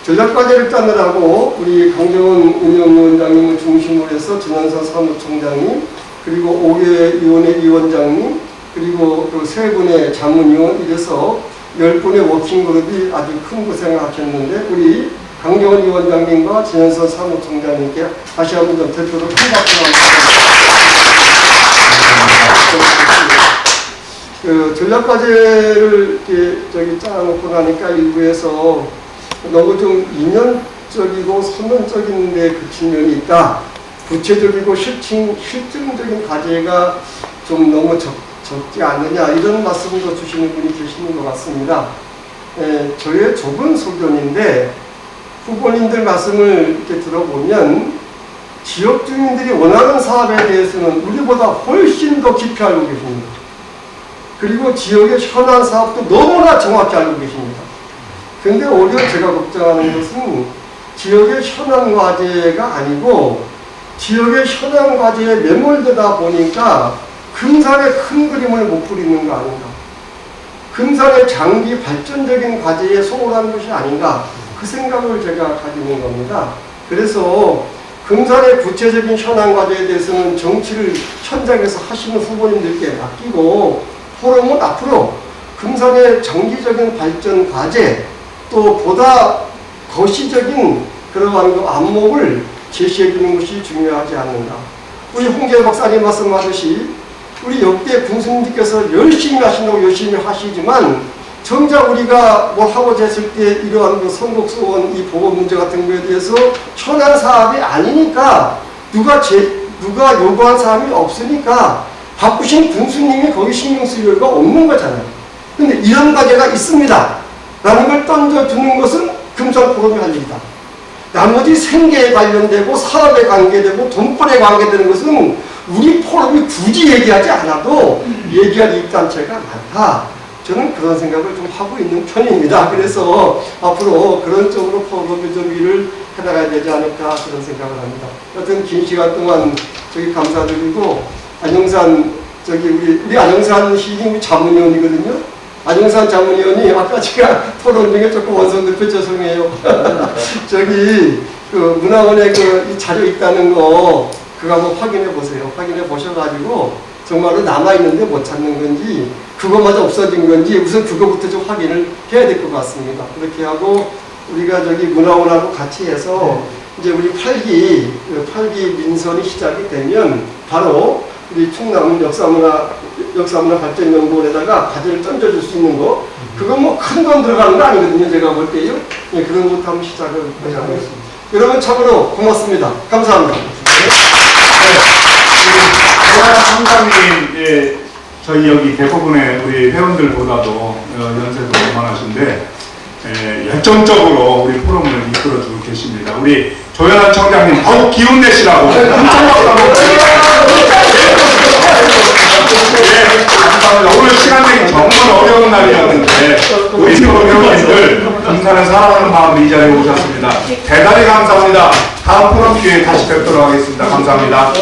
전략과제를 짜느라고 우리 강정원 운영위원장님을 중심으로 해서 전현선 사무총장님 그리고 5개 위원회 위원장님 그리고 그 3분의 자문위원 이래서 10분의 워킹그룹이 아주 큰 고생을 하셨는데 우리 강정원 위원장님과 전현선 사무총장님께 다시 한번 좀 대표로 큰 박수를 그 전략과제를 이렇게 짜놓고 나니까 일부에서 너무 좀 이념적이고 선언적인 데 그친 면이 있다. 구체적이고 실증적인 과제가 좀 너무 적지 않느냐 이런 말씀도 주시는 분이 계시는 것 같습니다. 저의 좁은 소견인데 후보님들 말씀을 이렇게 들어보면 지역 주민들이 원하는 사업에 대해서는 우리보다 훨씬 더 깊이 알고 계십니다. 그리고 지역의 현안 사업도 너무나 정확히 알고 계십니다. 근데 오히려 제가 걱정하는 것은 지역의 현안 과제가 아니고 지역의 현안 과제에 매몰되다 보니까 금산의 큰 그림을 못 그리는 거 아닌가. 금산의 장기 발전적인 과제에 소홀한 것이 아닌가. 그 생각을 제가 가지는 겁니다. 그래서 금산의 구체적인 현안 과제에 대해서는 정치를 현장에서 하시는 후보님들께 맡기고 포럼은 앞으로 금산의 장기적인 발전 과제 또 보다 거시적인 그러한 그 안목을 제시해 주는 것이 중요하지 않는가. 우리 홍재 박사님 말씀하듯이 우리 역대 군수님께서 열심히 하신다고 열심히 하시지만 정작 우리가 뭐 하고자 했을 때 이러한 그 선곡소원 이 보건 문제 같은 거에 대해서 현안 사업이 아니니까 누가 요구한 사람이 없으니까 바쁘신 군수님이 거기 신경 쓸 여유가 없는 거잖아요. 근데 이런 과제가 있습니다. 라는 걸 던져주는 것은 금산 포럼이 할 일이다. 나머지 생계에 관련되고 사업에 관계되고 돈벌에 관계되는 것은 우리 포럼이 굳이 얘기하지 않아도 얘기할 입단체가 많다. 저는 그런 생각을 좀 하고 있는 편입니다. 그래서 앞으로 그런 쪽으로 포럼이 좀 일을 해나가야 되지 않을까 그런 생각을 합니다. 여튼 긴 시간 동안 저기 감사드리고 안영산 우리 안영산 시장이 자문위원이거든요. 안영산 자문위원이 아까 제가 토론 중에 조금 원성대표 죄송해요. 저기 그 문화원에 그 이 자료 있다는 거 그거 한번 확인해 보세요. 확인해 보셔가지고 정말로 남아있는데 못 찾는 건지 그것마저 없어진 건지 우선 그거부터 좀 확인을 해야 될 것 같습니다. 그렇게 하고 우리가 저기 문화원하고 같이 해서 이제 우리 8기 민선이 시작이 되면 바로 우리 충남 역사문화 발전연구원에다가 과제를 던져줄 수 있는 거 그건 뭐 큰 돈 들어가는 거 아니거든요. 제가 볼 때요. 예, 그런 것부터 한번 시작을 해보겠습니다. 여러분 참으로 고맙습니다. 감사합니다. 총장님, 저희 여기 대부분의 우리 회원들보다도 연세도 그만하신데 열정적으로 우리 포럼을 이끌어주고 계십니다. 우리 조현환 청장님 더욱 기운 내시라고. 감사합니다. 오늘 시간 내기 정말 어려운 날이었는데 우리 회원님들 금산을 사랑하는 마음으로 이 자리에 오셨습니다. 대단히 감사합니다. 다음 포럼 기회에 다시 뵙도록 하겠습니다. 감사합니다.